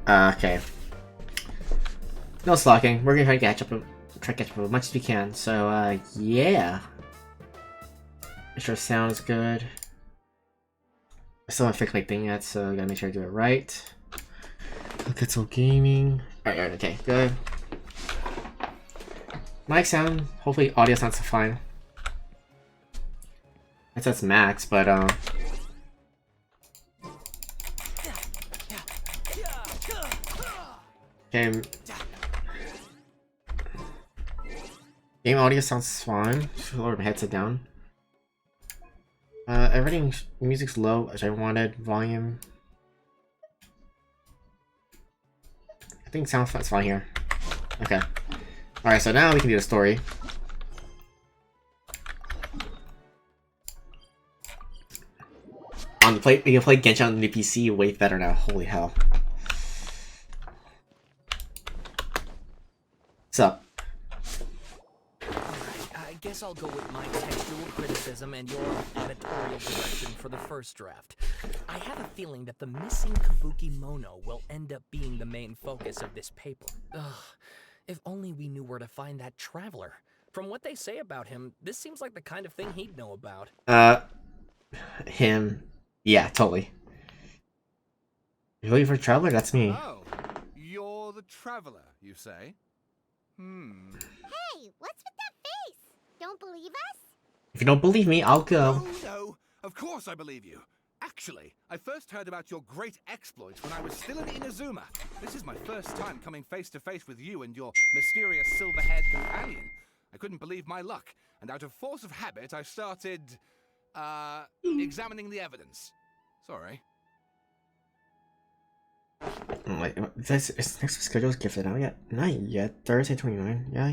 Okay. No slacking. We're gonna try to catch up as much as we can. So, yeah. Make sure sound is good. I still haven't fixed my thing yet, so I gotta make sure I do it right. Look at some gaming. Alright, okay, good. Mic sound, hopefully audio sounds fine. That's max, but okay. Game audio sounds fine. Lower my headset down. Everything music's low as I wanted. Volume. I think sounds fine here. Okay. Alright, so now we can do the story. On the play, we can play Genshin on the PC way better now. Holy hell. What's up? I guess I'll go with my textual criticism and your editorial direction for the first draft. I have a feeling that the missing Kabuki Mono will end up being the main focus of this paper. Ugh, if only we knew where to find that traveler. From what they say about him, this seems like the kind of thing he'd know about. Him. Yeah, totally. You're looking for a traveler? That's me. Oh, you're the traveler, you say? Hey, what's with that face? Don't believe us? If you don't believe me, I'll go. Oh, no, of course I believe you. Actually, I first heard about your great exploits when I was still in Inazuma. This is my first time coming face to face with you and your mysterious silver-haired companion. I couldn't believe my luck, and out of force of habit, I started, examining the evidence. Sorry. Wait, is next schedule's gifted out yet? Not yet. Thursday 29. Yeah.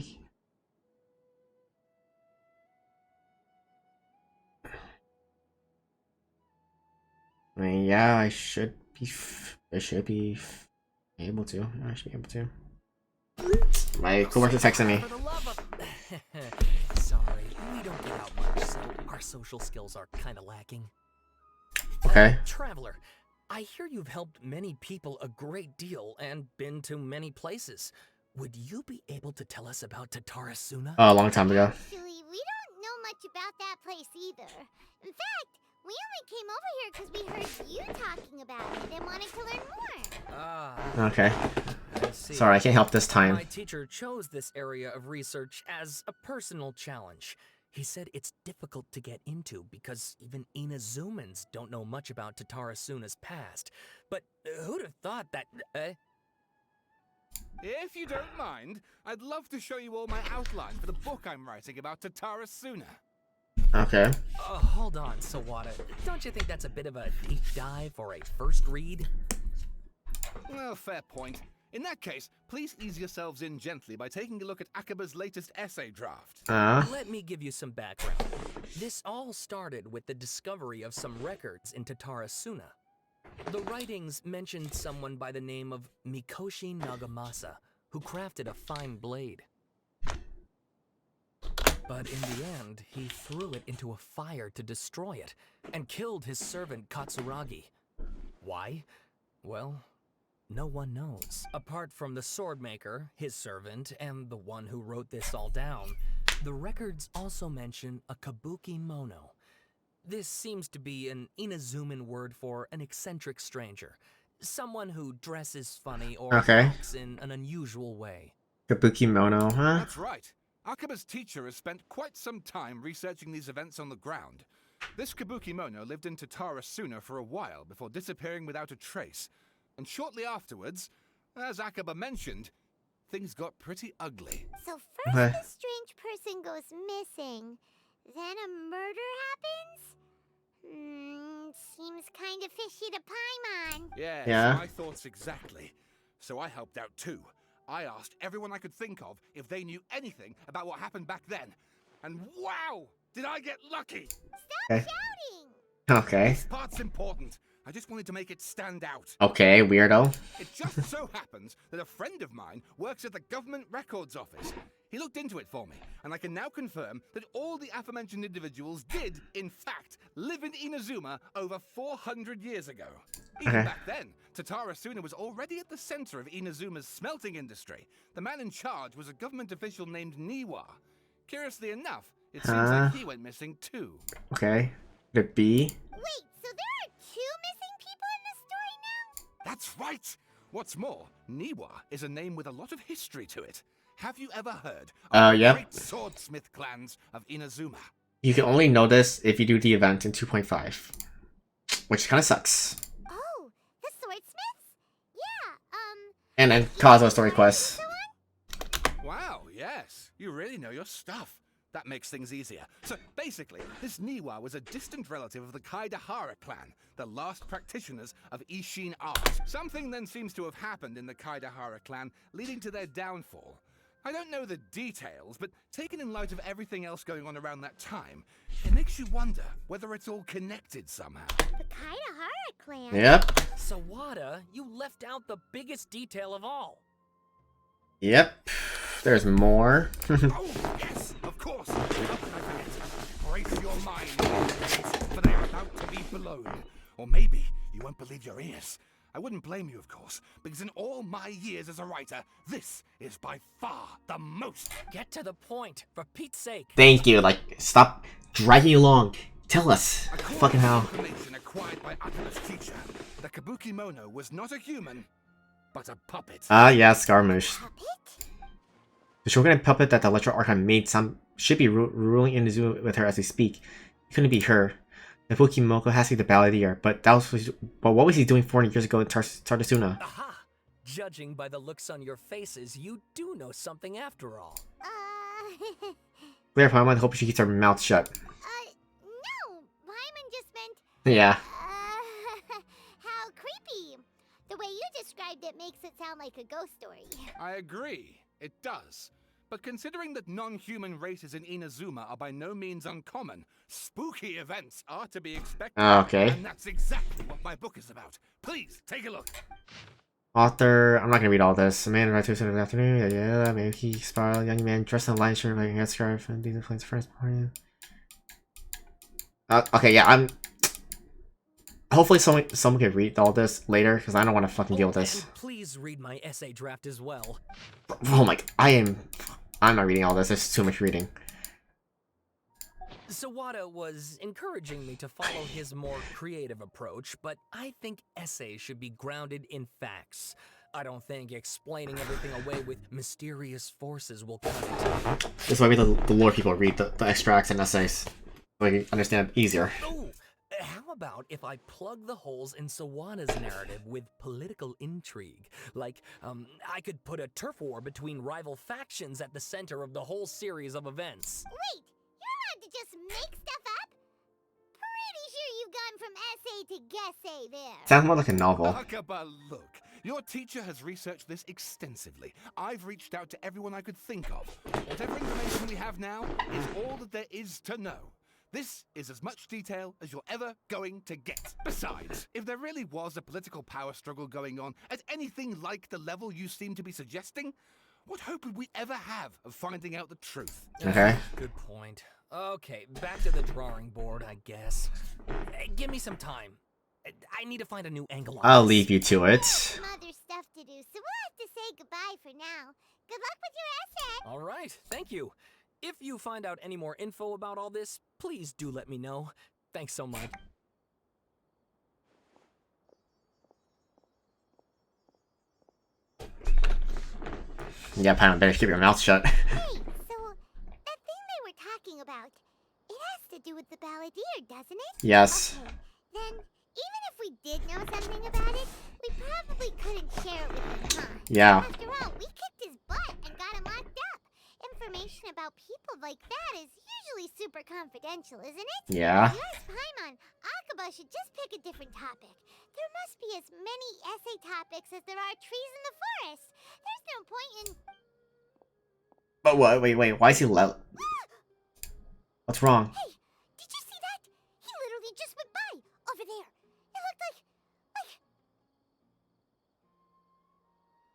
I mean, yeah, I should be able to. I should be able to. My coworker's texting me. For the love of... Sorry, we don't get out much, so our social skills are kind of lacking. Okay. Traveler, I hear you've helped many people a great deal and been to many places. Would you be able to tell us about Tatarasuna? Oh, a long time ago. Actually, we don't know much about that place either. In fact, we only came over here because we heard you talking about it and wanted to learn more. Ah, Okay. I see. Sorry, I can't help this time. My teacher chose this area of research as a personal challenge. He said it's difficult to get into because even Inazumans don't know much about Tatarasuna's past. But who'd have thought that... If you don't mind, I'd love to show you all my outline for the book I'm writing about Tatarasuna. Okay. Hold on, Sawada. Don't you think that's a bit of a deep dive for a first read? Well, fair point. In that case, please ease yourselves in gently by taking a look at Akaba's latest essay draft. Let me give you some background. This all started with the discovery of some records in Tatarasuna. The writings mentioned someone by the name of Mikoshi Nagamasa, who crafted a fine blade. But in the end, he threw it into a fire to destroy it, and killed his servant Katsuragi. Why? Well, no one knows. Apart from the swordmaker, his servant, and the one who wrote this all down, the records also mention a Kabuki Mono. This seems to be an Inazuman word for an eccentric stranger. Someone who dresses funny or acts in an unusual way. Kabuki Mono, huh? That's right. Akaba's teacher has spent quite some time researching these events on the ground. This Kabuki Mono lived in Tatarasuna for a while before disappearing without a trace. And shortly afterwards, as Akaba mentioned, things got pretty ugly. So first this strange person goes missing, then a murder happens? Seems kind of fishy to Paimon. Yeah, my thoughts exactly. So I helped out too. I asked everyone I could think of if they knew anything about what happened back then. And wow, did I get lucky! Stop shouting! Okay. This part's important. I just wanted to make it stand out. Okay, weirdo. It just so happens that a friend of mine works at the government records office. He looked into it for me, and I can now confirm that all the aforementioned individuals did, in fact, live in Inazuma over 400 years ago. Even Okay. back then, Tatara Suna was already at the center of Inazuma's smelting industry. The man in charge was a government official named Niwa. Curiously enough, it seems like he went missing too. Okay. Could it be? Wait, so there are 2 missing people in this story now? That's right! What's more, Niwa is a name with a lot of history to it. Have you ever heard of the Yep. great swordsmith clans of Inazuma? You can only know this if you do the event in 2.5. Which kind of sucks. Oh, the swordsmiths? Yeah, And then Kazuha story quests. so on? Wow, yes. You really know your stuff. That makes things easier. So basically, this Niwa was a distant relative of the Kaidahara clan, the last practitioners of Ishin art. Something then seems to have happened in the Kaidahara clan, leading to their downfall. I don't know the details, but taken in light of everything else going on around that time, it makes you wonder whether it's all connected somehow. The Kaidahara clan? Yep. Sawada, you left out the biggest detail of all. Yep. There's more. Oh, yes, of course. How can I forget? Brace your mind, for they are about to be blown. Or maybe you won't believe your ears. I wouldn't blame you, of course, because in all my years as a writer, this is by far the most. Get to the point, for Pete's sake. Thank you. Like, stop dragging along. Tell us. Fucking hell. Information acquired by Akala's teacher. The Kabuki Mono was not a human, but a puppet. Ah, yeah, Scaramouche. Puppet? The Shogun puppet that the Electro Archon made should be ruling in the zoo with her as we speak. It couldn't be her. The Pokemoko has to be the balladeer, but what was he doing 400 years ago in Tardasuna? Aha! Judging by the looks on your faces, you do know something after all. Clear Paimon, hope she keeps her mouth shut. No, Paimon just meant, Yeah. how creepy. The way you described it makes it sound like a ghost story. I agree, it does. But considering that non-human races in Inazuma are by no means uncommon, spooky events are to be expected. Okay. And that's exactly what my book is about. Please, take a look. Author, I'm not gonna read all this. A man arrived 2 in the afternoon. Yeah, maybe he spiraled. Young man dressed in a lion shirt, wearing a headscarf, and these are planes first party. Okay, yeah, I'm. Hopefully, someone can read all this later, because I don't want to fucking deal with this. And please read my essay draft as well. Oh my, I'm not reading all this. There's too much reading. Sawada was encouraging me to follow his more creative approach, but I think essays should be grounded in facts. I don't think explaining everything away with mysterious forces will cut it. This is why we the lore people read the extracts and essays, so we can understand easier. Oh, how about if I plug the holes in Sawada's narrative with political intrigue? Like, I could put a turf war between rival factions at the center of the whole series of events. Wait, you're allowed to just make stuff up? Pretty sure you've gone from essay to guessay there. Sounds more like a novel. Akaba, look. Your teacher has researched this extensively. I've reached out to everyone I could think of. Whatever information we have now is all that there is to know. This is as much detail as you're ever going to get. Besides, if there really was a political power struggle going on at anything like the level you seem to be suggesting, what hope would we ever have of finding out the truth? Okay. Good point. Okay, back to the drawing board, I guess. Give me some time. I need to find a new angle on I'll this. leave you to it. Some other stuff to do, so we'll have to say goodbye for now. Good luck with your essay. All right, thank you. If you find out any more info about all this, please do let me know. Thanks so much. Yeah, Paimon, better keep your mouth shut. Hey, so that thing they were talking about, it has to do with the balladeer, doesn't it? Yes. Okay, then even if we did know something about it, we probably couldn't share it with him, huh? Yeah. After all, we kicked his butt and got him locked up. Information about people like that is usually super confidential, isn't it? Yeah. You ask Paimon, Akaba should just pick a different topic. There must be as many essay topics as there are trees in the forest. There's no point in... But what? Wait. Why is he What's wrong? Hey, did you see that? He literally just went by, over there. It looked like...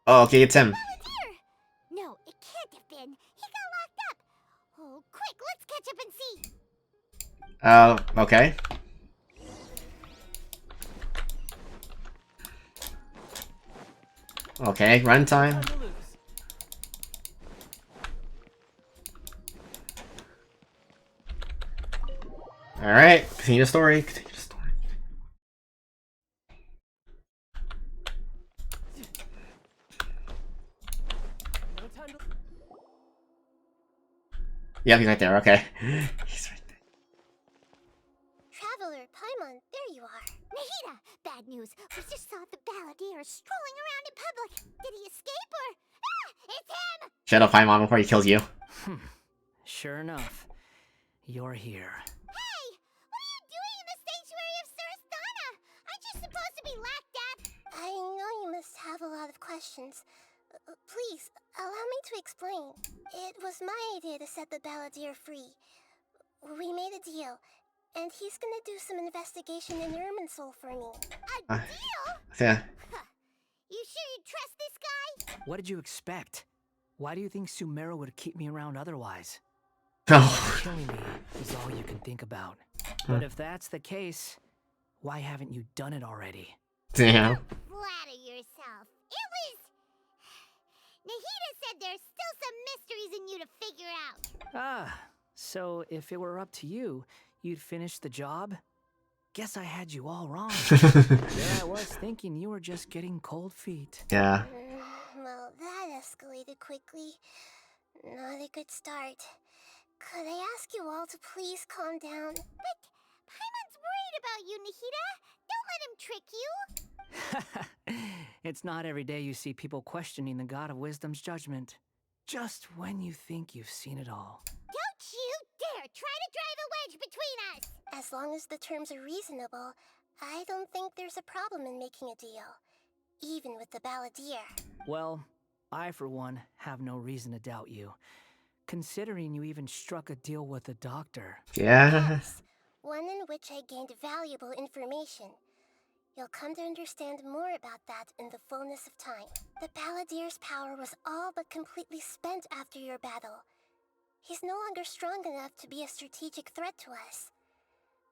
Oh, okay, it's him. Balladeer! No, it can't have been. He got locked up. Oh, quick, let's catch up and see. Okay. Okay, runtime. Time to lose. Alright, continue the story. Continue the story. No time to. Yep, he's right there. Okay. He's right there. Traveler, Paimon, there you are. Nahida, bad news. We just saw the balladeer strolling around in public. Did he escape or... Ah! It's him! Shut up, Paimon, before he kills you. Sure enough, you're here. Hey! What are you doing in the sanctuary of Surasthana? Aren't you supposed to be locked up? I know you must have a lot of questions. Please, allow me to explain. It was my idea to set the balladeer free. We made a deal, and he's gonna do some investigation in Irminsul for me. A deal? Yeah. You sure you trust this guy? What did you expect? Why do you think Sumeru would keep me around otherwise? No. Killing me is all you can think about. But if that's the case, why haven't you done it already? Damn. Flatter yourself. It was... Nahida said there's still some mysteries in you to figure out. Ah, so if it were up to you, you'd finish the job? Guess I had you all wrong. There I was thinking you were just getting cold feet. Yeah. Well, that escalated quickly. Not a good start. Could I ask you all to please calm down? But Paimon's worried about you, Nahida. Don't let him trick you. It's not every day you see people questioning the God of Wisdom's judgment. Just when you think you've seen it all. Don't you dare try to drive a wedge between us! As long as the terms are reasonable, I don't think there's a problem in making a deal. Even with the balladeer. Well, I for one have no reason to doubt you, considering you even struck a deal with the doctor. Yeah. Yes, one in which I gained valuable information. You'll come to understand more about that in the fullness of time. The balladeer's power was all but completely spent after your battle. He's no longer strong enough to be a strategic threat to us.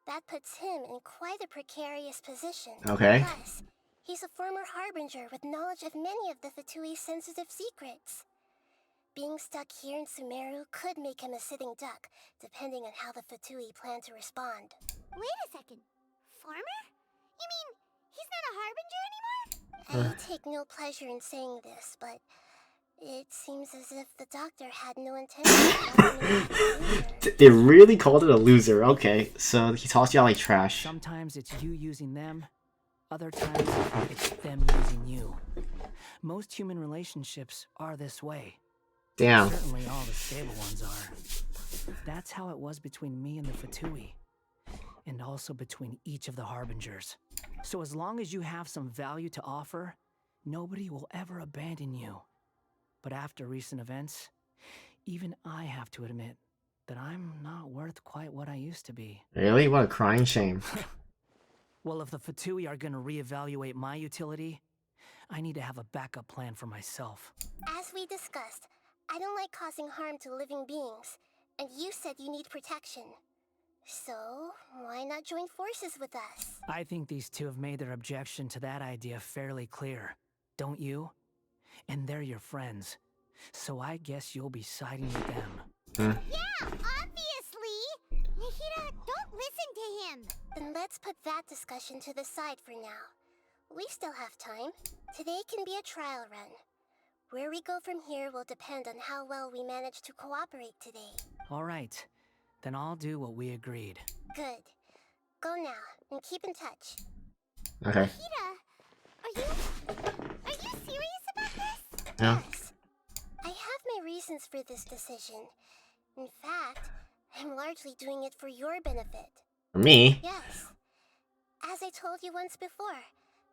That puts him in quite a precarious position. Okay. Plus, he's a former harbinger with knowledge of many of the Fatui's sensitive secrets. Being stuck here in Sumeru could make him a sitting duck, depending on how the Fatui plan to respond. Wait a second. Farmer? You mean he's not a harbinger anymore? I take no pleasure in saying this, but it seems as if the doctor had no intention of calling him a loser. They really called it a loser. Okay, so he tossed you out like trash. Sometimes it's you using them, other times it's them using you. Most human relationships are this way. Damn. Certainly all the stable ones are. That's how it was between me and the Fatui. And also between each of the Harbingers. So as long as you have some value to offer, nobody will ever abandon you. But after recent events, even I have to admit that I'm not worth quite what I used to be. Really? What a crying shame. Well, if the Fatui are gonna reevaluate my utility, I need to have a backup plan for myself. As we discussed, I don't like causing harm to living beings, and you said you need protection. So, why not join forces with us? I think these two have made their objection to that idea fairly clear, don't you? And they're your friends, so I guess you'll be siding with them. Yeah, obviously! Nahida, don't listen to him! Then let's put that discussion to the side for now. We still have time. Today can be a trial run. Where we go from here will depend on how well we manage to cooperate today. All right, then I'll do what we agreed. Good. Go now, and keep in touch. Okay. Nahida, are you serious about this? Yeah. Yes. I have my reasons for this decision. In fact, I'm largely doing it for your benefit. For me? Yes. As I told you once before,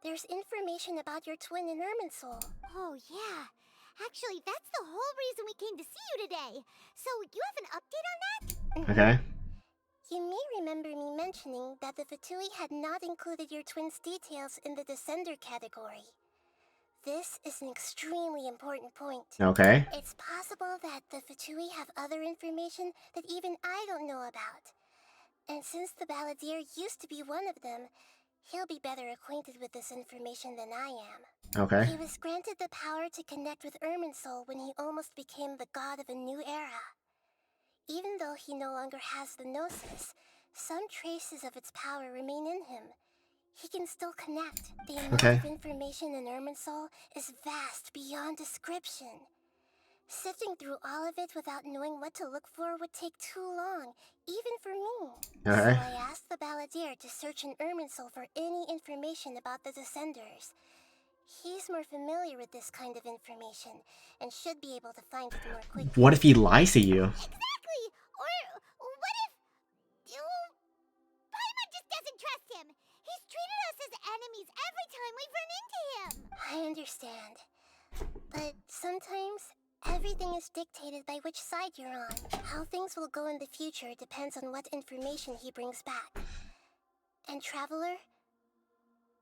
there's information about your twin in Irminsul. Oh, yeah. Actually, that's the whole reason we came to see you today. So, you have an update on that? Okay. You may remember me mentioning that the Fatui had not included your twin's details in the Descender category. This is an extremely important point. Okay. It's possible that the Fatui have other information that even I don't know about. And since the balladeer used to be one of them, He'll be better acquainted with this information than I am. Okay. He was granted the power to connect with Irminsul when he almost became the god of a new era. Even though he no longer has the Gnosis, some traces of its power remain in him. He can still connect. The amount of information in Irminsul is vast beyond description. Sifting through all of it without knowing what to look for would take too long, even for me. Alright. So I asked the Balladeer to search in Irminsul for any information about the Descenders. He's more familiar with this kind of information, and should be able to find it more quickly. What if he lies to you? Exactly! Or what if... Paimon just doesn't trust him! He's treated us as enemies every time we've run into him! I understand. But sometimes, everything is dictated by which side you're on. How things will go in the future depends on what information he brings back. And Traveler,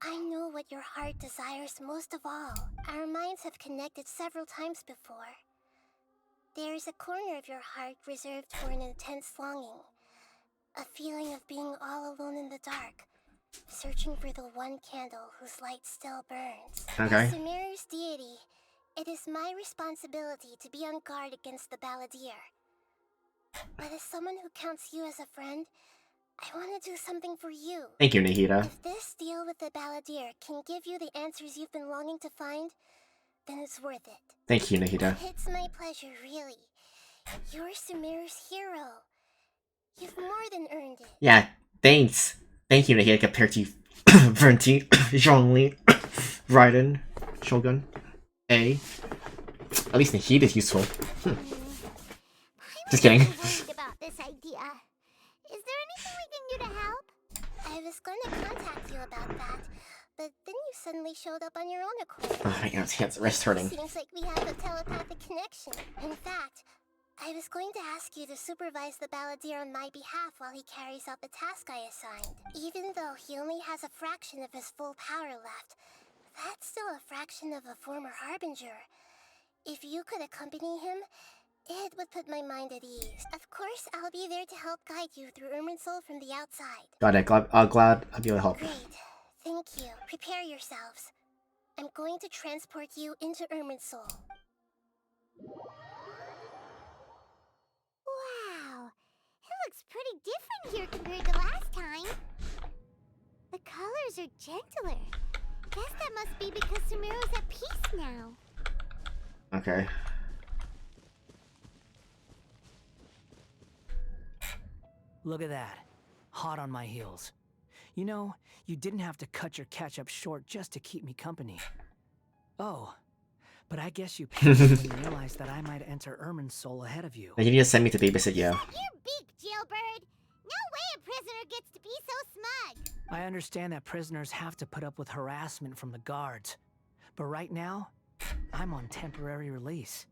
I know what your heart desires most of all. Our minds have connected several times before. There is a corner of your heart reserved for an intense longing. A feeling of being all alone in the dark, searching for the one candle whose light still burns. Okay. As Sumeru's deity, it is my responsibility to be on guard against the Balladeer. But as someone who counts you as a friend, I want to do something for you. Thank you, Nahida. If this deal with the Balladeer can give you the answers you've been longing to find, then it's worth it. Thank you, Nahida. It's my pleasure, really. You're Sumeru's hero. You've more than earned it. Yeah, thanks. Thank you, Nahida, compared to Vernty, Zhongli, Raiden, Shogun, A. At least Nahida's useful. Just kidding. I'm worried about this idea. Is there anything we can do to help? I was going to contact you about that, but then you suddenly showed up on your own accord. Oh my god, his hands, wrist hurting. Seems like we have a telepathic connection. In fact, I was going to ask you to supervise the Balladeer on my behalf while he carries out the task I assigned. Even though he only has a fraction of his full power left, that's still a fraction of a former Harbinger. If you could accompany him, it would put my mind at ease. Of course, I'll be there to help guide you through Irminsul from the outside. Got it. Glad I'll be able to help. Great. Thank you. Prepare yourselves. I'm going to transport you into Irminsul. Wow, it looks pretty different here compared to last time. The colors are gentler. Guess that must be because Sumeru's at peace now. Okay. Look at that. Hot on my heels. You know, you didn't have to cut your catch-up short just to keep me company. Oh, but I guess you patiently realized that I might enter Irminsul ahead of you. Now you need to send me to babysit you. Your beak, Jailbird! No way a prisoner gets to be so smug! I understand that prisoners have to put up with harassment from the guards. But right now, I'm on temporary release.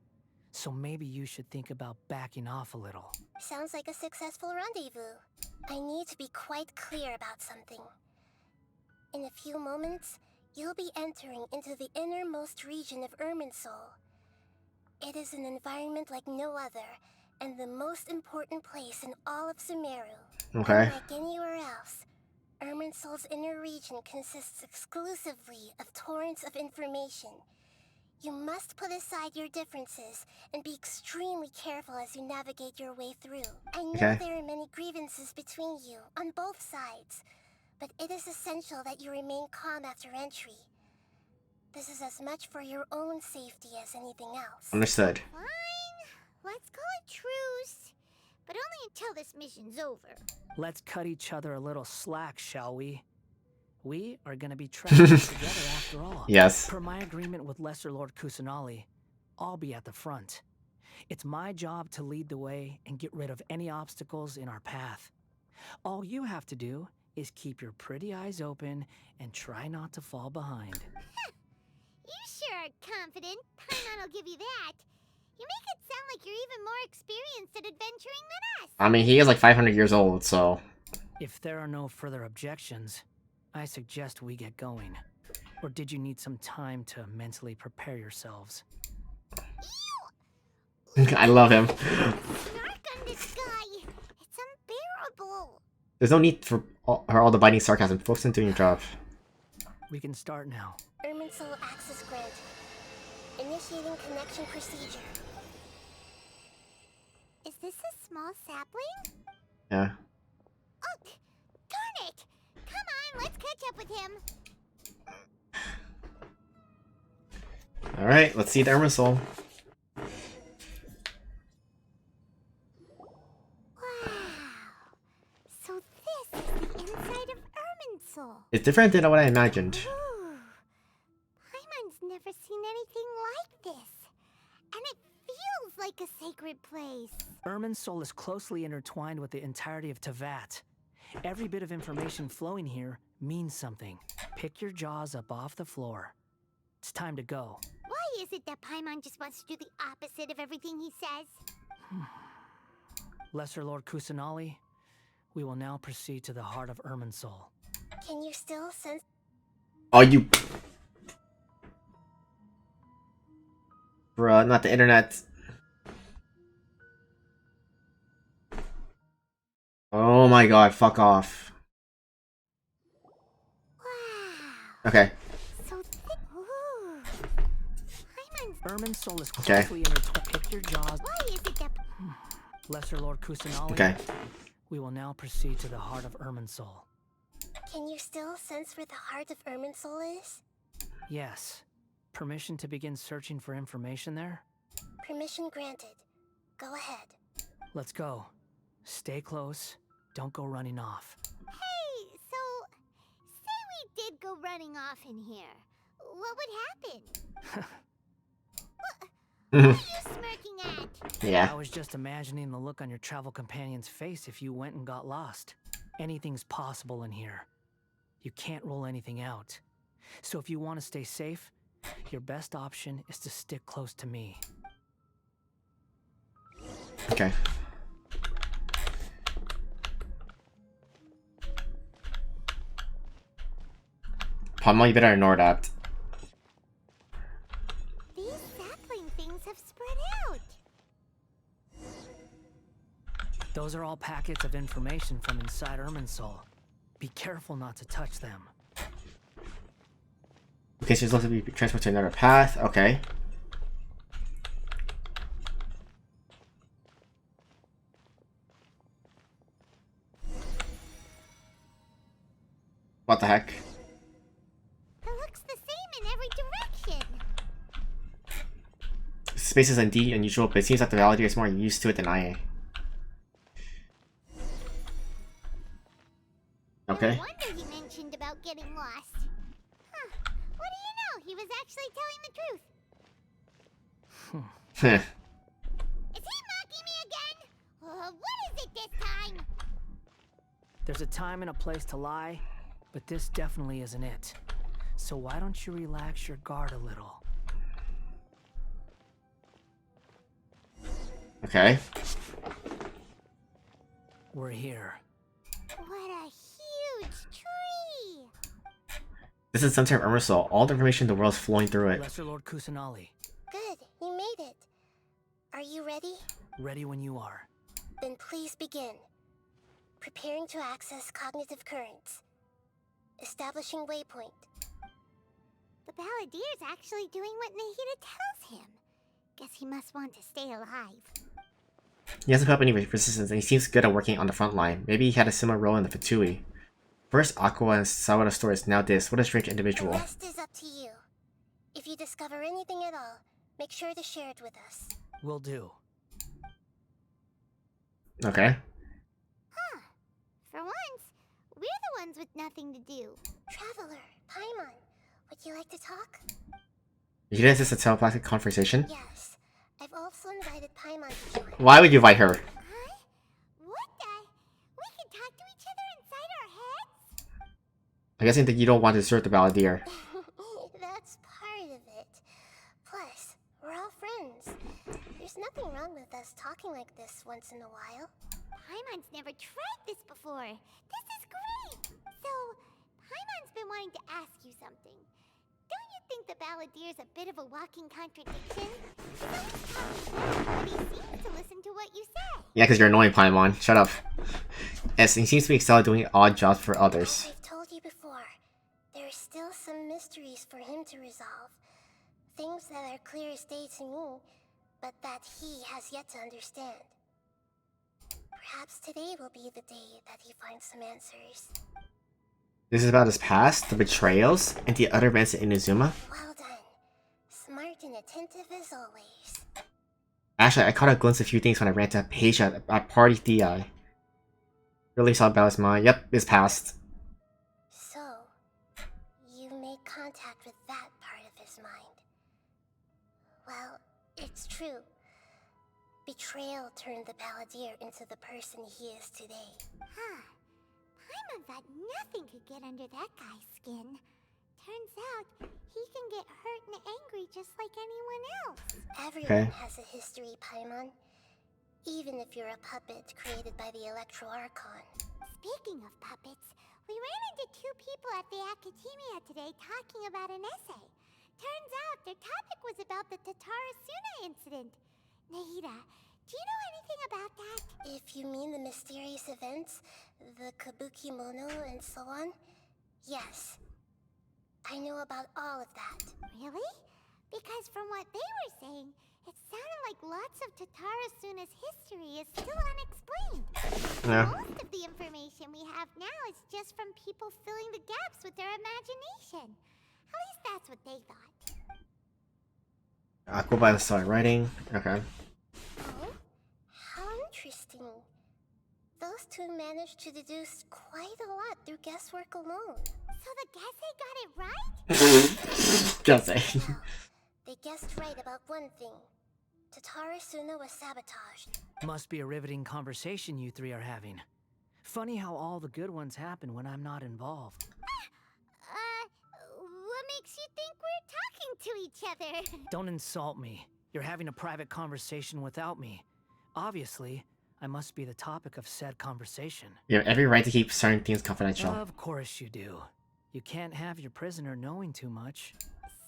So maybe you should think about backing off a little. Sounds like a successful rendezvous. I need to be quite clear about something. In a few moments, you'll be entering into the innermost region of Irminsul. It is an environment like no other, and the most important place in all of Sumeru. Okay. Unlike anywhere else, Irminsul's inner region consists exclusively of torrents of information. You must put aside your differences and be extremely careful as you navigate your way through. I know Okay. there are many grievances between you, on both sides, but it is essential that you remain calm after entry. This is as much for your own safety as anything else. Understood. Fine, let's call it truce. But only until this mission's over. Let's cut each other a little slack, shall we? We are gonna be traveling together after all. Yes. Per my agreement with Lesser Lord Kusanali, I'll be at the front. It's my job to lead the way and get rid of any obstacles in our path. All you have to do is keep your pretty eyes open and try not to fall behind. You sure are confident. Paimon will give you that. You make it sound like you're even more experienced at adventuring than us. I mean, he is like 500 years old, so... If there are no further objections, I suggest we get going. Or did you need some time to mentally prepare yourselves? I love him. Snark on this guy. It's unbearable. There's no need for all the biting sarcasm. Focus on doing your job. We can start now. Irminsul access granted. Initiating connection procedure. Is this a small sapling? Yeah. Oh, darn it! Come on, let's catch up with him. Alright, let's see the Irminsul. Wow. So this is the inside of Irminsul. It's different than what I imagined. Ooh. Paimon's never seen anything like this. And it feels like a sacred place. Irminsul is closely intertwined with the entirety of Teyvat. Every bit of information flowing here means something. Pick your jaws up off the floor. It's time to go. Why is it that Paimon just wants to do the opposite of everything he says? Lesser Lord Kusanali, we will now proceed to the heart of Irminsul. Can you still sense? Oh, you... Bruh, not the internet. Oh my god, fuck off. Wow. Okay. So thick. Ooh. Paimon's... Irminsul is Okay. closely intertwined. Pick your jaws. Why is it that... Lesser Lord Kusanali, Okay. we will now proceed to the heart of Irminsul. Can you still sense where the heart of Irminsul is? Yes. Permission to begin searching for information there? Permission granted. Go ahead. Let's go. Stay close. Don't go running off. Hey, so... Say we did go running off in here. What would happen? What are you smirking at? Yeah. I was just imagining the look on your travel companion's face if you went and got lost. Anything's possible in here. You can't rule anything out. So if you want to stay safe, your best option is to stick close to me. Okay. Paimon, you better ignore that. These sapling things have spread out. Those are all packets of information from inside Irminsul. Be careful not to touch them. Okay, so you're supposed to be transferred to another path. Okay. What the heck? It looks the same in every direction. Space is indeed unusual, but it seems like the Valadier is more used to it than I am. Okay. No wonder he mentioned about getting lost. Huh. What do you know? He was actually telling the truth. Heh. Is he mocking me again? What is it this time? There's a time and a place to lie, but this definitely isn't it. So why don't you relax your guard a little? Okay. We're here. What a huge tree! This is the center of Irminsul. All the information in the world is flowing through it. Lesser Lord Kusanali, Good, you made it. Are you ready? ready when you are. Then please begin. Preparing to access cognitive currents. Establishing waypoint. The Baladier's actually doing what Nahida tells him. Guess he must want to stay alive. He hasn't put up any resistance, and he seems good at working on the front line. Maybe he had a similar role in the Fatui. First Aqua and Sawada stories, now this. What a strange The individual. rest is up to you. If you discover anything at all, make sure to share it with us. Will do. Okay. Huh. For once, we're the ones with nothing to do. Traveler, Paimon, would you like to talk? You didn't assist a telepathic conversation? Yes. I've also invited Paimon to join. Why would you invite her? Huh? What the? We can talk to each other inside our heads? I'm guessing that you don't want to desert the Valadier. That's part of it. Plus, we're all friends. There's nothing wrong with us talking like this once in a while. Paimon's never tried this before. This is great! So, Paimon's been wanting to ask you something. Don't you think the Baladier's a bit of a walking contradiction? He's always talking, but he seems to listen to what you say. Yeah, because you're annoying, Paimon. Shut up. Yes, he seems to be excelled at doing odd jobs for others. I've told you before. There are still some mysteries for him to resolve. Things that are clear as day to me, but that he has yet to understand. Perhaps today will be the day that he finds some answers. This is about his past, the betrayals, and the other events in Inazuma. Well done. Smart and attentive as always. Actually, I caught a glimpse of a few things when I ran to a page at Party Di. Really saw about his mind. Yep, his past. So, you made contact with that part of his mind. Well, it's true. Betrayal turned the Balladeer into the person he is today. Huh. Paimon thought nothing could get under that guy's skin. Turns out, he can get hurt and angry just like anyone else. Everyone has a history, Paimon. Even if you're a puppet created by the Electro Archon. Speaking of puppets, we ran into two people at the Academia today talking about an essay. Turns out their topic was about the Tatara Suna incident. Nahida, do you know anything about that? If you mean the mysterious events, the Kabuki Mono and so on, yes. I know about all of that. Really? Because from what they were saying, it sounded like lots of Tatara Suna's history is still unexplained. Yeah. Most of the information we have now is just from people filling the gaps with their imagination. At least that's what they thought. Go by the start writing. Okay. Oh? How interesting. Those two managed to deduce quite a lot through guesswork alone. So the Gesse got it right? Just say. Well, they guessed right about one thing. Tatara Suna was sabotaged. Must be a riveting conversation you three are having. Funny how all the good ones happen when I'm not involved. What makes you think we're talking to each other? Don't insult me. You're having a private conversation without me. Obviously, I must be the topic of said conversation. You have every right to keep certain things confidential. Of course you do. You can't have your prisoner knowing too much.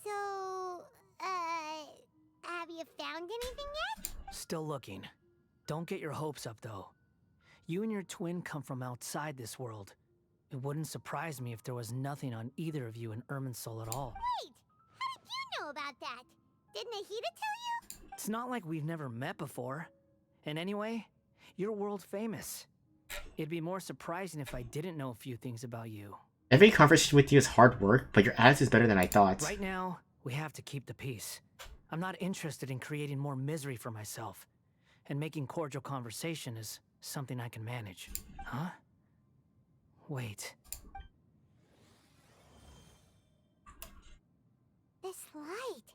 So, have you found anything yet? Still looking. Don't get your hopes up, though. You and your twin come from outside this world. It wouldn't surprise me if there was nothing on either of you in Irminsul at all. Wait! How did you know about that? Did Nahida tell you? It's not like we've never met before. And anyway, you're world famous. It'd be more surprising if I didn't know a few things about you. Every conversation with you is hard work, but your attitude is better than I thought. Right now, we have to keep the peace. I'm not interested in creating more misery for myself. And making cordial conversation is something I can manage. Huh? Wait. This light.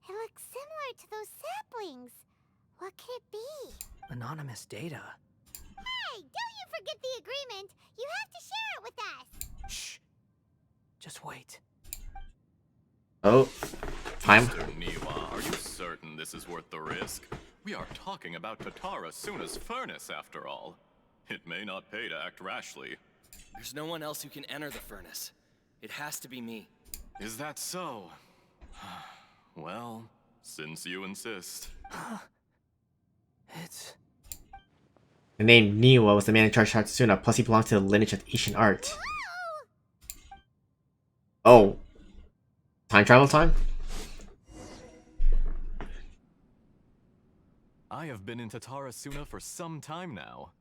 It looks similar to those saplings. What could it be? Anonymous data. Hey, don't you forget the agreement. You have to share it with us. Shh. Just wait. Oh. Time. Mr. Niwa, are you certain this is worth the risk? We are talking about Tatara Suna's furnace, after all. It may not pay to act rashly. There's no one else who can enter the furnace. It has to be me. Is that so? Well, since you insist. It's... The name Niwa was the man in charge of Tatsuna, plus he belonged to the lineage of Ishin art. Oh. Time travel time? I have been in Tatara Suna for some time now.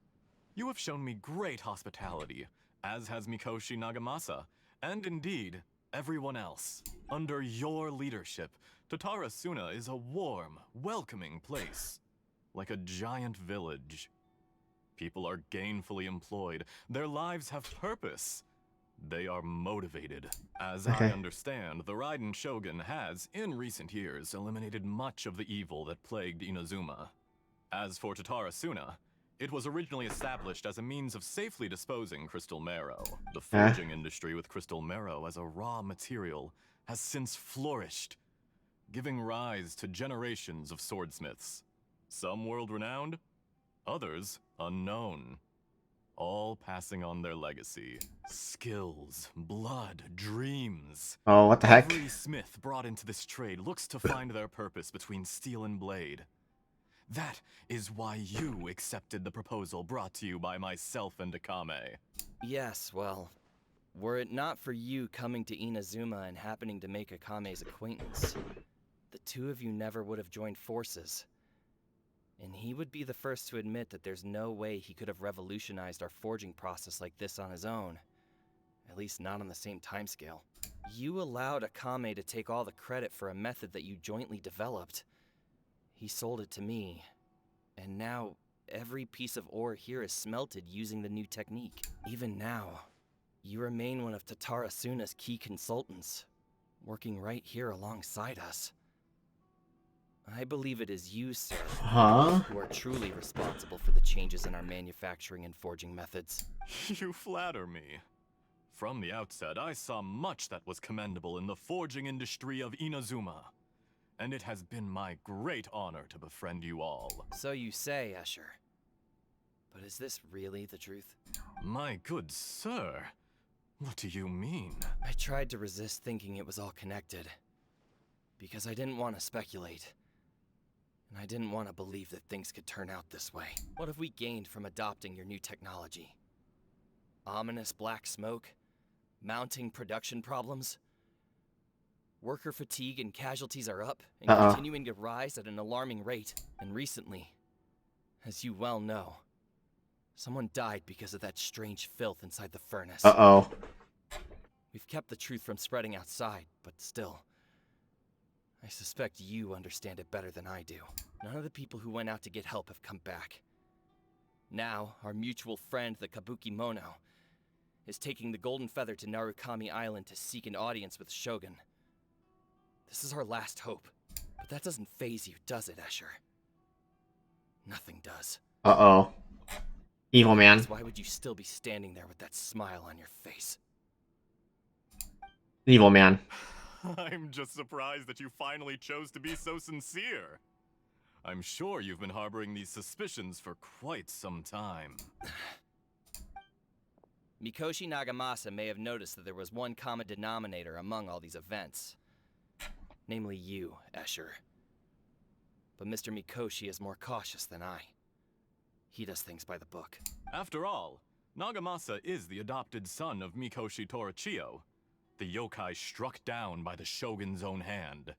You have shown me great hospitality, as has Mikoshi Nagamasa, and indeed, everyone else. Under your leadership, Tatara Suna is a warm, welcoming place. Like a giant village. People are gainfully employed. Their lives have purpose. They are motivated. As I understand, the Raiden Shogun has, in recent years, eliminated much of the evil that plagued Inazuma. As for Tatara Suna, it was originally established as a means of safely disposing crystal marrow. The forging industry with crystal marrow as a raw material has since flourished, giving rise to generations of swordsmiths. Some world-renowned, others unknown. All passing on their legacy. Skills, blood, dreams. Oh, what the heck? Every smith brought into this trade looks to find their purpose between steel and blade. That is why you accepted the proposal brought to you by myself and Akame. Yes, well, Were it not for you coming to Inazuma and happening to make Akame's acquaintance, the two of you never would have joined forces. And he would be the first to admit that there's no way he could have revolutionized our forging process like this on his own. At least not on the same timescale. You allowed Akame to take all the credit for a method that you jointly developed. He sold it to me, and now every piece of ore here is smelted using the new technique. Even now, you remain one of Tatara Suna's key consultants, working right here alongside us. I believe it is you, sir, who are truly responsible for the changes in our manufacturing and forging methods. You flatter me. From the outset, I saw much that was commendable in the forging industry of Inazuma. And it has been my great honor to befriend you all. So you say, Escher. But is this really the truth? My good sir, what do you mean? I tried to resist thinking it was all connected. Because I didn't want to speculate. And I didn't want to believe that things could turn out this way. What have we gained from adopting your new technology? Ominous black smoke? Mounting production problems? Worker fatigue and casualties are up and continuing to rise at an alarming rate. And recently, as you well know, someone died because of that strange filth inside the furnace. We've kept the truth from spreading outside, but still, I suspect you understand it better than I do. None of the people who went out to get help have come back. Now, our mutual friend, the Kabuki Mono, is taking the Golden Feather to Narukami Island to seek an audience with Shogun. This is our last hope. But that doesn't faze you, does it, Escher? Nothing does. Evil man. Why would you still be standing there with that smile on your face? Evil man. I'm just surprised that you finally chose to be so sincere. I'm sure you've been harboring these suspicions for quite some time. Mikoshi Nagamasa may have noticed that there was one common denominator among all these events. Namely you, Escher. But Mr. Mikoshi is more cautious than I. He does things by the book. After all, Nagamasa is the adopted son of Mikoshi Torichio, the yokai struck down by the Shogun's own hand.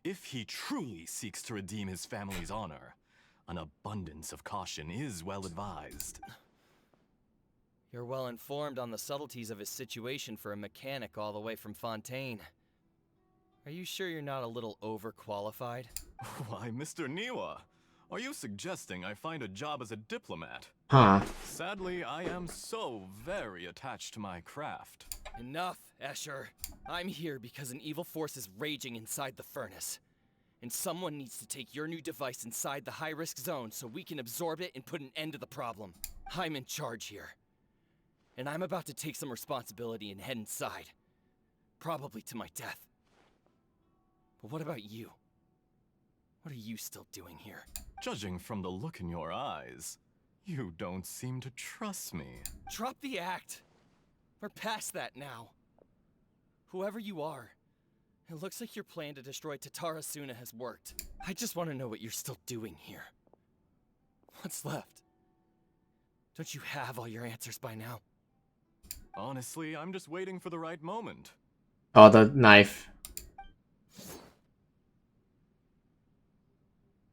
If he truly seeks to redeem his family's honor, an abundance of caution is well advised. You're well informed on the subtleties of his situation for a mechanic all the way from Fontaine. Are you sure you're not a little overqualified? Why, Mr. Niwa, are you suggesting I find a job as a diplomat? Sadly, I am so very attached to my craft. Enough, Escher. I'm here because an evil force is raging inside the furnace. And someone needs to take your new device inside the high-risk zone so we can absorb it and put an end to the problem. I'm in charge here. And I'm about to take some responsibility and head inside. Probably to my death. But what about you? What are you still doing here? Judging from the look in your eyes, you don't seem to trust me. Drop the act! We're past that now. Whoever you are, it looks like your plan to destroy Tatara Suna has worked. I just want to know what you're still doing here. What's left? Don't you have all your answers by now? Honestly, I'm just waiting for the right moment. Oh, the knife.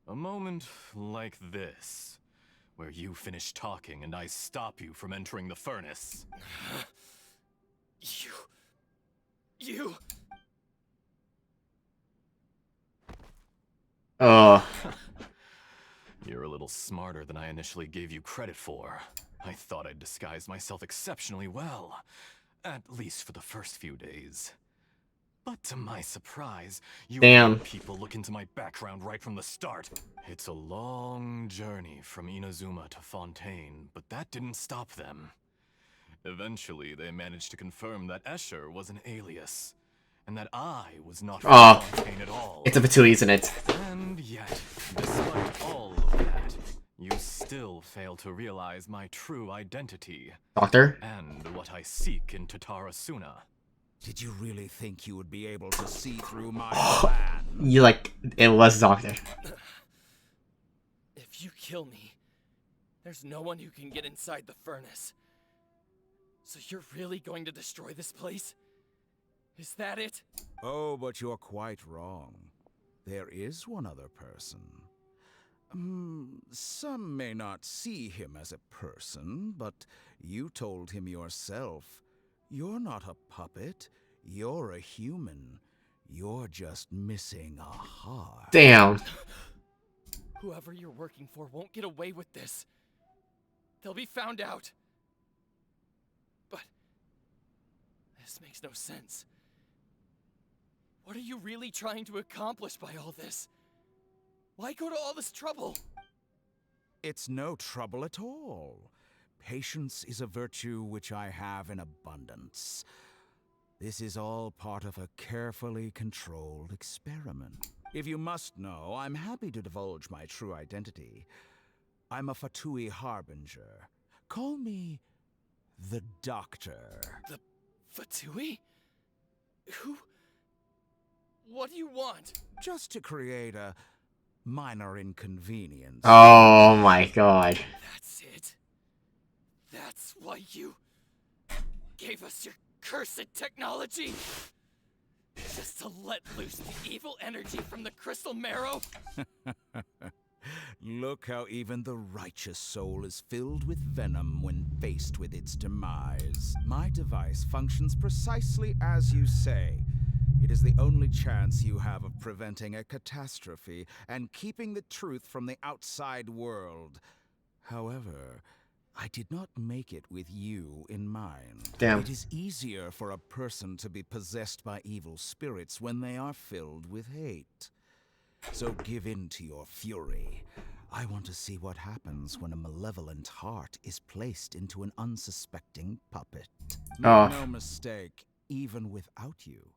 A moment like this, where you finish talking and I stop you from entering the furnace. You... You're a little smarter than I initially gave you credit for. I thought I'd disguised myself exceptionally well, at least for the first few days. But to my surprise, you people look into my background right from the start. It's a long journey from Inazuma to Fontaine, but that didn't stop them. Eventually, they managed to confirm that Escher was an alias, and that I was not from Fontaine at all. It's a Fatui, isn't it? And yet, despite all of that, you still fail to realize my true identity. Doctor? And what I seek in Tatara Suna. Did you really think you would be able to see through my plan? You like, it was Doctor. If you kill me, there's no one who can get inside the furnace. So you're really going to destroy this place? Is that it? Oh, but you're quite wrong. There is one other person. Some may not see him as a person, but you told him yourself. You're not a puppet. You're a human. You're just missing a heart. Damn. Whoever you're working for won't get away with this. They'll be found out. But this makes no sense. What are you really trying to accomplish by all this? Why go to all this trouble? It's no trouble at all. Patience is a virtue which I have in abundance. This is all part of a carefully controlled experiment. If you must know, I'm happy to divulge my true identity. I'm a Fatui Harbinger. Call me the Doctor. The Fatui? Who? What do you want? Just to create a minor inconvenience. Oh my god. That's it. That's why you gave us your cursed technology? Just to let loose the evil energy from the crystal marrow? Look how even the righteous soul is filled with venom when faced with its demise. My device functions precisely as you say. It is the only chance you have of preventing a catastrophe and keeping the truth from the outside world. However, I did not make it with you in mind. Damn. It is easier for a person to be possessed by evil spirits when they are filled with hate. So give in to your fury. I want to see what happens when a malevolent heart is placed into an unsuspecting puppet. Make no mistake, even without you,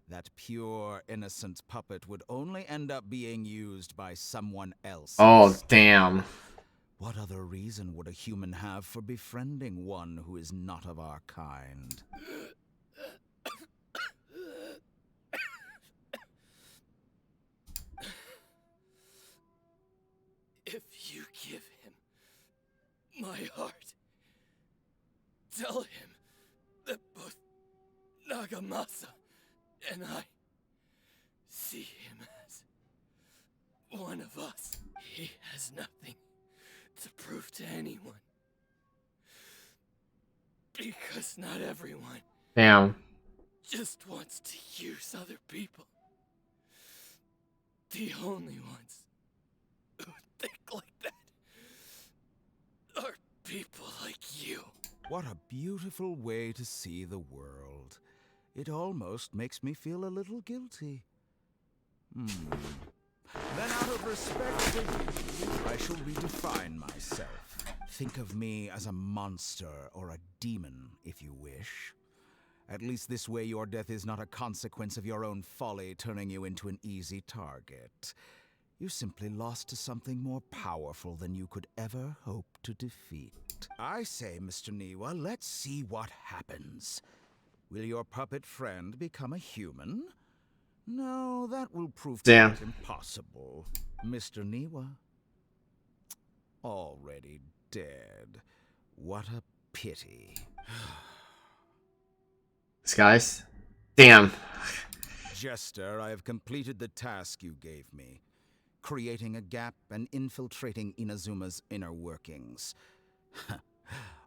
that pure, innocent puppet would only end up being used by someone else. Oh, damn. What other reason would a human have for befriending one who is not of our kind? If you give him my heart, tell him that both Nagamasa and I see him as one of us. He has nothing to prove to anyone. Because not everyone Damn. just wants to use other people. The only ones who think like that are people like you. What a beautiful way to see the world. It almost makes me feel a little guilty. Then out of respect for you, I shall redefine myself. Think of me as a monster or a demon, if you wish. At least this way your death is not a consequence of your own folly turning you into an easy target. You simply lost to something more powerful than you could ever hope to defeat. I say, Mr. Niwa, let's see what happens. Will your puppet friend become a human? No, that will prove Damn. quite impossible. Mr. Niwa, already dead. What a pity. This guy's. Damn. Jester, I have completed the task you gave me. Creating a gap and infiltrating Inazuma's inner workings.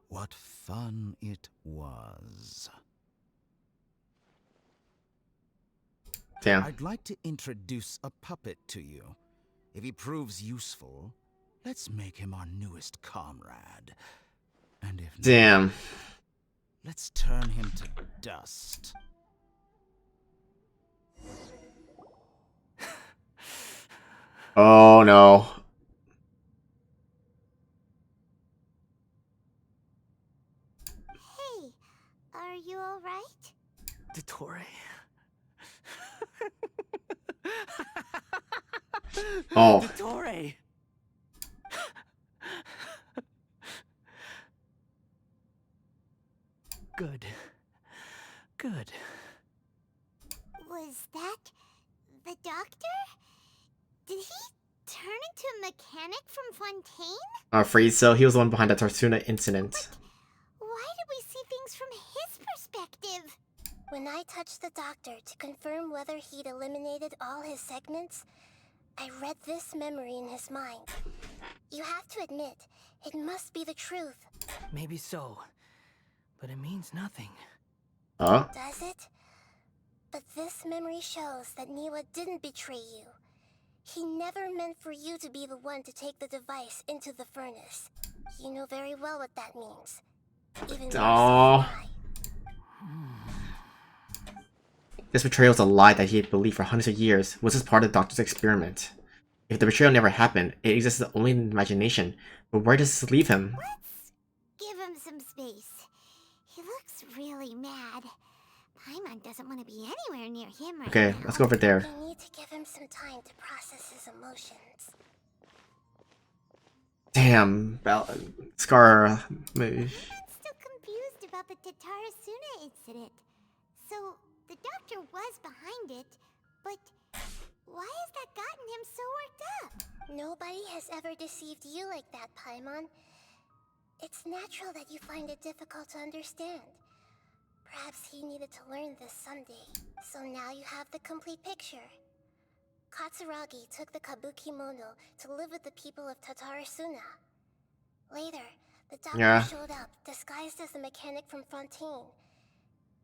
What fun it was. Damn. I'd like to introduce a puppet to you. If he proves useful, let's make him our newest comrade. And if not, Damn. let's turn him to dust. Oh no. Hey, are you alright? Dottore? Oh. Dottore! Good. Good. Was that the doctor? Did he turn into a mechanic from Fontaine? Afraid so. He was the one behind the Tarsuna incident. Why did we see things from When I touched the doctor to confirm whether he'd eliminated all his segments, I read this memory in his mind. You have to admit, it must be the truth. Maybe so, but it means nothing. Huh? Does it? But this memory shows that Niwa didn't betray you. He never meant for you to be the one to take the device into the furnace. You know very well what that means. Even worse than Aww. I. This betrayal was a lie that he had believed for hundreds of years was just part of the doctor's experiment. If the betrayal never happened, it existed only in imagination. But where does this leave him? Let's give him some space. He looks really mad. Paimon doesn't want to be anywhere near him right Okay, now. let's go over there. We need to give him some time to process his emotions. Damn, Scar. I'm still confused about the Tatarasuna incident. So, the doctor was behind it, but why has that gotten him so worked up? Nobody has ever deceived you like that, Paimon. It's natural that you find it difficult to understand. Perhaps he needed to learn this someday. So now you have the complete picture. Katsuragi took the Kabuki Mono to live with the people of Tatarasuna. Later, the doctor showed up, disguised as the mechanic from Fontaine.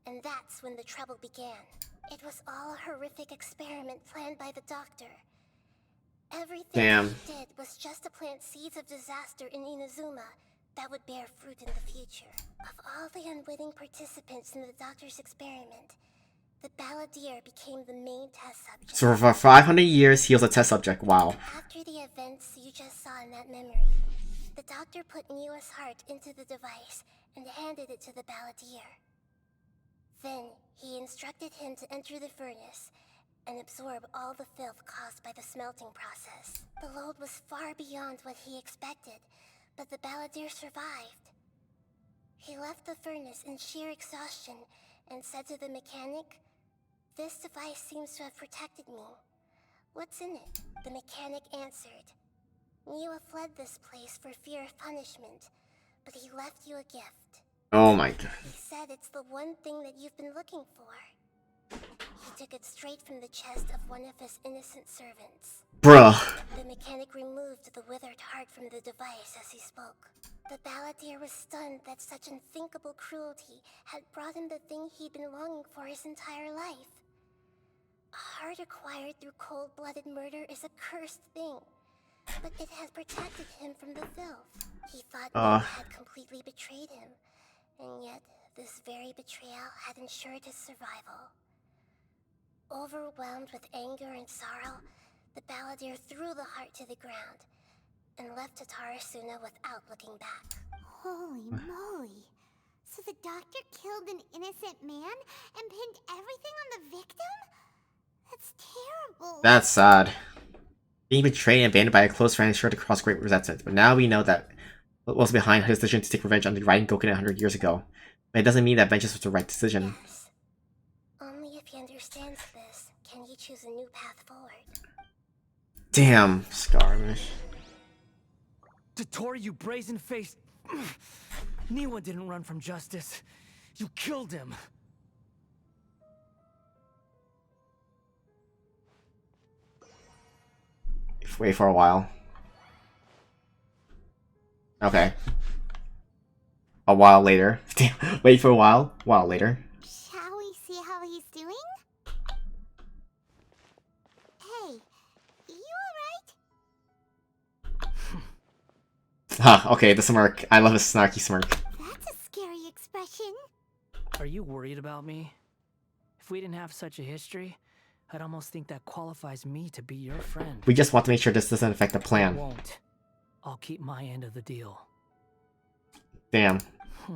And that's when the trouble began. It was all a horrific experiment planned by the doctor. Everything he did was just to plant seeds of disaster in Inazuma that would bear fruit in the future. Of all the unwitting participants in the doctor's experiment, the Balladeer became the main test subject. So for 500 years, he was a test subject. Wow. After the events you just saw in that memory, the doctor put Niwa's heart into the device and handed it to the Balladeer. Then, he instructed him to enter the furnace and absorb all the filth caused by the smelting process. The load was far beyond what he expected, but the Balladeer survived. He left the furnace in sheer exhaustion and said to the mechanic, "This device seems to have protected me. What's in it?" The mechanic answered, "Niwa fled this place for fear of punishment, but he left you a gift. Oh my god. He said it's the one thing that you've been looking for." He took it straight from the chest of one of his innocent servants. Bruh. The mechanic removed the withered heart from the device as he spoke. The Balladeer was stunned that such unthinkable cruelty had brought him the thing he'd been longing for his entire life. A heart acquired through cold-blooded murder is a cursed thing, but it has protected him from the filth. He thought Niwa had completely betrayed him, and yet this very betrayal had ensured his survival. Overwhelmed with anger and sorrow, the Balladeer threw the heart to the ground and left Tatarasuna without looking back. Holy moly. So the doctor killed an innocent man and pinned everything on the victim? That's terrible. That's sad. Being betrayed and abandoned by a close friend is sure to cause great resentment, but now we know that what was behind his decision to take revenge on the Raiden Goken 100 years ago. But it doesn't mean that vengeance was the right decision. Yes. Only if he understands this can he choose a new path forward. Damn, Scarmish. Dotori, you brazen-faced... Niwa didn't run from justice. You killed him. Wait for a while. Okay. A while later. Damn, wait for a while. While later. Shall we see how he's doing? Hey, you alright? Ha, okay, the smirk. I love his snarky smirk. That's a scary expression. Are you worried about me? If we didn't have such a history, I'd almost think that qualifies me to be your friend. We just want to make sure this doesn't affect the I plan. won't. I'll keep my end of the deal. Damn. Hey,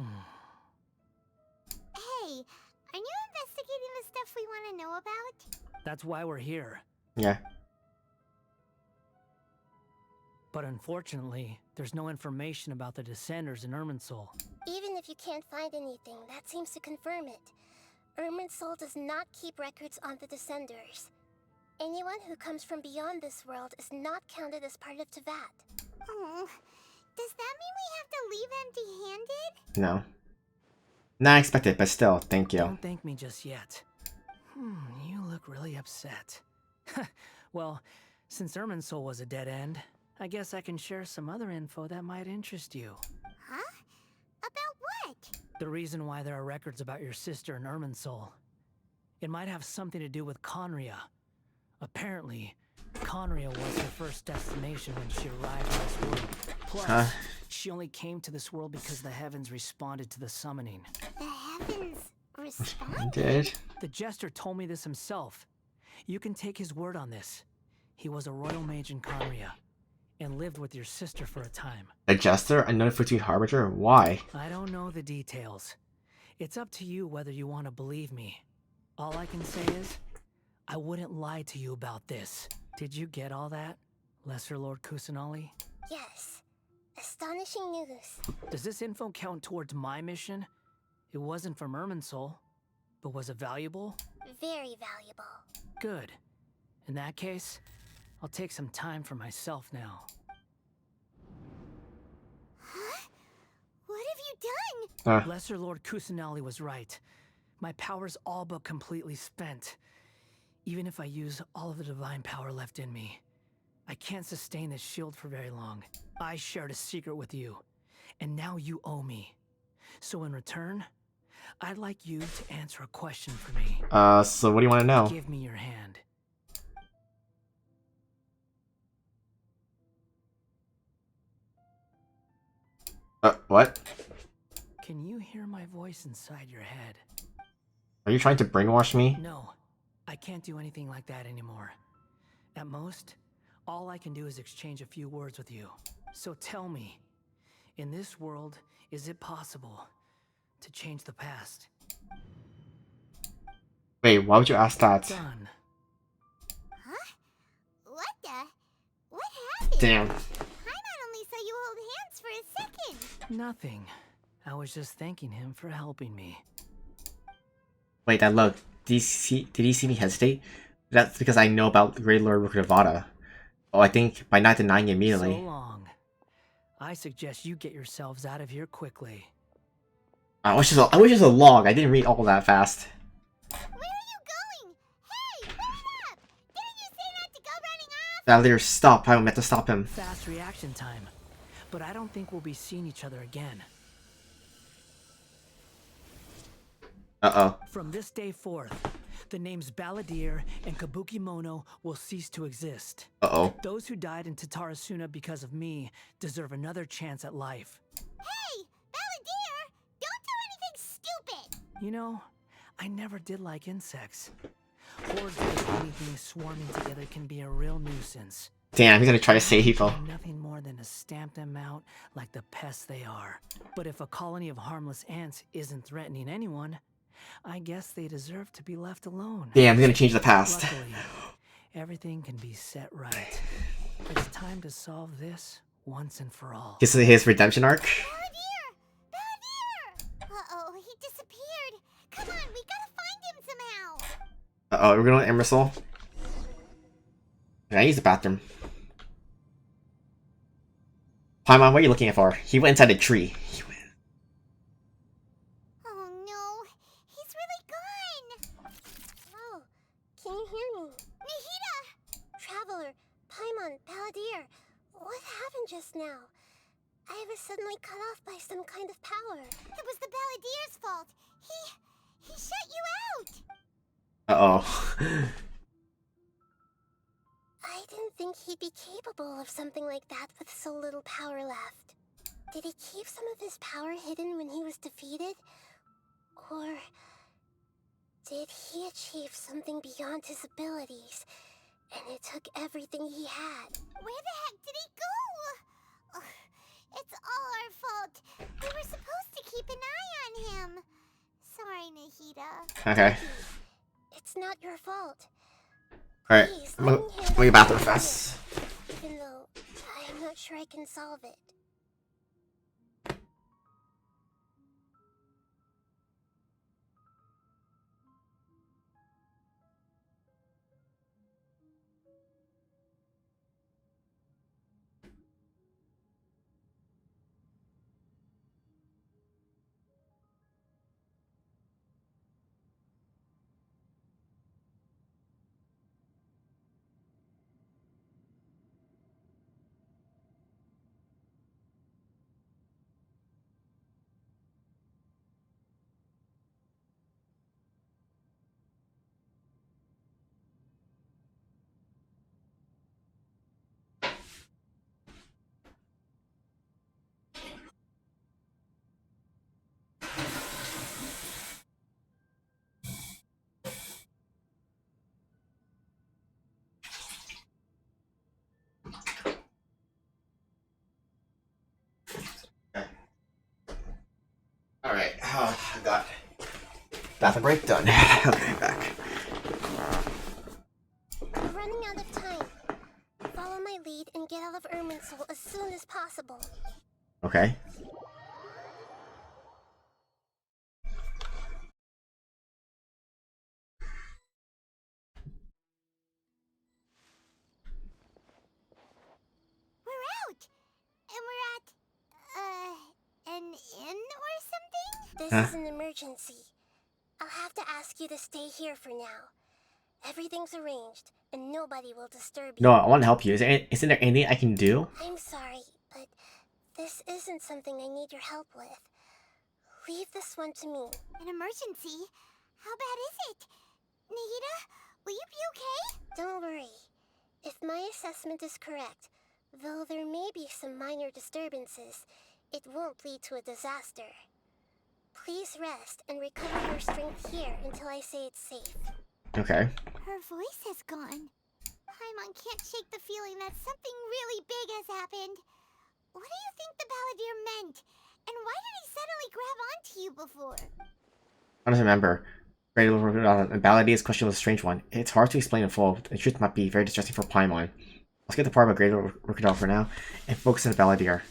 are you investigating the stuff we want to know about? That's why we're here. Yeah. But unfortunately, there's no information about the Descenders in Irminsul. Even if you can't find anything, that seems to confirm it. Irminsul does not keep records on the Descenders. Anyone who comes from beyond this world is not counted as part of Teyvat. Oh, does that mean we have to leave empty-handed? No. Not expected, but still, thank you. Don't thank me just yet. You look really upset. Well, since Irminsul was a dead end, I guess I can share some other info that might interest you. Huh? About what? The reason why there are records about your sister in Irminsul. It might have something to do with Conria. Apparently, Conria was her first destination when she arrived in this world. Plus, she only came to this world because the heavens responded to the summoning. The heavens responded? Did? The Jester told me this himself. You can take his word on this. He was a royal mage in Conria, and lived with your sister for a time. A Jester? Another Fatui Harbinger? Why? I don't know the details. It's up to you whether you want to believe me. All I can say is, I wouldn't lie to you about this. Did you get all that, Lesser Lord Kusanali? Yes. Astonishing news. Does this info count towards my mission? It wasn't from Irminsul, but was it valuable? Very valuable. Good. In that case, I'll take some time for myself now. Huh? What have you done? Lesser Lord Kusanali was right. My power's all but completely spent. Even if I use all of the divine power left in me, I can't sustain this shield for very long. I shared a secret with you, and now you owe me. So in return, I'd like you to answer a question for me. So what do you want to know? Give me your hand. What? Can you hear my voice inside your head? Are you trying to brainwash me? No, I can't do anything like that anymore. At most, all I can do is exchange a few words with you. So tell me, in this world, is it possible to change the past? Wait, why would you ask that? Done. Huh? What the? What happened? Damn. Paimon only saw you hold hands for a second. Nothing. I was just thanking him for helping me. Wait, that look. Did he see me hesitate? That's because I know about Great Lord Rukkhadevata. Oh, I think by not denying immediately. So long. I suggest you get yourselves out of here quickly. I wish it was a log. I didn't read all that fast. Where are you going? Hey, wait up! Didn't you say not to go running off? That leader, stop. I meant to stop him. Fast reaction time. But I don't think we'll be seeing each other again. Uh-oh. From this day forth, the names Balladeer and Kabuki Mono will cease to exist. Uh-oh. Those who died in Tatarasuna because of me deserve another chance at life. Hey, Balladeer! Don't do anything stupid! You know, I never did like insects. Hordes of anything swarming together can be a real nuisance. Damn, he's gonna try to save people. Try nothing more than to stamp them out like the pests they are. But if a colony of harmless ants isn't threatening anyone, I guess they deserve to be left alone. Damn, he's gonna change the past. Luckily, everything can be set right. It's time to solve this once and for all. His redemption arc? Balladeer! Balladeer! Uh-oh, he disappeared. Come on, we gotta find him somehow. Uh-oh, we're going to Emerald. Can I use the bathroom? Paimon, what are you looking for? He went inside a tree. Oh no, he's really gone. Oh, can you hear me? Nahida! Traveler, Paimon, Balladeer, what happened just now? I was suddenly cut off by some kind of power. It was the Balladeer's fault. He shut you out. Uh-oh. I didn't think he'd be capable of something like that with so little power left. Did he keep some of his power hidden when he was defeated? Or did he achieve something beyond his abilities, and it took everything he had? Where the heck did he go? Ugh, it's all our fault. We were supposed to keep an eye on him. Sorry, Nahida. Okay. It's not your fault. Alright, Please, I'm let gonna me go handle to the bathroom it. fast. Even though I'm not sure I can solve it. Bathroom break done. Okay, back. We're running out of time. Follow my lead and get out of Irminsul as soon as possible. Okay. We're out! And we're at, an inn or something? This Huh? is an emergency. I'll have to ask you to stay here for now. Everything's arranged, and nobody will disturb you. No, I want to help you. Isn't there anything I can do? I'm sorry, but this isn't something I need your help with. Leave this one to me. An emergency? How bad is it? Nahida, will you be okay? Don't worry. If my assessment is correct, though there may be some minor disturbances, it won't lead to a disaster. Please rest and recover your strength here until I say it's safe. Okay. Her voice has gone. Paimon can't shake the feeling that something really big has happened. What do you think the Balladeer meant? And why did he suddenly grab onto you before? I don't remember. The Balladeer's question was a strange one. It's hard to explain in full. The truth might be very distressing for Paimon. Let's get the part about Great Ricardal for now, and focus on the Balladeer.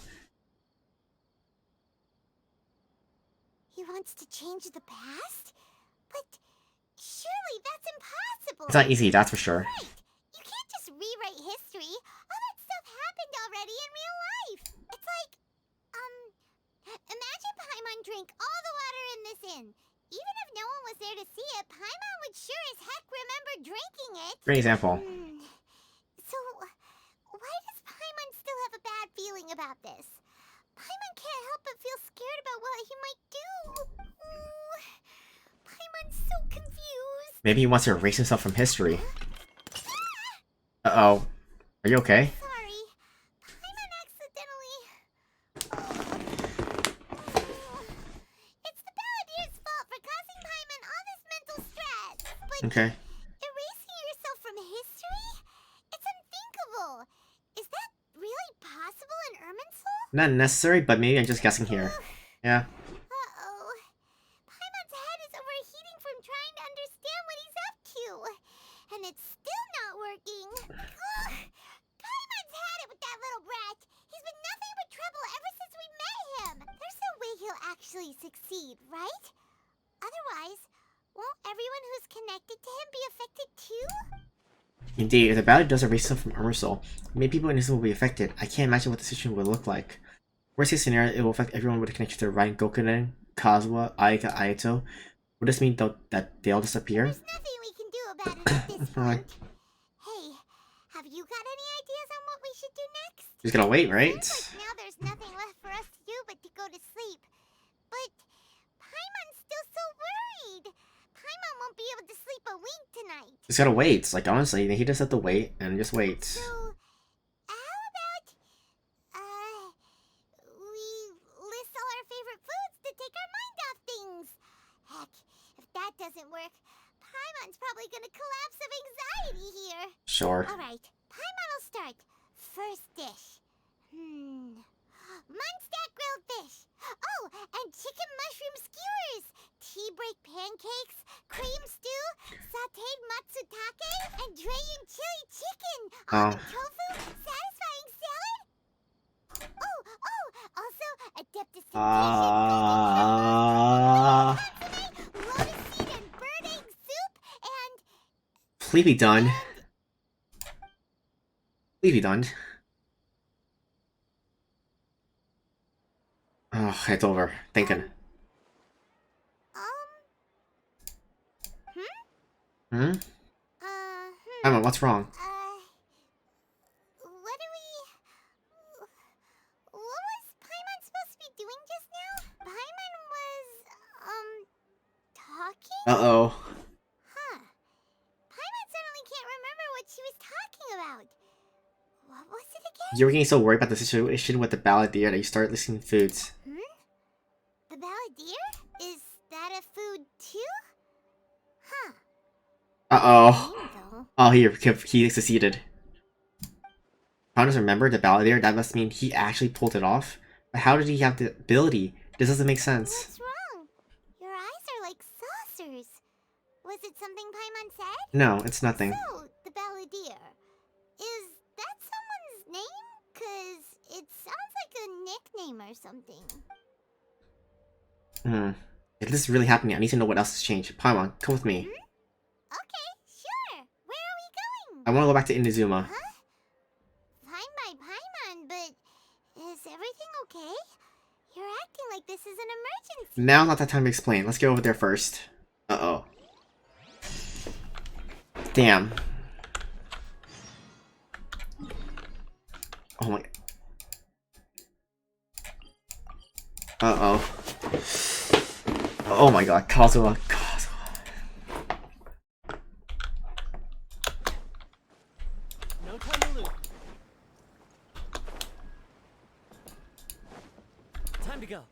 He wants to change the past? But surely that's impossible! It's not easy, that's for sure. Right! You can't just rewrite history! All that stuff happened already in real life! It's like, imagine Paimon drank all the water in this inn. Even if no one was there to see it, Paimon would sure as heck remember drinking it! Great example. So, why does Paimon still have a bad feeling about this? Paimon can't help but feel scared about what he might do. Ooh, Paimon's so confused. Maybe he wants to erase himself from history. Uh-oh. Are you okay? Sorry, Paimon accidentally... It's the Balladeer's fault for causing Paimon all this mental stress. But Okay. erasing yourself from history? It's unthinkable. Is that really possible in Irminsul? Not necessary, but maybe I'm just guessing here. Yeah. Uh-oh. Paimon's head is overheating from trying to understand what he's up to. And it's still not working. Ugh. Paimon's had it with that little brat. He's been nothing but trouble ever since we met him. There's no way he'll actually succeed, right? Otherwise, won't everyone who's connected to him be affected too? Indeed, if the Balladeer does erase himself from Irminsul, many people in this will be affected. I can't imagine what the situation would look like. Worst case scenario, it will affect everyone with a connection to Raiden Gokunen, Kazuha, Aika, Aito. Would this mean that they all disappear? There's nothing we can do about it at this point. Hey, have you got any ideas on what we should do next? Just gotta wait, right? Sounds like now there's nothing left for us to do but to go to sleep. But Paimon's still so worried. Paimon won't be able to sleep a wink tonight. Just gotta wait. Like, honestly, he just have to wait and just wait. So, how about, we list all our favorite foods to take our mind off things? Heck, if that doesn't work, Paimon's probably gonna collapse of anxiety here. Sure. Alright, Paimon will start. First dish. Munstack grilled fish. Oh, and chicken mushroom skewers. Tea break pancakes, cream stew, sauteed matsutake, and Drayan chili chicken. Almond tofu, satisfying salad. Oh, also Adeptus lotus seed and bird egg soup, and... Please be done. Please be done. Oh, it's over. Thinking. Hmm? Emma, what's wrong? What was Paimon supposed to be doing just now? Paimon was, talking? Uh-oh. Huh. Paimon suddenly can't remember what she was talking about. What was it again? You were getting so worried about the situation with the Balladeer that you started listing foods. The Balladeer? Is that a food too? Huh. Uh-oh. Though. Oh, he succeeded. How does remember the Balladeer? That must mean he actually pulled it off. But how did he have the ability? This doesn't make sense. What's wrong? Your eyes are like saucers. Is it something Paimon said? No, it's nothing. So, the Balladeer. Is that someone's name? 'Cause it sounds like a nickname or something. If this is really happening, I need to know what else has changed. Paimon, come with me. Okay, sure. Where are we going? I want to go back to Inazuma. Huh? Fine by Paimon, but is everything okay? You're acting like this is an emergency. Now's not the time to explain. Let's get over there first. Uh-oh. Damn. Oh my... Uh-oh. Oh my god, Kazuha. No time to lose. Time to go.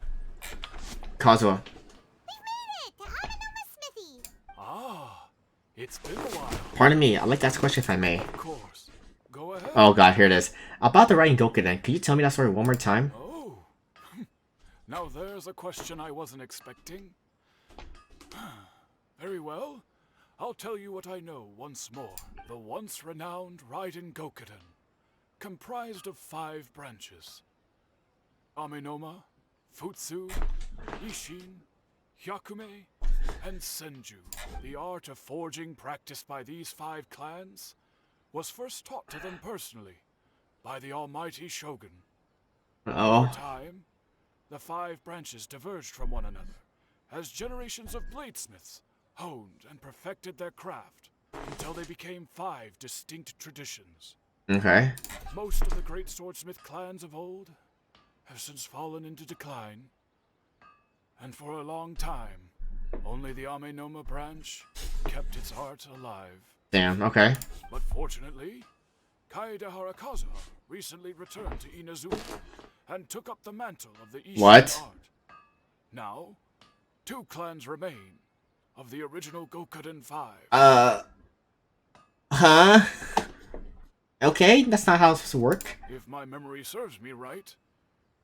Kazuha. We've made it to Amanoma Smithy. Ah, it's been a while. Pardon me, I'd like to ask a question if I may. Of course. Go ahead. Oh god, here it is. About the Raiden Gokuden, could you tell me that story one more time? Oh. Now there's a question I wasn't expecting. Very well. I'll tell you what I know once more. The once renowned Raiden Gokuden, comprised of 5 branches. Amenoma, Futsu, Ishin, Hyakume, and Senju. The art of forging practiced by these 5 clans was first taught to them personally by the almighty Shogun. Oh. Over time, the 5 branches diverged from one another as generations of bladesmiths honed and perfected their craft until they became 5 distinct traditions. Okay. Most of the great swordsmith clans of old have since fallen into decline, and for a long time, only the Amenoma branch kept its art alive. Damn, okay. But fortunately, Kaedehara Kazuha recently returned to Inazuma and took up the mantle of the Ishin What? art. Now, 2 clans remain of the original Gokuden 5. Huh? Okay, that's not how it's supposed to work. If my memory serves me right,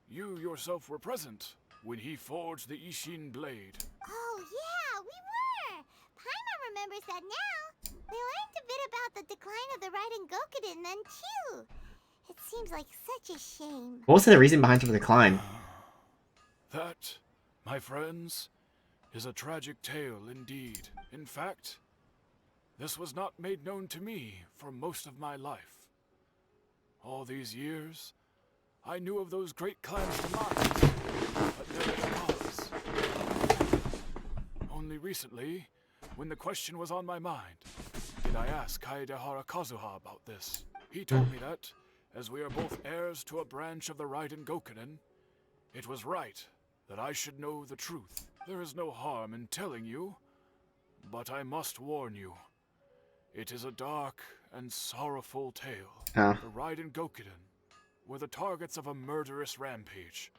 you yourself were present when he forged the Ishin blade. Oh, yeah, we were. Paimon remembers that now. We learned a bit about the decline of the Raiden Gokuden then, too. It seems like such a shame. What was the reason behind the decline? That, my friends, is a tragic tale indeed. In fact, this was not made known to me for most of my life. All these years, I knew of those great clans' demise, but never the cause. Only recently, when the question was on my mind, did I ask Kaedehara Kazuha about this. He told me that, as we are both heirs to a branch of the Raiden Gokuden, it was right that I should know the truth. There is no harm in telling you, but I must warn you. It is a dark and sorrowful tale. Oh. The Raiden Gokuden were the targets of a murderous rampage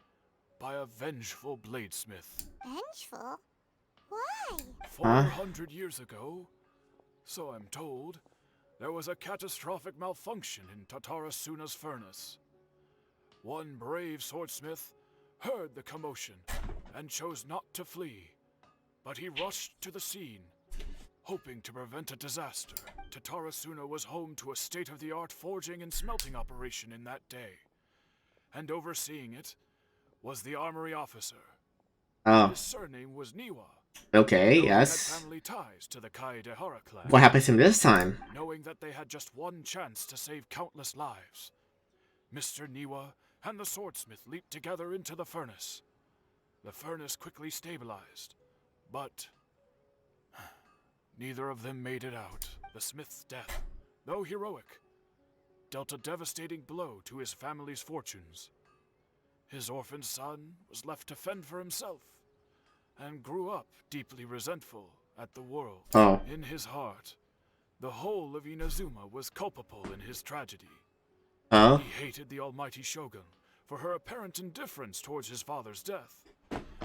by a vengeful bladesmith. Vengeful? Why? 400 years ago, so I'm told, there was a catastrophic malfunction in Tatarasuna's furnace. One brave swordsmith heard the commotion and chose not to flee, but he rushed to the scene, hoping to prevent a disaster. Tatarasuna was home to a state-of-the-art forging and smelting operation in that day, and overseeing it was the armory officer. Oh. His surname was Niwa. Okay, Knowing yes. had family ties to the Kaedehara clan. What happened to him this time? Knowing that they had just one chance to save countless lives, Mr. Niwa and the swordsmith leaped together into the furnace. The furnace quickly stabilized, but neither of them made it out. The smith's death, though heroic, dealt a devastating blow to his family's fortunes. His orphaned son was left to fend for himself, and grew up deeply resentful at the world. Oh. In his heart, the whole of Inazuma was culpable in his tragedy. Oh? He hated the almighty Shogun for her apparent indifference towards his father's death,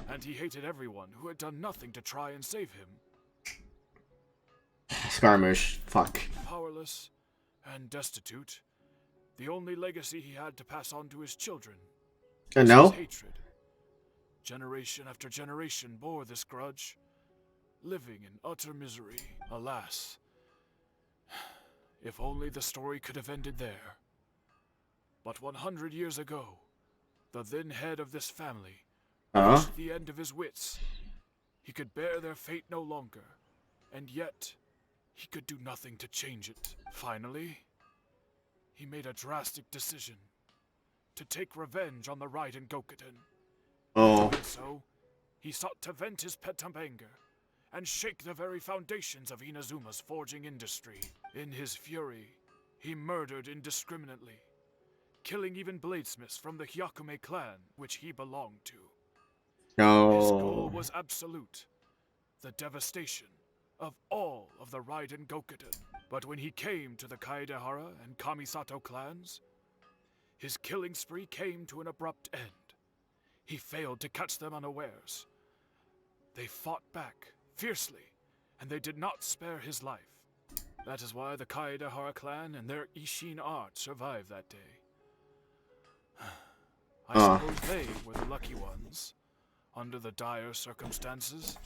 and he hated everyone who had done nothing to try and save him. Scaramouche. Fuck. Powerless and destitute, the only legacy he had to pass on to his children was No? his hatred. Generation after generation bore this grudge, living in utter misery. Alas, if only the story could have ended there. But 100 years ago, the then head of this family reached the end of his wits. He could bear their fate no longer, and yet he could do nothing to change it. Finally, he made a drastic decision to take revenge on the Raiden Gokuden. Oh. Doing so, he sought to vent his pent-up anger and shake the very foundations of Inazuma's forging industry. In his fury, he murdered indiscriminately, killing even bladesmiths from the Hyakume clan, which he belonged to. His goal No. was absolute, the devastation of all of the Raiden Gokuden. But when he came to the Kaedehara and Kamisato clans, his killing spree came to an abrupt end. He failed to catch them unawares. They fought back fiercely, and they did not spare his life. That is why the Kaedehara clan and their Ishin art survived that day. I suppose they were the lucky ones, under the dire circumstances.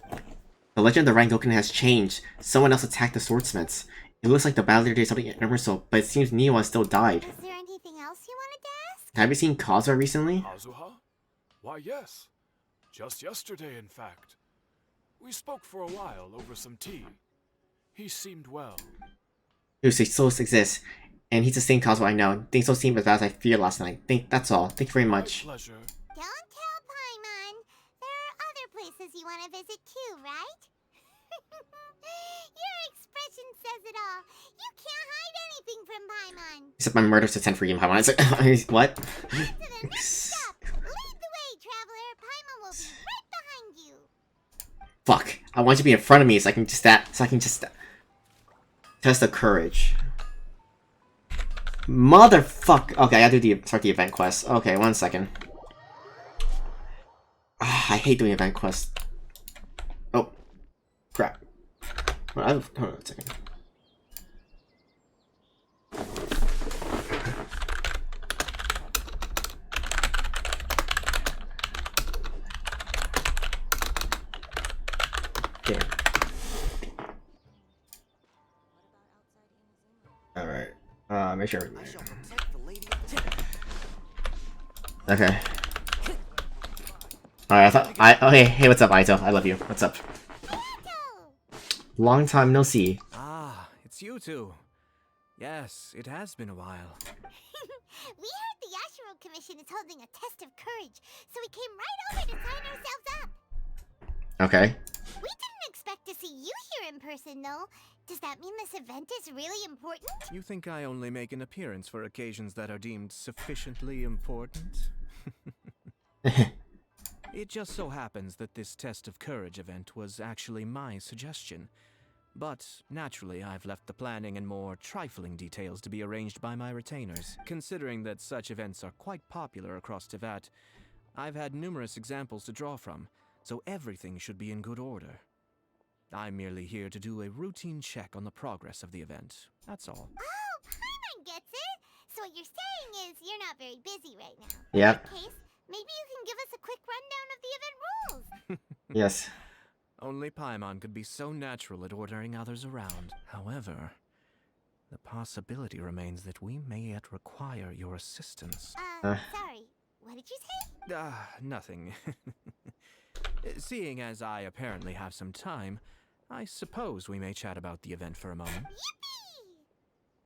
The legend of the Raiden Gokuden has changed. Someone else attacked the swordsmiths. It looks like the battle did something universal, but it seems Niwa still died. Is there anything else you wanted to ask? Have you seen Kazuha recently? Kazuha? Why, yes. Just yesterday, in fact. We spoke for a while over some tea. He seemed well. He still exists, and he's the same Kazuha I know. Things don't seem as bad as I feared last night. That's all. Thank you very much. My pleasure. Don't tell Paimon. There are other places you want to visit too, right? Your expression says it all. You can't hide anything from Paimon. Except my murder's to send for you, Paimon. It's like, what? To the next stop. Lead the way, traveler. Paimon will be right behind you. Fuck. I want you to be in front of me so I can just test the courage. Motherfuck. Okay, I gotta start the event quest. Okay, 1 second. I hate doing event quests. Oh. Crap. Hold on a second. There. Alright. Make sure. Okay. Alright, oh, hey, what's up, Aito? I love you. What's up? Long time no see. Ah, it's you two. Yes, it has been a while. We heard the Yashiro Commission is holding a test of courage, so we came right over to sign ourselves up. Okay. We didn't expect to see you here in person, though. Does that mean this event is really important? You think I only make an appearance for occasions that are deemed sufficiently important? It just so happens that this test of courage event was actually my suggestion. But, naturally, I've left the planning and more trifling details to be arranged by my retainers. Considering that such events are quite popular across Teyvat, I've had numerous examples to draw from, so everything should be in good order. I'm merely here to do a routine check on the progress of the event, that's all. Oh, Paimon gets it! So what you're saying is you're not very busy right now. Yep. In that case, maybe you can give us a quick rundown of the event rules. Yes. Only Paimon could be so natural at ordering others around. However, the possibility remains that we may yet require your assistance. Sorry. What did you say? Nothing. Seeing as I apparently have some time, I suppose we may chat about the event for a moment.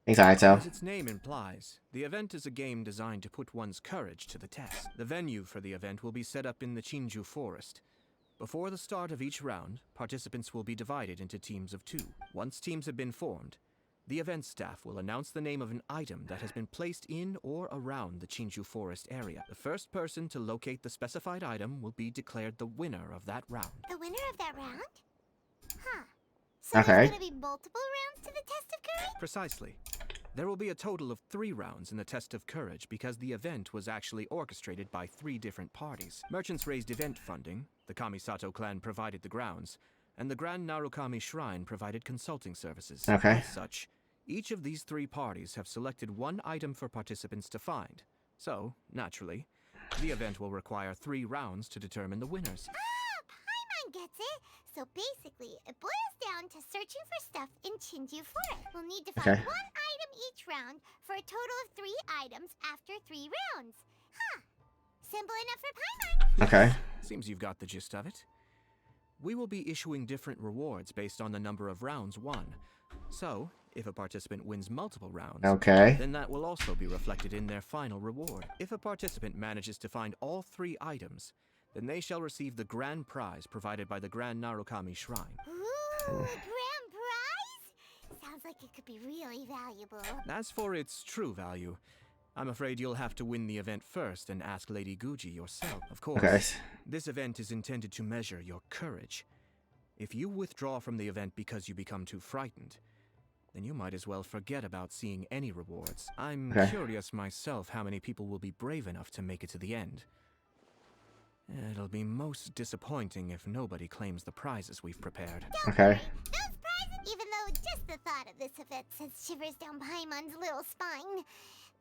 Thanks, Aito. As its name implies, the event is a game designed to put one's courage to the test. The venue for the event will be set up in the Chinju Forest. Before the start of each round, participants will be divided into teams of 2. Once teams have been formed, the event staff will announce the name of an item that has been placed in or around the Chinju Forest area. The first person to locate the specified item will be declared the winner of that round. The winner of that round? Huh. So Okay. there's gonna be multiple rounds to the test of courage? Precisely. There will be a total of 3 rounds in the Test of Courage because the event was actually orchestrated by 3 different parties. Merchants raised event funding, the Kamisato clan provided the grounds, and the Grand Narukami Shrine provided consulting services. Okay. As such, each of these 3 parties have selected one item for participants to find. So, naturally, the event will require 3 rounds to determine the winners. Ah, Paimon gets it. So basically, it boils down to searching for stuff in Chinju Forest. We'll need to find Okay. one item each round for a total of 3 items after 3 rounds. Huh. Simple enough for Paimon. Okay. Seems you've got the gist of it. We will be issuing different rewards based on the number of rounds won. So, if a participant wins multiple rounds, Okay. then that will also be reflected in their final reward. If a participant manages to find all 3 items, then they shall receive the grand prize provided by the Grand Narukami Shrine. Ooh, grand prize? Sounds like it could be really valuable. As for its true value, I'm afraid you'll have to win the event first and ask Lady Guji yourself. Of course, Okay. this event is intended to measure your courage. If you withdraw from the event because you become too frightened, then you might as well forget about seeing any rewards. I'm Okay. curious myself how many people will be brave enough to make it to the end. It'll be most disappointing if nobody claims the prizes we've prepared. Okay. Those prizes, even though just the thought of this event sends shivers down Paimon's little spine,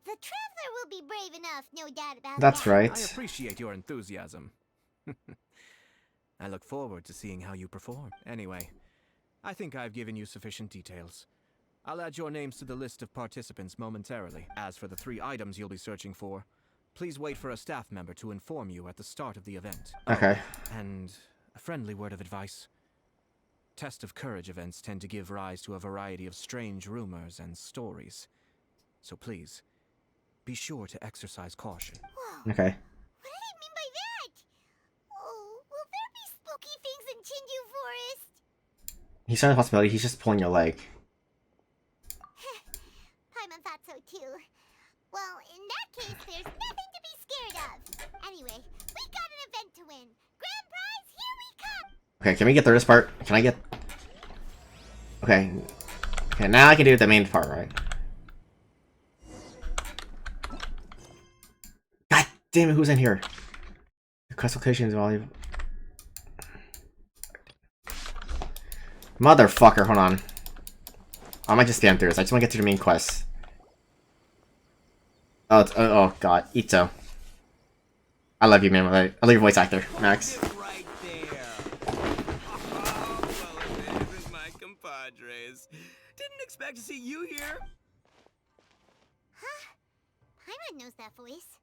the Traveler will be brave enough, no doubt about That's that. right. I appreciate your enthusiasm. I look forward to seeing how you perform. Anyway, I think I've given you sufficient details. I'll add your names to the list of participants momentarily. As for the 3 items you'll be searching for, please wait for a staff member to inform you at the start of the event. Okay. And a friendly word of advice. Test of Courage events tend to give rise to a variety of strange rumors and stories. So please, be sure to exercise caution. Whoa, Okay. what do you mean by that? Oh, will there be spooky things in Chinju Forest? He's not a possibility. He's just pulling your leg. Paimon thought so too. Well, in that case, there's nothing to be scared of. Anyway, we got an event to win. Grand prize, here we come! Okay, can we get through this part? Can I get... Okay. Okay, now I can do the main part, right? God damn it, who's in here? The quest location is valuable. Motherfucker, hold on. I might just spam through this. I just want to get to the main quest. Oh, oh god, Ito. I love you, man. I love your voice actor, Max. Right there. Oh, well, there's my compadres. Didn't expect to see you here. Huh? Paimon knows that voice.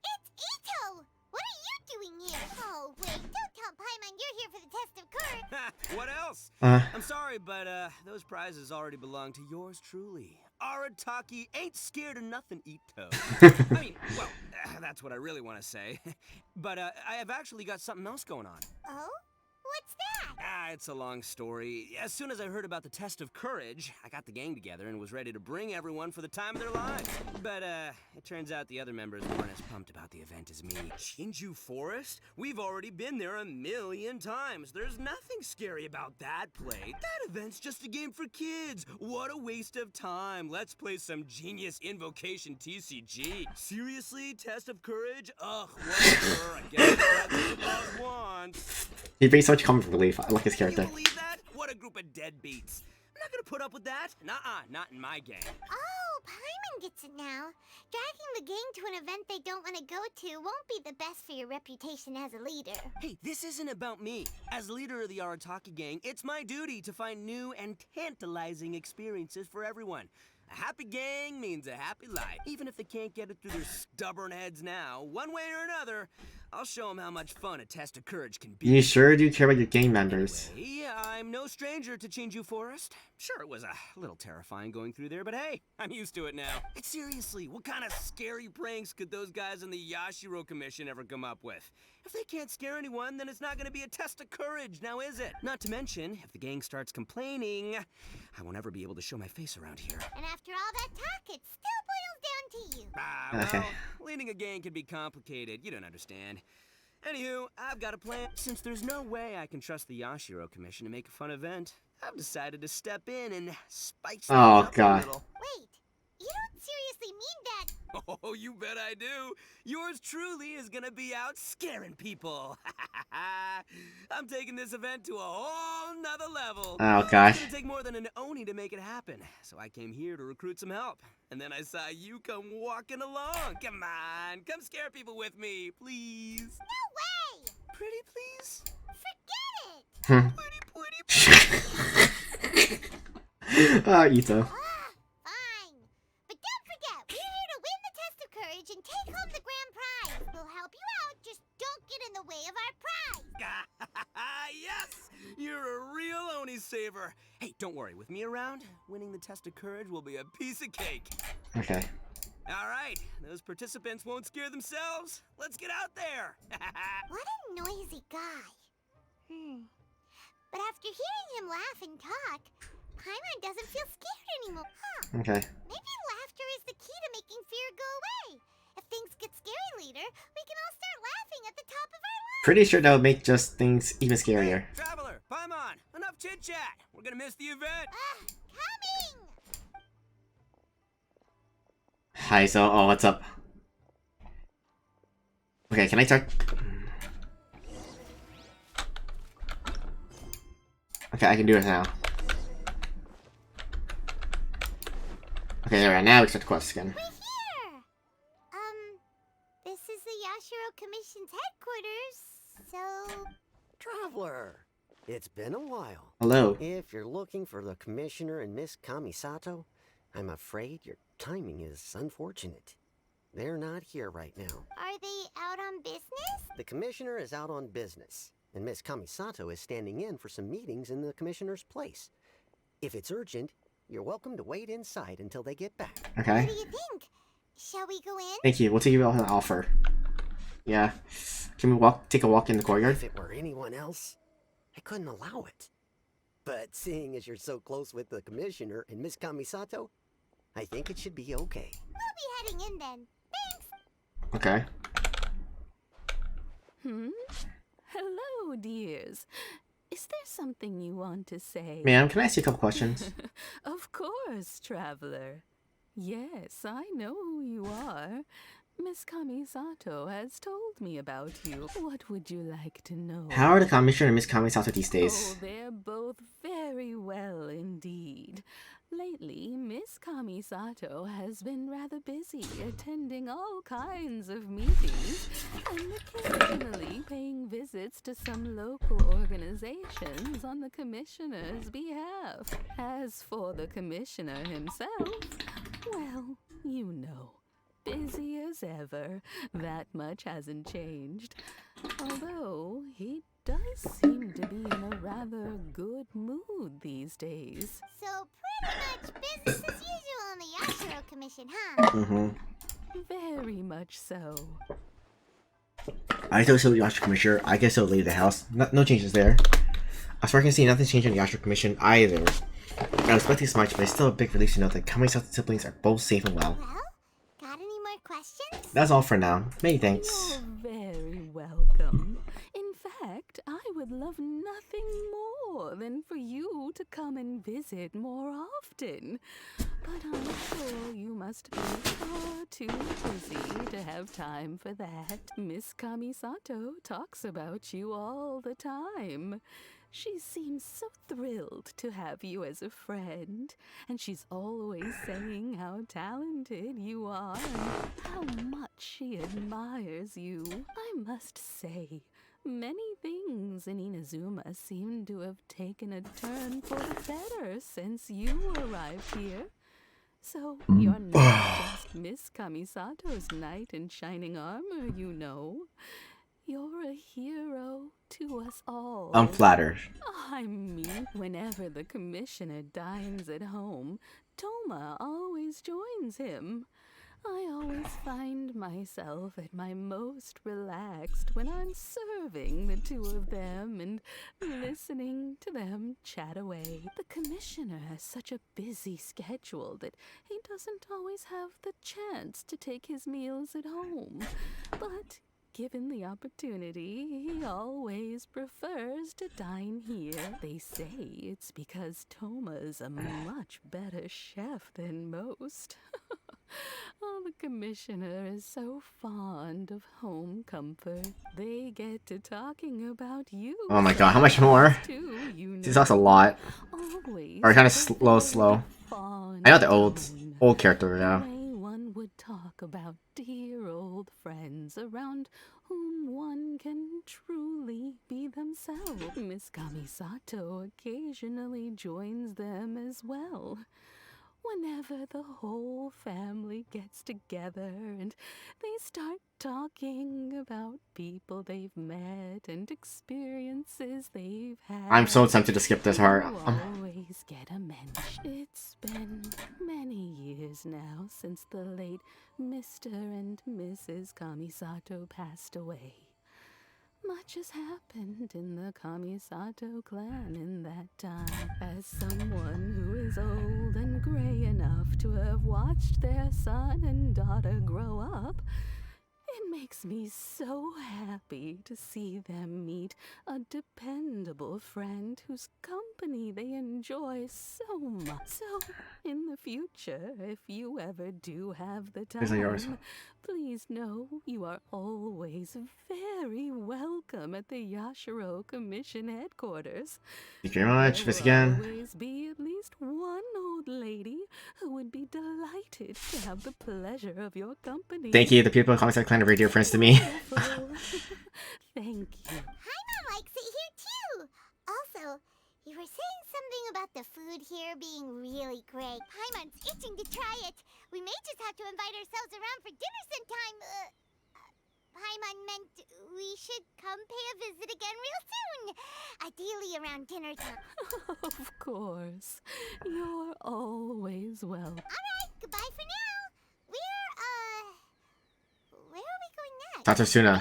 It's Ito! What are you doing here? Oh, wait, don't tell Paimon you're here for the test of courage. What else? Uh. I'm sorry, but those prizes already belong to yours truly. Arataki ain't scared of nothing, Ito. I mean, well, that's what I really want to say. But I have actually got something else going on. Oh? What's that? It's a long story. As soon as I heard about the test of courage, I got the gang together and was ready to bring everyone for the time of their lives. But it turns out the other members weren't as pumped about the event as me. Chinju Forest? We've already been there 1,000,000 times. There's nothing scary about that place. That event's just a game for kids. What a waste of time. Let's play some genius invocation TCG. Seriously? Test of courage? Ugh, whatever. I guess that's what the boss wants. He brings so much comic relief. I like his Can character. you believe that? What a group of deadbeats. I'm not gonna put up with that. Nuh-uh, not in my gang. Oh, Paimon gets it now. Dragging the gang to an event they don't want to go to won't be the best for your reputation as a leader. Hey, this isn't about me. As leader of the Arataki gang, it's my duty to find new and tantalizing experiences for everyone. A happy gang means a happy life. Even if they can't get it through their stubborn heads now, one way or another, I'll show them how much fun a test of courage can be. You sure do care about your gang members. Anyway, I'm no stranger to Chinju Forest. Sure, it was a little terrifying going through there, but hey, I'm used to it now. And seriously, what kind of scary pranks could those guys in the Yashiro Commission ever come up with? If they can't scare anyone, then it's not going to be a test of courage, now is it? Not to mention, if the gang starts complaining, I won't ever be able to show my face around here. And after all that talk, it still boils down to you. Okay. Well, leading a gang can be complicated. You don't understand. Anywho, I've got a plan. Since there's no way I can trust the Yashiro Commission to make a fun event, I've decided to step in and spice things up a little. Wait, you don't seriously mean that? Oh, you bet I do. Yours truly is gonna be out scaring people. I'm taking this event to a whole nother level. Oh, gosh. It's gonna take more than an Oni to make it happen. So I came here to recruit some help. And then I saw you come walking along. Come on, come scare people with me, please. No way! Pretty please? Forget it! Ito. Fine. But don't forget, we're here to win the test of courage and take home the grand prize. We'll help you out, just don't get in the way of our prize. Yes! You're a real Oni saver. Hey, don't worry. With me around, winning the test of courage will be a piece of cake. Okay. All right, those participants won't scare themselves. Let's get out there. What a noisy guy. But after hearing him laugh and talk, Paimon doesn't feel scared anymore. Huh. Okay. Maybe laughter is the key to making fear go away. If things get scary later, we can all start laughing at the top of our lungs. Pretty sure that would make just things even scarier. Traveler, Paimon, enough chit-chat. We're gonna miss the event. Coming! Hi, so, oh, what's up? Okay, can I start? Okay, I can do it now. Okay, there we are. Now we start the quest again. We're here! This is the Yashiro Commission's headquarters, so... Traveler, it's been a while. Hello. If you're looking for the Commissioner and Miss Kamisato, I'm afraid your timing is unfortunate. They're not here right now. Are they out on business? The Commissioner is out on business, and Miss Kamisato is standing in for some meetings in the Commissioner's place. If it's urgent, you're welcome to wait inside until they get back. Okay. What do you think? Shall we go in? Thank you. We'll take you off an offer. Yeah. Can we take a walk in the courtyard? If it were anyone else, I couldn't allow it. But seeing as you're so close with the Commissioner and Miss Kamisato, I think it should be okay. We'll be heading in then. Thanks! Okay. Hello, dears. Is there something you want to say? Ma'am, can I ask you a couple questions? Of course, traveler. Yes, I know who you are. Miss Kamisato has told me about you. What would you like to know? How are the Commissioner and Miss Kamisato these days? Oh, they're both very well indeed. Lately, Miss Kamisato has been rather busy attending all kinds of meetings and occasionally paying visits to some local organizations on the Commissioner's behalf. As for the Commissioner himself, well, you know. Busy as ever. That much hasn't changed. Although, he does seem to be in a rather good mood these days. So pretty much business as usual on the Yashiro Commission, huh? Very much so. I told the Yashiro Commissioner I guess he'll leave the house. No changes there. As far as I can see, nothing's changed on the Yashiro Commission either. I was expecting so much, but it's still a big relief to know that Kamisato siblings are both safe and well. Well, got any more questions? That's all for now. Many thanks. You're very welcome. In fact, I would love nothing more than for you to come and visit more often. But I'm sure you must be far too busy to have time for that. Miss Kamisato talks about you all the time. She seems so thrilled to have you as a friend, and she's always saying how talented you are and how much she admires you. I must say, many things in Inazuma seem to have taken a turn for the better since you arrived here. So, you're not just Miss Kamisato's knight in shining armor, you know. You're a hero to us all. I'm flattered. I mean, whenever the Commissioner dines at home, Toma always joins him. I always find myself at my most relaxed when I'm serving the two of them and listening to them chat away. The Commissioner has such a busy schedule that he doesn't always have the chance to take his meals at home. But given the opportunity, he always prefers to dine here. They say it's because Toma's a much better chef than most. Oh, the Commissioner is so fond of home comfort. They get to talking about you. Oh my god, how much more? Too, you know. She talks a lot. Always Or kind of slow. I know the old character now. The way one would talk about dear old old friends around whom one can truly be themselves. Miss Kamisato occasionally joins them as well. Whenever the whole family gets together and they start talking about people they've met and experiences they've had. I'm so tempted to skip this part. You always get a mention. It's been many years now since the late Mr. and Mrs. Kamisato passed away. Much has happened in the Kamisato clan in that time. As someone who is old and gray enough to have watched their son and daughter grow up, it makes me so happy to see them meet a dependable friend whose company they enjoy so much. So, in the future, if you ever do have the These are yours. time, please know you are always very welcome at the Yashiro Commission headquarters. Thank you very much. There This will again. always be at least one old lady who would be delighted to have the pleasure of your company. Thank you. The people of Kamisato Clan are very dear friends to me. Thank you. Paimon likes it here too. Also, you were saying something about the food here being really great. Paimon's itching to try it. We may just have to invite ourselves around for dinner sometime. Paimon meant we should come pay a visit again real soon. Ideally around dinner time. Of course. You're always welcome. Alright, goodbye for now. Where are we going next? Tatsuna.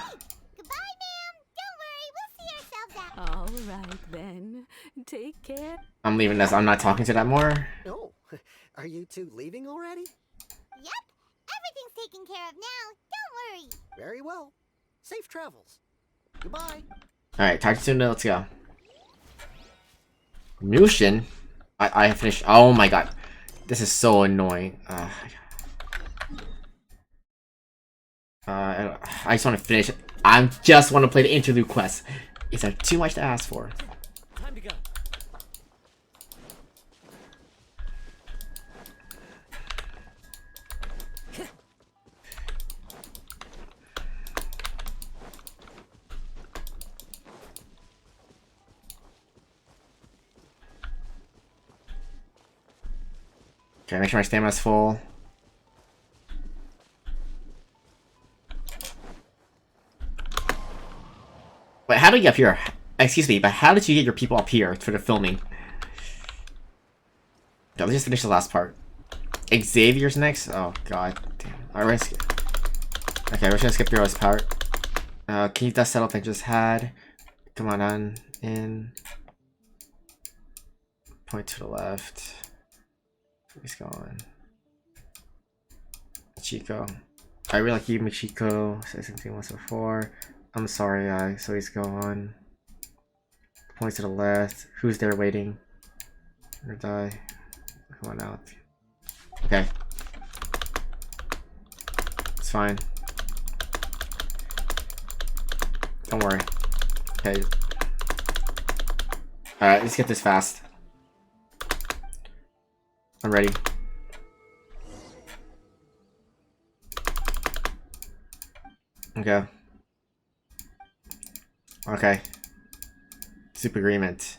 Goodbye, ma'am. Don't worry, we'll see ourselves out. All right then. Take care. I'm leaving this. I'm not talking to that more. Oh, are you two leaving already? Yep, everything's taken care of now. Don't worry. Very well. Safe travels. Goodbye. Alright, Tatsuna, let's go. Mushin? I finished. Oh my god. This is so annoying. I just want to finish it. I just want to play the interlude quest. Is that too much to ask for? Time to go. Okay, make sure my stamina's full. Wait, how did you get up here? Excuse me, but how did you get your people up here for the filming? Okay, let's just finish the last part. Xavier's next? Oh god damn. Alright, okay, we're just gonna skip through this part. Keep that setup I just had. Come on, in. Point to the left. He's going. Chico. I really like you, Michiko. Say something once before. I'm sorry, so he's gone. Points to the left. Who's there waiting? Or die. Come on out. Okay. It's fine. Don't worry. Okay. Alright, let's get this fast. I'm ready. Okay. Okay. Super agreement.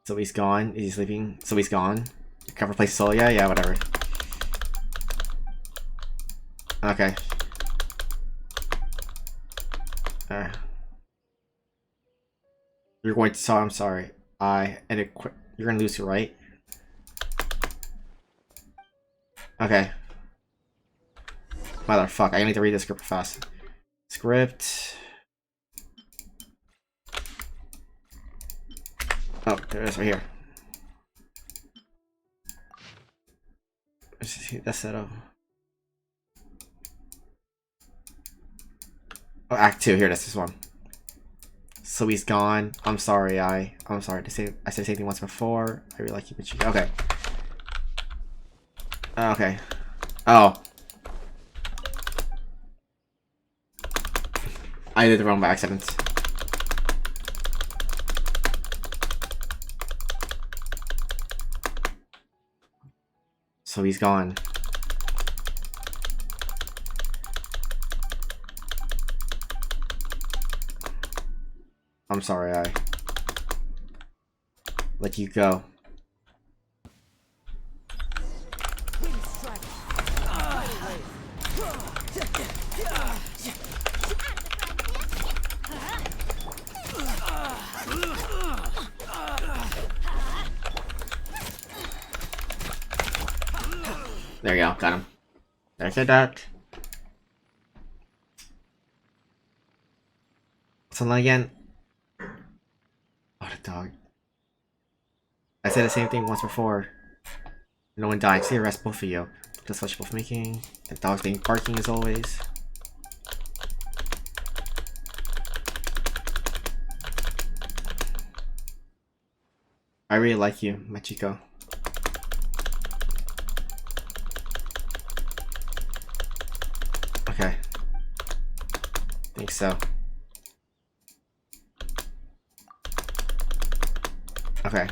So he's gone. Is he sleeping? So he's gone. Cover place Soul? Yeah, whatever. Okay. You're going to I'm sorry. You're gonna lose, right? Okay. Motherfuck, I need to read the script fast. Script. Oh, there it is right here. That's it. Oh, Act 2. Here, this one. So he's gone. I'm sorry. I'm sorry to say. I said the same thing once before. I really like you, but okay. Okay. Oh. I did it wrong by accident. So he's gone. I'm sorry I let you go. There you go, got him. There's a duck. Something again. Oh, the dog. I said the same thing once before. No one died. See, arrest both of you. Just what you're both making. The dog's being barking as always. I really like you, Machiko. Okay. Think so. Okay.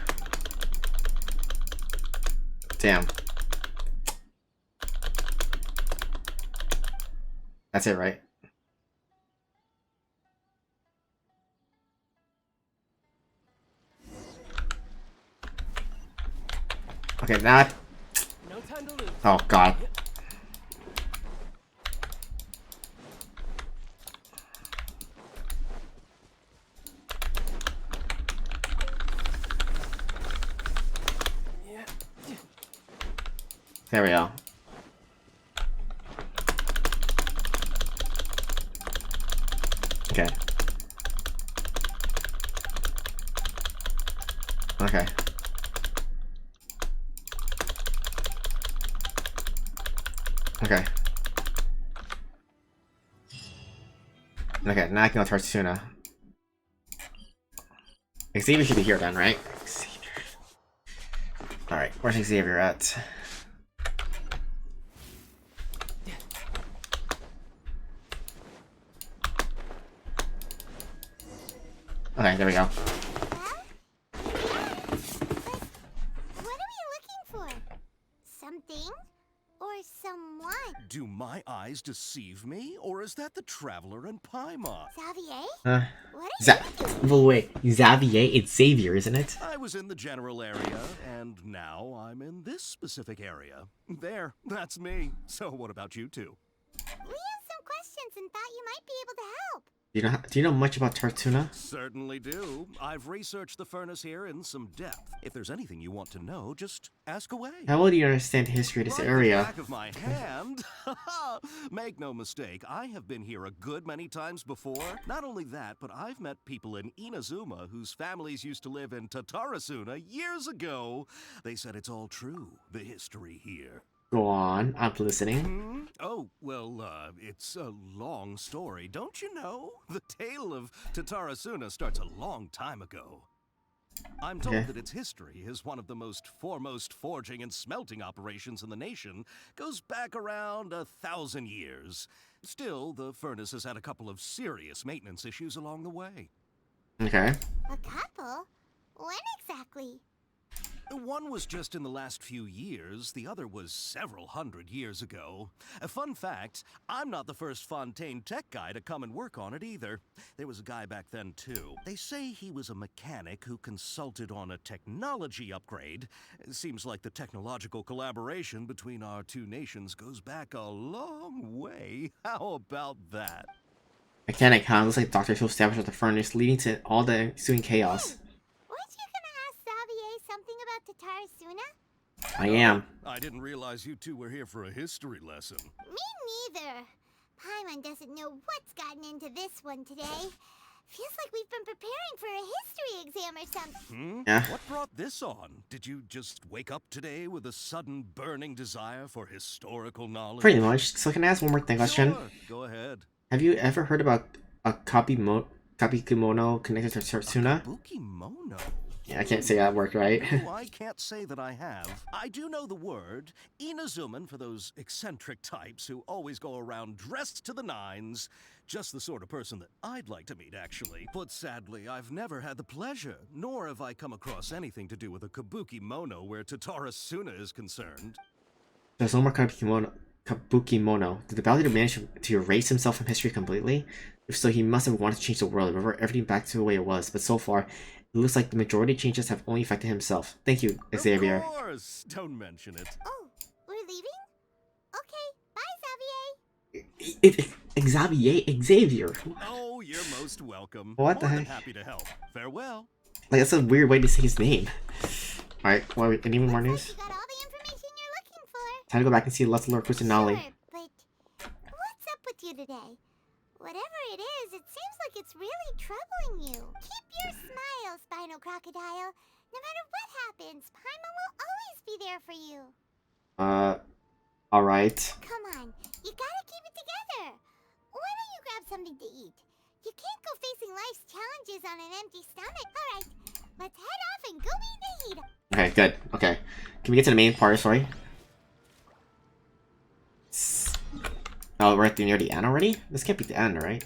Damn. That's it, right? Okay, that. No time to lose. Oh, God. There we go. Okay. Okay. Okay. Okay, now I can go towards Tuna. Xavier should be here then, right? Xavier. Alright, where's Xavier at? Okay, there we go. What are we looking for? Something? Or someone? Do my eyes deceive me, or is that the traveler in Paimon? Xavier? What Wait, Xavier? It's Xavier, isn't it? I was in the general area, and now I'm in this specific area. There, that's me. So what about you two? We have some questions and thought you might be able to help. Do you know much about Tartuna? Certainly do. I've researched the furnace here in some depth. If there's anything you want to know, just ask away. How well do you understand the history of this area? Back of my hand. Make no mistake, I have been here a good many times before. Not only that, but I've met people in Inazuma whose families used to live in Tatarasuna years ago. They said it's all true, the history here. Go on, I'm listening. Oh, well, it's a long story, don't you know? The tale of Tatarasuna starts a long time ago. I'm told that its history is one of the most foremost forging and smelting operations in the nation, goes back around 1,000 years. Still, the furnace has had a couple of serious maintenance issues along the way. Okay. A couple? When exactly? One was just in the last few years, the other was several hundred years ago. A fun fact, I'm not the first Fontaine tech guy to come and work on it either. There was a guy back then too. They say he was a mechanic who consulted on a technology upgrade. It seems like the technological collaboration between our two nations goes back a long way. How about that? Mechanic, huh? Looks like doctors who established the furnace, leading to all the ensuing chaos. Something about Tatarasuna? I am. I didn't realize you two were here for a history lesson. Me neither. Paimon doesn't know what's gotten into this one today. Feels like we've been preparing for a history exam or something. Yeah. What brought this on? Did you just wake up today with a sudden burning desire for historical knowledge? Pretty much. So can I ask one more question? Sure. Go ahead. Have you ever heard about a Kabukimono connected to Tatsuna? Kabukimono? Yeah, I can't say that word right. Oh, I can't say that I have. I do know the word. Inazuman for those eccentric types who always go around dressed to the nines. Just the sort of person that I'd like to meet, actually. But sadly, I've never had the pleasure, nor have I come across anything to do with a Kabukimono where Tatarasuna is concerned. There's no more Kabukimono. Kabuki Mono. Did the Ballinger manage to erase himself from history completely? If so, he must have wanted to change the world and revert everything back to the way it was. But so far, it looks like the majority of changes have only affected himself. Thank you, Xavier. Of course! Don't mention it. Oh, we're leaving? Okay, bye, Xavier. Xavier. Oh, you're most welcome. What the More than heck? happy to help. Farewell. Like, that's a weird way to say his name. Alright, well, any more news? You got all the information you're looking for. Time to go back and see Lord Kusanali. Sure, but what's up with you today? Whatever it is, it seems like it's really troubling you. Keep your smile, Spinal Crocodile. No matter what happens, Paimon will always be there for you. Alright. Come on, you gotta keep it together. Why don't you grab something to eat? You can't go facing life's challenges on an empty stomach. Alright, let's head off and go meet Nahida. Okay, good. Okay. Can we get to the main part of the story? Oh, we're near the end already? This can't be the end, right?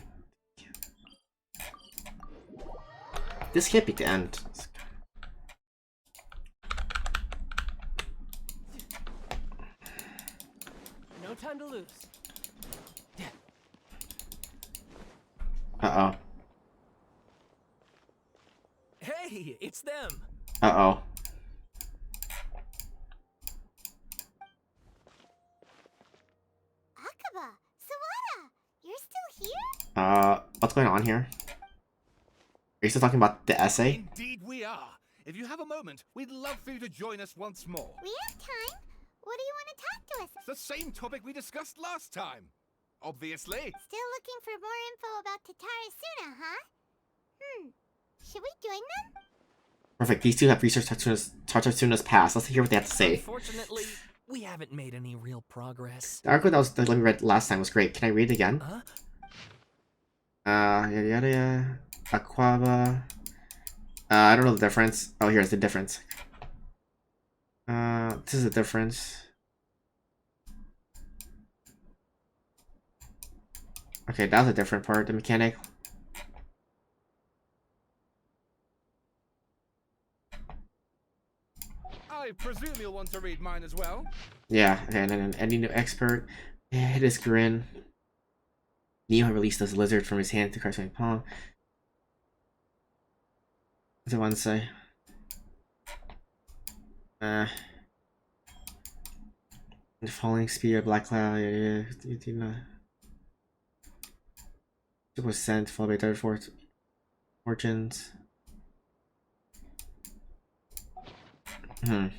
This can't be the end. No time to lose. Uh-oh. Hey, it's them. Uh-oh. Akaba, Sawada, you're still here? What's going on here? Are you still talking about the essay? Indeed we are. If you have a moment, we'd love for you to join us once more. We have time. What do you want to talk to us? It's the same topic we discussed last time. Obviously. Still looking for more info about Tatara Suna, huh? Should we join them? Perfect. These two have researched Tatsuna's past. Let's hear what they have to say. Unfortunately, we haven't made any real progress. The article that we read last time was great. Can I read it again? Huh? Yada yada. Aquaba. I don't know the difference. Oh, here's the difference. This is the difference. Okay, that was a different part. The mechanic. I presume you'll want to read mine as well. Yeah, and then any new expert. Hit his grin. Neo released this lizard from his hand to crush my palm. What's it want to say? The falling speed of Black Cloud. Yeah. It was sent, followed by third fortunes. The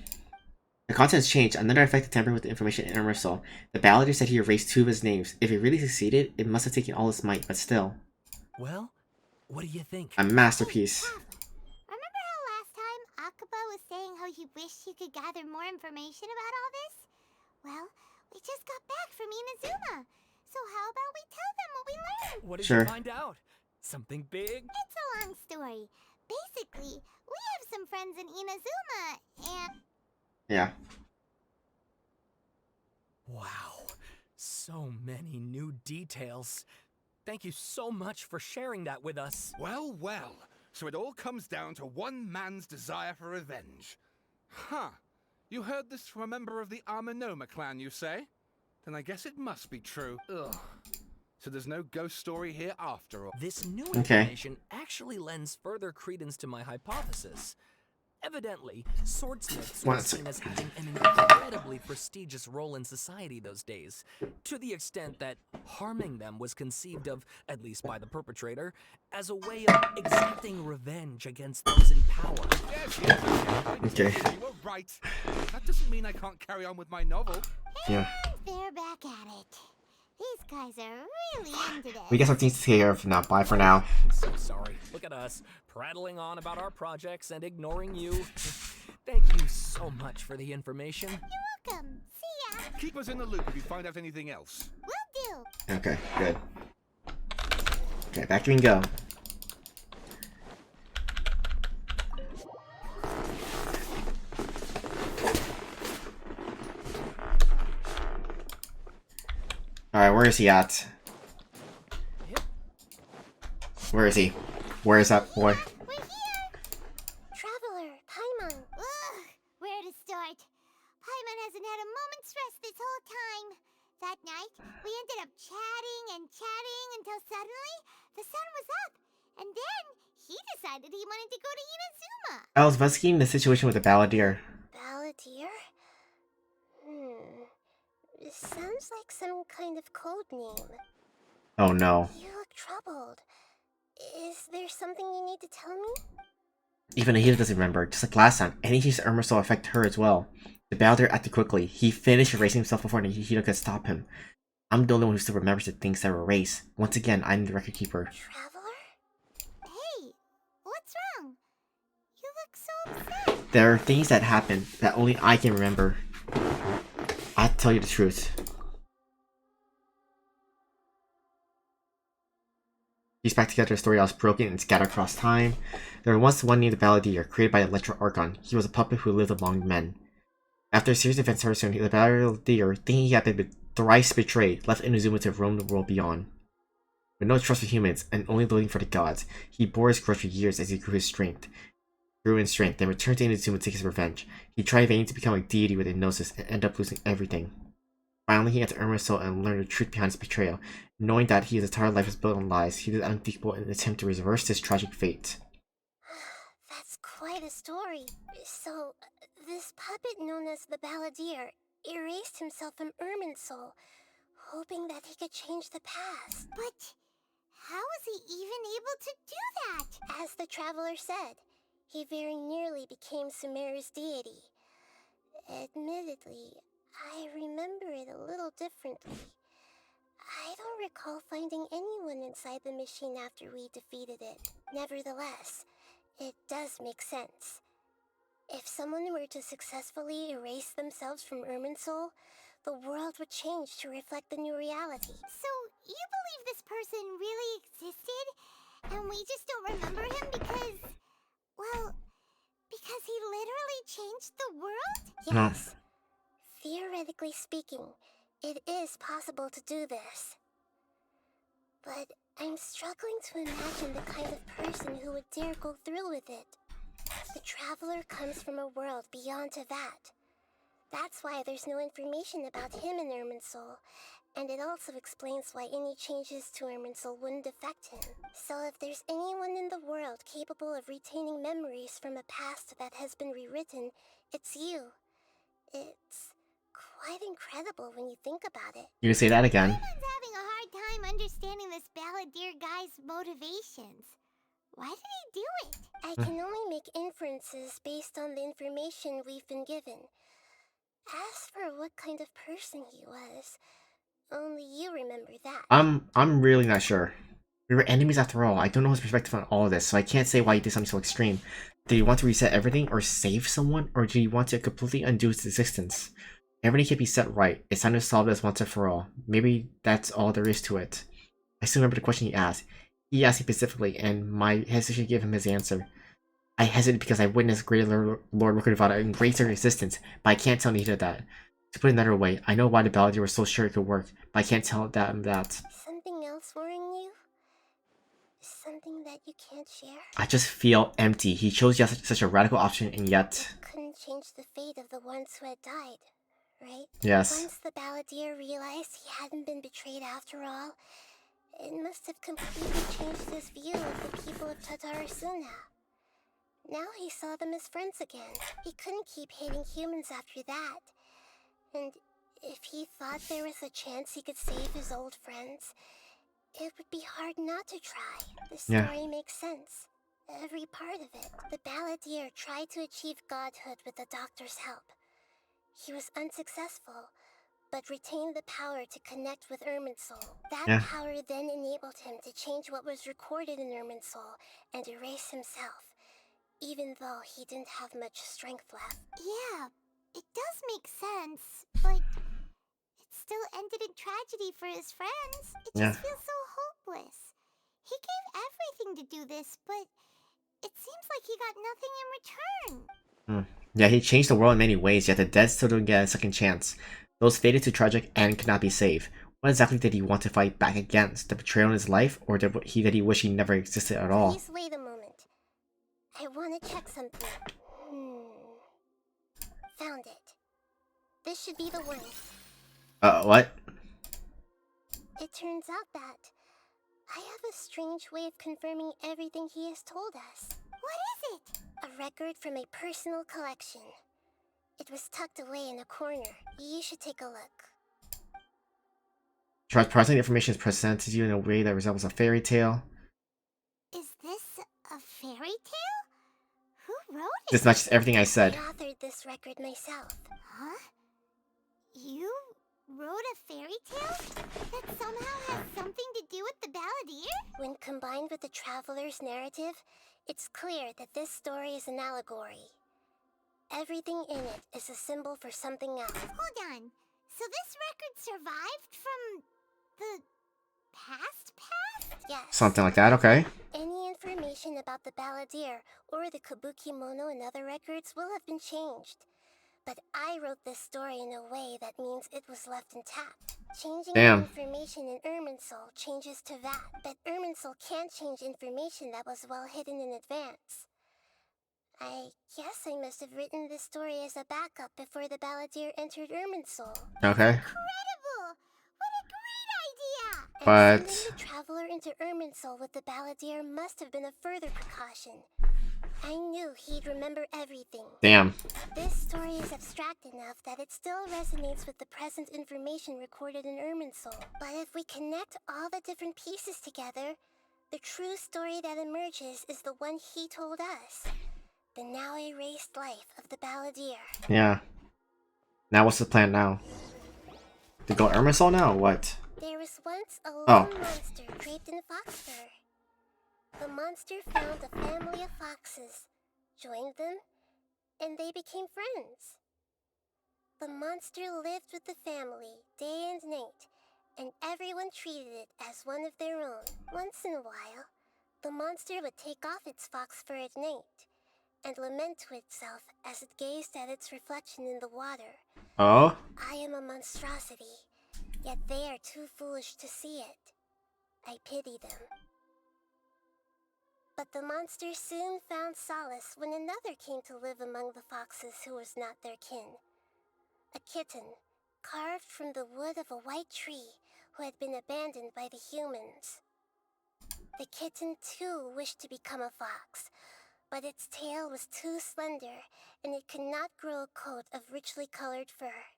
contents changed. Another effect tampered with the information in Emerson. The ballader said he erased 2 of his names. If he really succeeded, it must have taken all his might, but still. Well, what do you think? A masterpiece. Remember how last time Akaba was saying how he wished he could gather more information about all this? Well, we just got back from Inazuma. So how about we tell them what we learned? What did Sure. you find out? Something big? It's a long story. Basically, we have some friends in Inazuma, and... Yeah. Wow. So many new details. Thank you so much for sharing that with us. Well, well. So it all comes down to one man's desire for revenge. Huh. You heard this from a member of the Amanoma clan, you say? Then I guess it must be true. Ugh. So there's no ghost story here after all. This new Okay. information actually lends further credence to my hypothesis. Evidently, swordsmiths were What? seen as having an incredibly prestigious role in society those days, to the extent that harming them was conceived of, at least by the perpetrator, as a way of exacting revenge against those in power. Yes, Okay. you were right. That doesn't mean I can't carry on with my novel. Yeah. they're back at it. These guys are really into this. We got some things to take care of now. Bye for now. I'm so sorry. Look at us, prattling on about our projects and ignoring you. Thank you so much for the information. You're welcome. See ya. Keep us in the loop if you find out anything else. Will do. Okay, good. Okay, back we can go. Alright, where is he at? Where is he? Where is that boy? We're here. Traveler, Paimon. Ugh, where to start? Paimon hasn't had a moment's rest this whole time. That night, we ended up chatting and chatting until suddenly the sun was up, and then he decided he wanted to go to Inazuma. I was investigating the situation with the Balladeer. Balladeer? It sounds like some kind of code name. Oh no. You look troubled. Is there something you need to tell me? Even Nahida doesn't remember, just like last time. Any change to Irminsul affect her as well. The Balladeer acted quickly. He finished erasing himself before Nahida could stop him. I'm the only one who still remembers the things that were erased. Once again, I'm the record keeper. Traveler? Hey, what's wrong? You look so upset. There are things that happen that only I can remember. I have to tell you the truth. Piece back together a story that was broken and scattered across time. There was once one named the Balladeer, created by Electro Archon. He was a puppet who lived among men. After a series of events soon, the Balladeer, thinking he had been thrice betrayed, left Inazuma to roam the world beyond. With no trust for humans, and only living for the gods, he bore his grudge for years as he grew in strength, then returned to Inazuma to take his revenge. He tried vainly to become a deity with Gnosis, and ended up losing everything. Finally, he entered Irminsul and learned the truth behind his betrayal. Knowing that his entire life was built on lies, he did the unthinkable in an attempt to reverse his tragic fate. That's quite a story. So, this puppet known as the Balladeer erased himself from Irminsul, hoping that he could change the past. But how was he even able to do that? As the Traveler said, he very nearly became Sumeru's deity. Admittedly, I remember it a little differently. I don't recall finding anyone inside the machine after we defeated it. Nevertheless, it does make sense. If someone were to successfully erase themselves from Irminsul, the world would change to reflect the new reality. So, you believe this person really existed, and we just don't remember him because, well, because he literally changed the world? Yes. Theoretically speaking, it is possible to do this. But I'm struggling to imagine the kind of person who would dare go through with it. The Traveler comes from a world beyond Teyvat. That's why there's no information about him in Irminsul, and it also explains why any changes to Irminsul wouldn't affect him. So if there's anyone in the world capable of retaining memories from a past that has been rewritten, it's you. It's quite incredible when you think about it. You can say that again. Everyone's having a hard time understanding this Balladeer guy's motivations. Why did he do it? I can only make inferences based on the information we've been given. As for what kind of person he was, only you remember that. I'm really not sure. We were enemies after all. I don't know his perspective on all of this, so I can't say why he did something so extreme. Did he want to reset everything or save someone, or did he want to completely undo his existence? Everything can't be set right. It's time to solve this once and for all. Maybe that's all there is to it. I still remember the question he asked. He asked me specifically, and my hesitation gave him his answer. I hesitated because I witnessed Greater Lord Rukkhadevata in greater existence, but I can't tell Nahida that. To put it another way, I know why the Balladeer was so sure it could work, but I can't tell that. Something else worrying you? Something that you can't share? I just feel empty. He chose such a radical option, and yet... Couldn't change the fate of the ones who had died, right? Yes. Once the Balladeer realized he hadn't been betrayed after all, it must have completely changed his view of the people of Tatarasuna. Now he saw them as friends again. He couldn't keep hating humans after that. And if he thought there was a chance he could save his old friends, it would be hard not to try. The story makes sense. Every part of it. The Balladeer tried to achieve godhood with the Doctor's help. He was unsuccessful, but retained the power to connect with Irminsul. That power then enabled him to change what was recorded in Irminsul and erase himself, even though he didn't have much strength left. Yeah, it does make sense, but it still ended in tragedy for his friends. It just feels so hopeless. He gave everything to do this, but it seems like he got nothing in return. Yeah, he changed the world in many ways, yet the dead still don't get a second chance. Those fated to tragic end could not be saved. What exactly did he want to fight back against? The betrayal in his life, or did he wish he never existed at all? Please wait a moment. I want to check something. Found it. This should be the one. What? It turns out that I have a strange way of confirming everything he has told us. What is it? A record from a personal collection. It was tucked away in a corner. You should take a look. Present information is presented to you in a way that resembles a fairy tale. Is this a fairy tale? Who wrote it? This matches everything I said. I authored this record myself. Huh? You wrote a fairy tale? That somehow has something to do with the Balladeer? When combined with the Traveler's narrative, it's clear that this story is an allegory. Everything in it is a symbol for something else. Hold on. So this record survived from the past? Yes. Something like that, okay. Any information about the Balladeer or the Kabuki Mono and other records will have been changed. But I wrote this story in a way that means it was left intact. Changing Damn. information in Irminsul changes to that, but Irminsul can't change information that was well hidden in advance. I guess I must have written this story as a backup before the Balladeer entered Irminsul. Okay. Incredible! What a great idea! But And sending the Traveler into Irminsul with the Balladeer must have been a further precaution. I knew he'd remember everything. damn. This story is abstract enough that it still resonates with the present information recorded in Irminsul. But if we connect all the different pieces together, the true story that emerges is the one he told us. The now erased life of the Balladeer. Yeah. Now what's the plan now? To go Irminsul now or what? There was once a lone Oh. monster draped in fox fur. The monster found a family of foxes, joined them, and they became friends. The monster lived with the family day and night, and everyone treated it as one of their own. Once in a while, the monster would take off its fox fur at night and lament to itself as it gazed at its reflection in the water. Oh? I am a monstrosity, yet they are too foolish to see it. I pity them. But the monster soon found solace when another came to live among the foxes who was not their kin. A kitten, carved from the wood of a white tree, who had been abandoned by the humans. The kitten too wished to become a fox, but its tail was too slender, and it could not grow a coat of richly colored fur.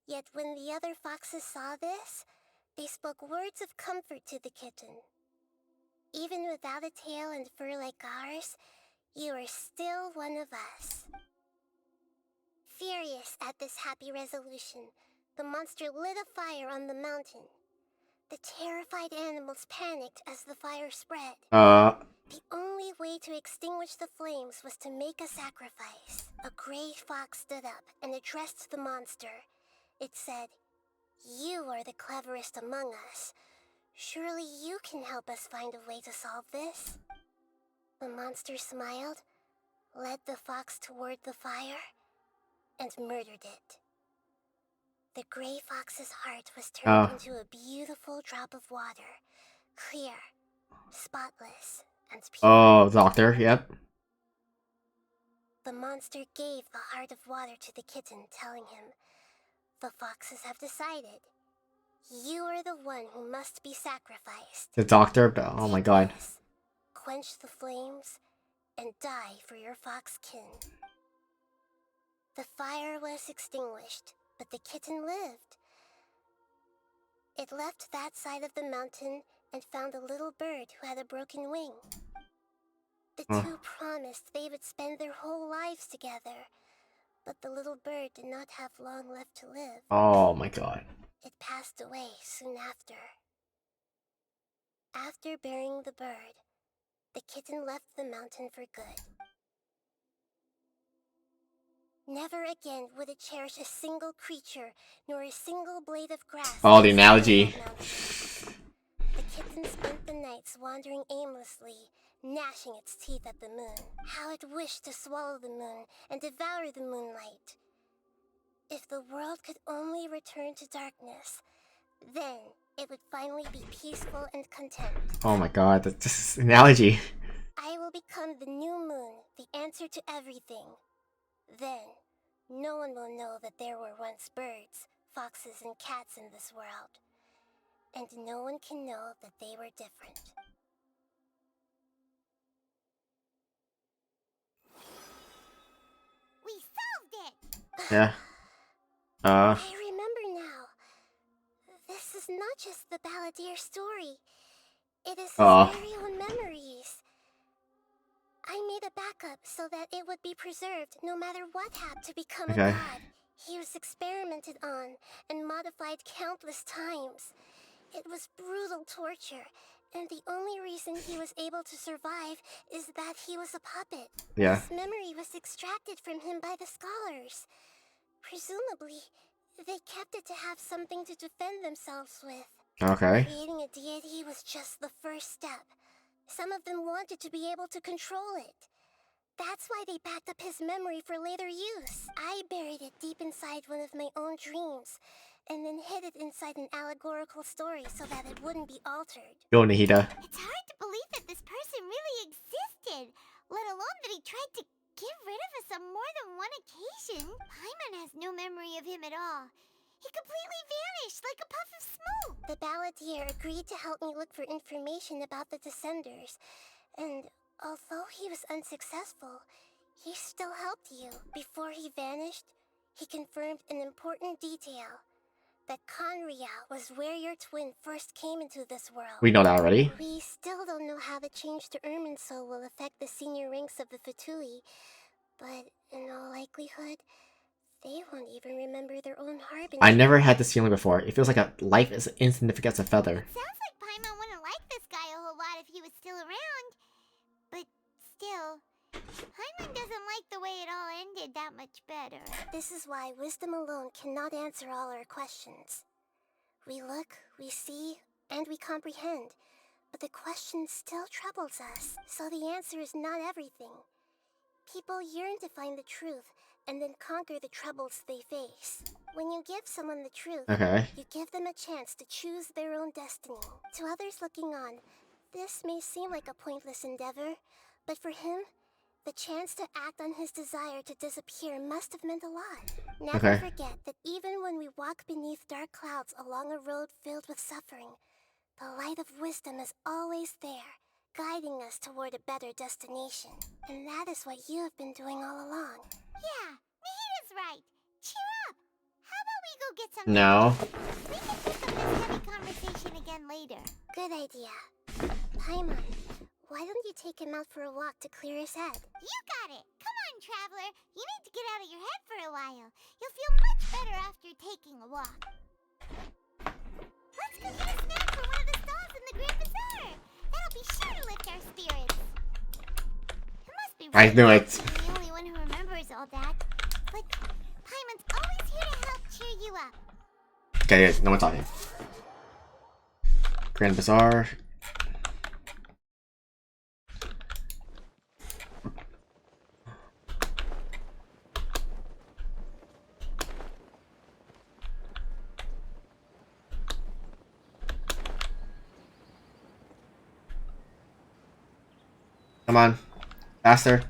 Yet when the other foxes saw this, they spoke words of comfort to the kitten. Even without a tail and fur like ours, you are still one of us. Furious at this happy resolution, the monster lit a fire on the mountain. The terrified animals panicked as the fire spread. The only way to extinguish the flames was to make a sacrifice. A gray fox stood up and addressed the monster. It said, "You are the cleverest among us. Surely you can help us find a way to solve this." The monster smiled, led the fox toward the fire, and murdered it. The gray fox's heart was turned into a beautiful drop of water, clear, spotless, and pure. Oh, doctor, yep. The monster gave the heart of water to the kitten, telling him, "The foxes have decided. You are the one who must be sacrificed. The doctor, oh my god. Quench the flames and die for your fox kin." The fire was extinguished, but the kitten lived. It left that side of the mountain and found a little bird who had a broken wing. The two promised they would spend their whole lives together, but the little bird did not have long left to live. Oh my god. It passed away soon after. After burying the bird, the kitten left the mountain for good. Never again would it cherish a single creature, nor a single blade of grass. Oh, the analogy. The kitten spent the nights wandering aimlessly, gnashing its teeth at the moon. How it wished to swallow the moon and devour the moonlight. If the world could only return to darkness, then it would finally be peaceful and content. Oh my god, this analogy. I will become the new moon, the answer to everything. Then, no one will know that there were once birds, foxes, and cats in this world. and no one can know that they were different. We solved it! Yeah. I remember now. This is not just the Balladeer story. It is his very own memories. I made a backup so that it would be preserved no matter what happened to become a god. He was experimented on and modified countless times. It was brutal torture, and the only reason he was able to survive is that he was a puppet. Yeah. His memory was extracted from him by the scholars. Presumably, they kept it to have something to defend themselves with. Okay. Creating a deity was just the first step. Some of them wanted to be able to control it. That's why they backed up his memory for later use. I buried it deep inside one of my own dreams, and then hid it inside an allegorical story so that it wouldn't be altered. Go, Nahida. It's hard to believe that this person really existed, let alone that he tried to get rid of us on more than one occasion. Paimon has no memory of him at all. He completely vanished like a puff of smoke. The Balladeer agreed to help me look for information about the Descenders, and although he was unsuccessful, he still helped you. Before he vanished, he confirmed an important detail. That Conria was where your twin first came into this world. We know that already. We still don't know how the change to Irminsul will affect the senior ranks of the Fatui, but in all likelihood, they won't even remember their own harbinger. I never had this feeling before. It feels like a life as insignificant as a feather. Sounds like Paimon wouldn't like this guy a whole lot if he was still around. But still, Paimon doesn't like the way it all ended that much better. This is why wisdom alone cannot answer all our questions. We look, we see, and we comprehend, but the question still troubles us, so the answer is not everything. People yearn to find the truth, and then conquer the troubles they face. When you give someone the truth, you give them a chance to choose their own destiny. To others looking on, this may seem like a pointless endeavor, but for him, the chance to act on his desire to disappear must have meant a lot. Never forget that even when we walk beneath dark clouds along a road filled with suffering, the light of wisdom is always there, guiding us toward a better destination. And that is what you have been doing all along. Yeah, Nahida's right. Cheer up. How about we go get some... No. We can pick up this heavy conversation again later. Good idea. Paimon, why don't you take him out for a walk to clear his head? You got it. Come on, Traveler. You need to get out of your head for a while. You'll feel much better after taking a walk. Let's go get a snack from one of the stalls in the Grand Bazaar. That'll be sure to lift our spirits. It must be I knew it. the only one who remembers all that. But Paimon's always here to help cheer you up. Okay, no one talking. Grand Bazaar. Come on, faster.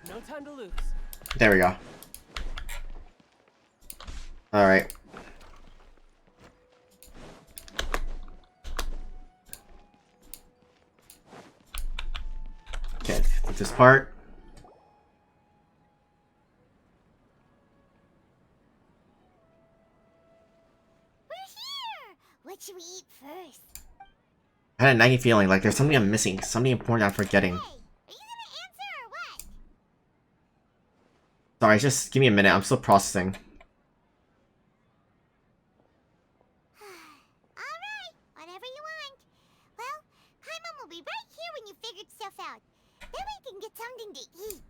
No time to lose. There we go. Alright. Okay, this part. What should we eat first? I had a nagging feeling like there's something I'm missing, something important I'm forgetting. Are you gonna answer or what? Sorry, just give me a minute, I'm still processing. Alright, whatever you want. Well, Paimon will be right here when you figured stuff out. Then we can get something to eat.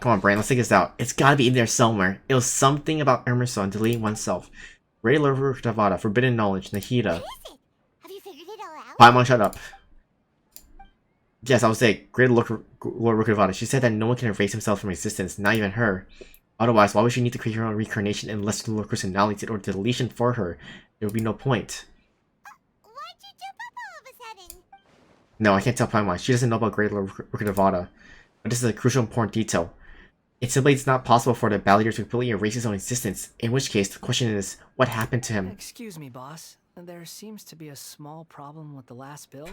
Come on, Brain, let's take this out. It's gotta be in there somewhere. It was something about Irminsul and deleting oneself. Great Lord Rukkhadevata, Forbidden Knowledge, Nahida. What is it? Have you figured it all out? Paimon, shut up. Yes, I was saying, Great Lord Rukkhadevata. She said that no one can erase himself from existence, not even her. Otherwise, why would she need to create her own reincarnation and less Lord personality or deletion for her? There would be no point. Why'd you jump up all of a sudden? No, I can't tell Paimon. She doesn't know about Great Lord Rukkhadevata. but this is a crucial important detail. It simply is not possible for the Balladeer to completely erase his own existence, in which case the question is, what happened to him? Excuse me, boss. There seems to be a small problem with the last bill.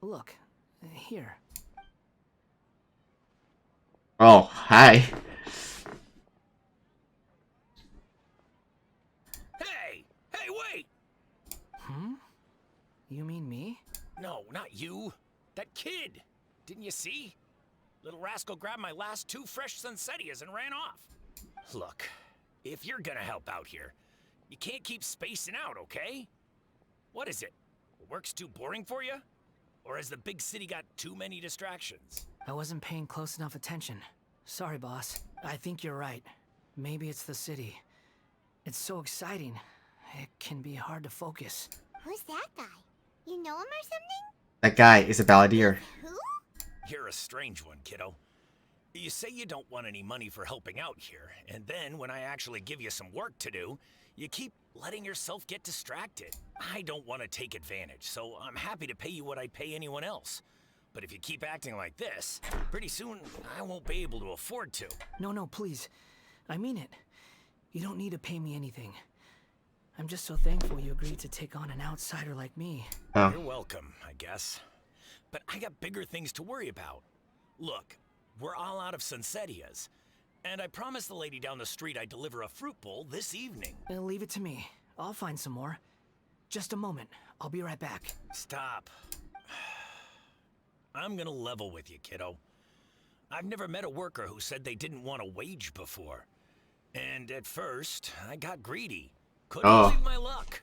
Look, here. Oh, hi. Hey! Hey, wait! Hmm? You mean me? No, not you. That kid. Didn't you see? Little rascal grabbed my last 2 fresh Sunsetias and ran off. Look, if you're gonna help out here, you can't keep spacing out, okay? What is it? Work's too boring for you? Or has the big city got too many distractions? I wasn't paying close enough attention. Sorry, boss. I think you're right. Maybe it's the city. It's so exciting. It can be hard to focus. Who's that guy? You know him or something? That guy is a Balladeer. Who? You're a strange one, kiddo. You say you don't want any money for helping out here, and then when I actually give you some work to do, you keep letting yourself get distracted. I don't want to take advantage, so I'm happy to pay you what I'd pay anyone else. But if you keep acting like this, pretty soon I won't be able to afford to. No, please. I mean it. You don't need to pay me anything. I'm just so thankful you agreed to take on an outsider like me. Oh. You're welcome, I guess. But I got bigger things to worry about. Look, we're all out of Sunsetias. And I promised the lady down the street I'd deliver a fruit bowl this evening. Leave it to me. I'll find some more. Just a moment. I'll be right back. Stop. I'm gonna level with you, kiddo. I've never met a worker who said they didn't want a wage before. And at first, I got greedy. Couldn't believe my luck.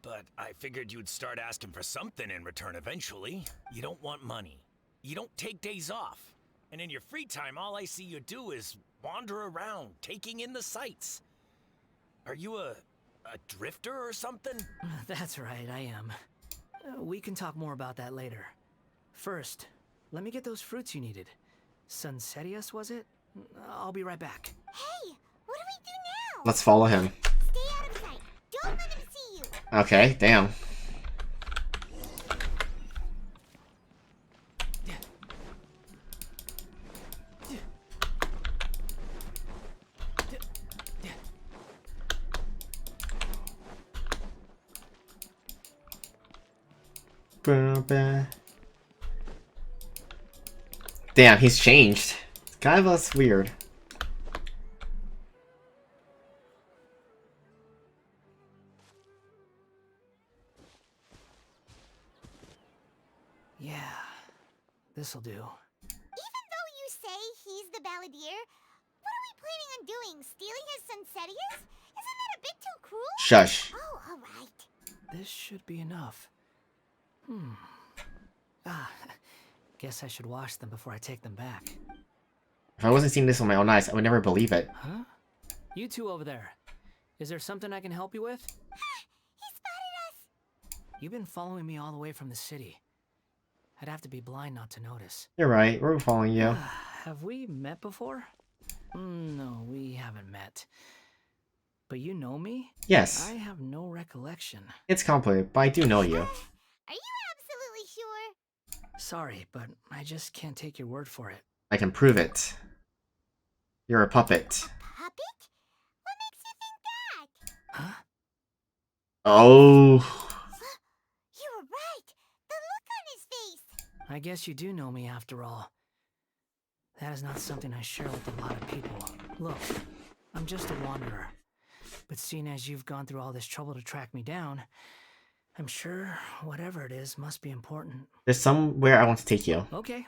But I figured you'd start asking for something in return eventually. You don't want money. You don't take days off. And in your free time, all I see you do is wander around, taking in the sights. Are you a drifter or something? That's right, I am. We can talk more about that later. First, let me get those fruits you needed. Sunsetias, was it? I'll be right back. Hey, what do we do now? Let's follow him. Stay out of sight. Don't let him see you. Okay, damn. Damn, he's changed. It's kind of less weird. Yeah, this'll do. Even though you say he's the Balladeer, what are we planning on doing? Stealing his Sunsetias? Isn't that a bit too cruel? Shush. Oh, alright. This should be enough. Guess I should wash them before I take them back. If I wasn't seeing this with my own eyes, I would never believe it. Huh? You two over there. Is there something I can help you with? He spotted us! You've been following me all the way from the city. I'd have to be blind not to notice. You're right, we're following you. Have we met before? No, we haven't met. But you know me? Yes. I have no recollection. It's complicated, but I do know you. Are you absolutely sure? Sorry, but I just can't take your word for it. I can prove it. You're a puppet. Puppet? What makes you think that? Huh? Oh. You were right! The look on his face! I guess you do know me after all. That is not something I share with a lot of people. Look, I'm just a wanderer. But seeing as you've gone through all this trouble to track me down, I'm sure whatever it is must be important. There's somewhere I want to take you. Okay,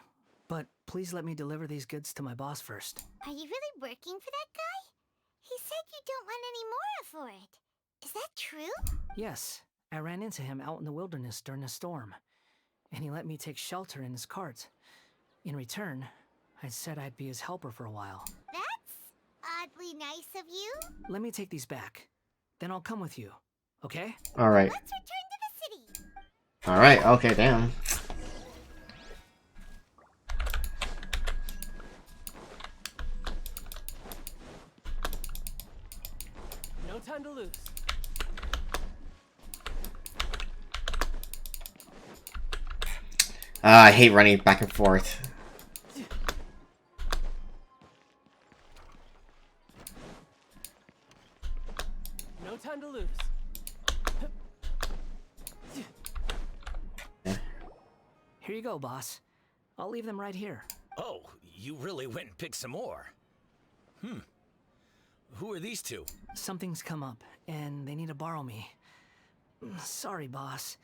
but please let me deliver these goods to my boss first. Are you really working for that guy? He said you don't want any more for it. Is that true? Yes, I ran into him out in the wilderness during a storm, and he let me take shelter in his cart. In return, I said I'd be his helper for a while. That's oddly nice of you. Let me take these back. Then I'll come with you, okay? Alright. Let's return to the city. Alright, okay, damn. No time to lose. I hate running back and forth. Here you go, boss. I'll leave them right here. Oh, you really went and picked some more. Who are these two? Something's come up, and they need to borrow me. Sorry, boss.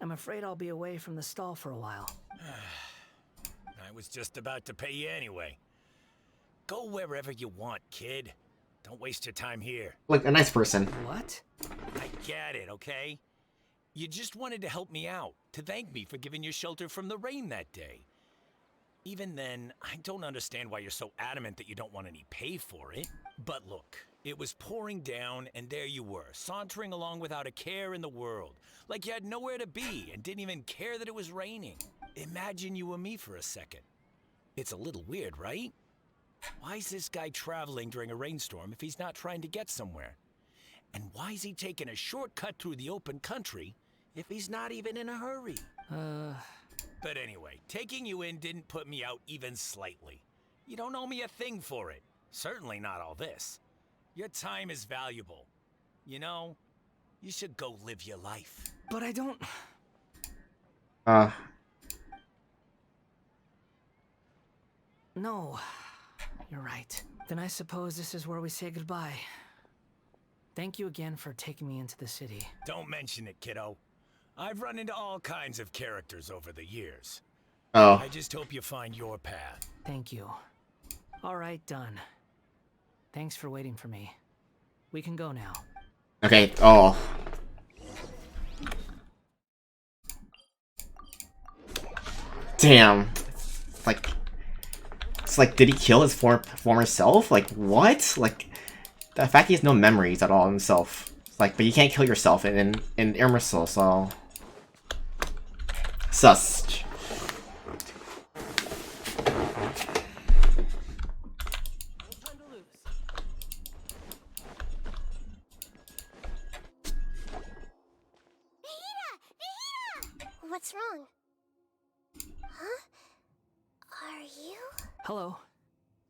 I'm afraid I'll be away from the stall for a while. I was just about to pay you anyway. Go wherever you want, kid. Don't waste your time here. Like a nice person. What? I get it, okay? You just wanted to help me out, to thank me for giving you shelter from the rain that day. Even then, I don't understand why you're so adamant that you don't want any pay for it. But look, it was pouring down, and there you were, sauntering along without a care in the world, like you had nowhere to be and didn't even care that it was raining. Imagine you were me for a second. It's a little weird, right? Why is this guy traveling during a rainstorm if he's not trying to get somewhere? And why is he taking a shortcut through the open country if he's not even in a hurry? But anyway, taking you in didn't put me out even slightly. You don't owe me a thing for it. Certainly not all this. Your time is valuable. You know, you should go live your life. But I don't... No, you're right. Then I suppose this is where we say goodbye. Thank you again for taking me into the city. Don't mention it, kiddo. I've run into all kinds of characters over the years. Oh. I just hope you find your path. Thank you. All right, done. Thanks for waiting for me. We can go now. Okay, oh. Damn. It's like, did he kill his former self? Like, what? Like, the fact he has no memories at all himself. Like, but you can't kill yourself in Emerald, so... Sus. What's wrong? Huh? Are you? Hello.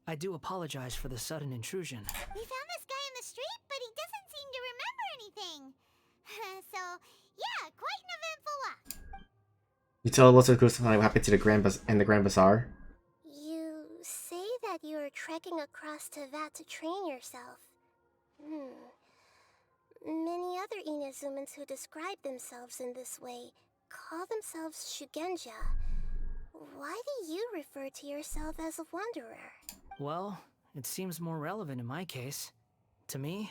I do apologize for the sudden intrusion. We found this guy in the street, but he doesn't seem to remember anything. So, yeah, quite an eventful walk. You tell lots of ghosts what happened to the Grand Bazaar? You say that you are trekking across Teyvat to train yourself. Many other Inazumans who describe themselves in this way call themselves Shugenja. Why do you refer to yourself as a wanderer? Well, it seems more relevant in my case. To me,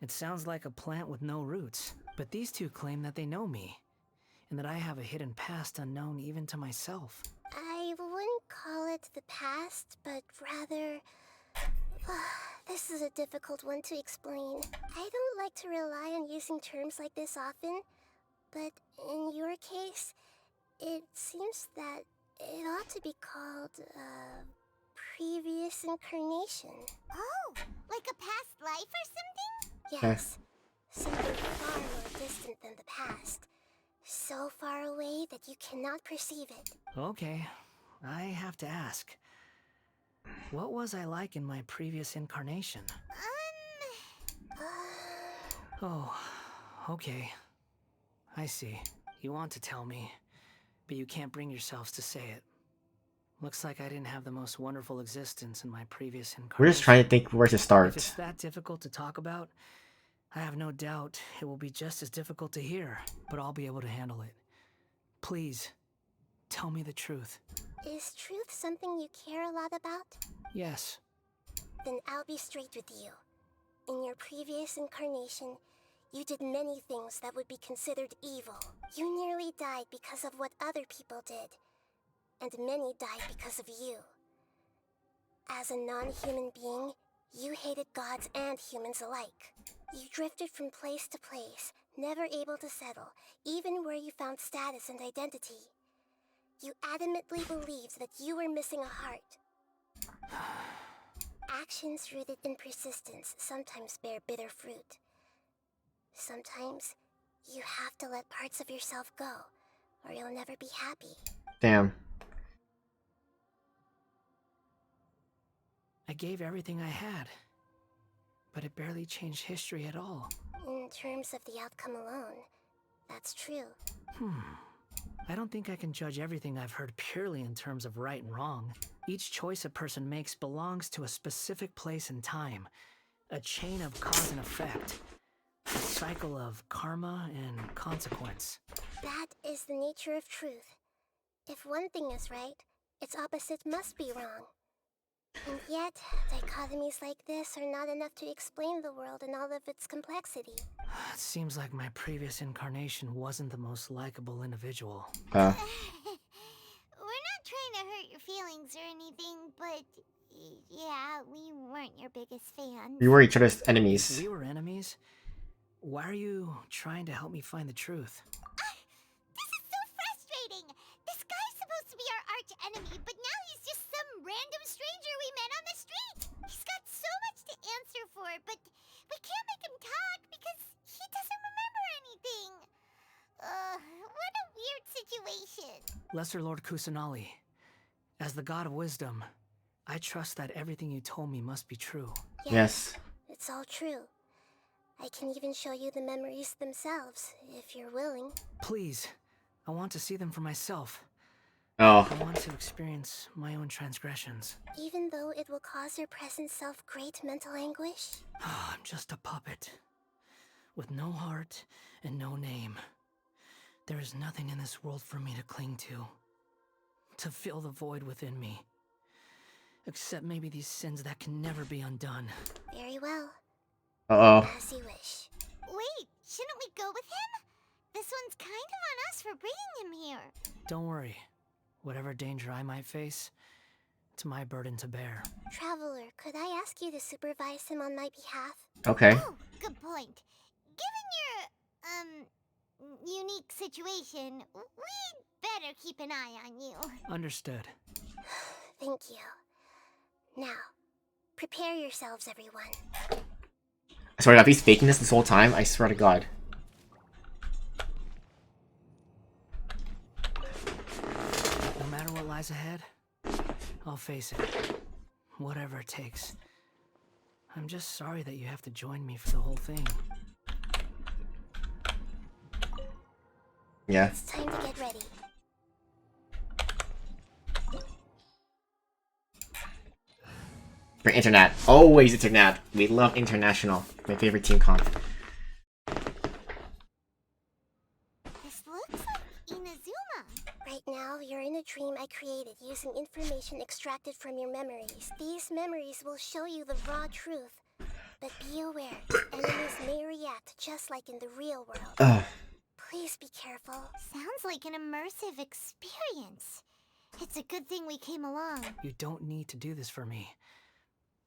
it sounds like a plant with no roots. But these two claim that they know me, and that I have a hidden past unknown even to myself. I wouldn't call it the past, but rather... this is a difficult one to explain. I don't like to rely on using terms like this often, but in your case, it seems that it ought to be called, previous incarnation. Oh, like a past life or something? Yes. Something far more distant than the past. So far away that you cannot perceive it. Okay, I have to ask. What was I like in my previous incarnation? Oh, okay. I see. You want to tell me, but you can't bring yourselves to say it. Looks like I didn't have the most wonderful existence in my previous incarnation. We're just trying to think where to start. If it's that difficult to talk about, I have no doubt it will be just as difficult to hear, but I'll be able to handle it. Please, tell me the truth. Is truth something you care a lot about? Yes. Then I'll be straight with you. In your previous incarnation, you did many things that would be considered evil. You nearly died because of what other people did. And many died because of you. As a non-human being, you hated gods and humans alike. You drifted from place to place, never able to settle, even where you found status and identity. You adamantly believed that you were missing a heart. Actions rooted in persistence sometimes bear bitter fruit. Sometimes, you have to let parts of yourself go, or you'll never be happy. Damn. I gave everything I had, but it barely changed history at all. In terms of the outcome alone, that's true. I don't think I can judge everything I've heard purely in terms of right and wrong. Each choice a person makes belongs to a specific place and time. A chain of cause and effect. A cycle of karma and consequence. That is the nature of truth. If one thing is right, its opposite must be wrong. And yet, dichotomies like this are not enough to explain the world in all of its complexity. It seems like my previous incarnation wasn't the most likable individual. We're not trying to hurt your feelings or anything, but yeah, we weren't your biggest fans. We were each other's enemies. We were enemies? Why are you trying to help me find the truth? This is so frustrating! This guy's supposed to be our arch enemy, but now he's just some random stranger we met on the street! He's got so much to answer for, but we can't make him talk because he doesn't remember anything! What a weird situation! Lesser Lord Kusanali, as the god of wisdom, I trust that everything you told me must be true. Yes. It's all true. I can even show you the memories themselves, if you're willing. Please, I want to see them for myself. Oh. I want to experience my own transgressions. Even though it will cause your present self great mental anguish? I'm just a puppet, with no heart and no name. There is nothing in this world for me to cling to fill the void within me. Except maybe these sins that can never be undone. Very well. Uh-oh. As you wish. Wait, shouldn't we go with him? This one's kind of on us for bringing him here. Don't worry. Whatever danger I might face, it's my burden to bear. Traveler, could I ask you to supervise him on my behalf? Okay. Oh, good point. Given your, unique situation, we'd better keep an eye on you. Understood. Thank you. Now, prepare yourselves, everyone. I swear to God, if he's faking this whole time, I swear to God. No matter what lies ahead, I'll face it. Whatever it takes. I'm just sorry that you have to join me for the whole thing. Yeah. It's time to get ready. For internet. Always internet. We love international. My favorite team comp. This looks like Inazuma. Right now, you're in a dream I created using information extracted from your memories. These memories will show you the raw truth. But be aware, enemies may react just like in the real world. Please be careful. Sounds like an immersive experience. It's a good thing we came along. You don't need to do this for me.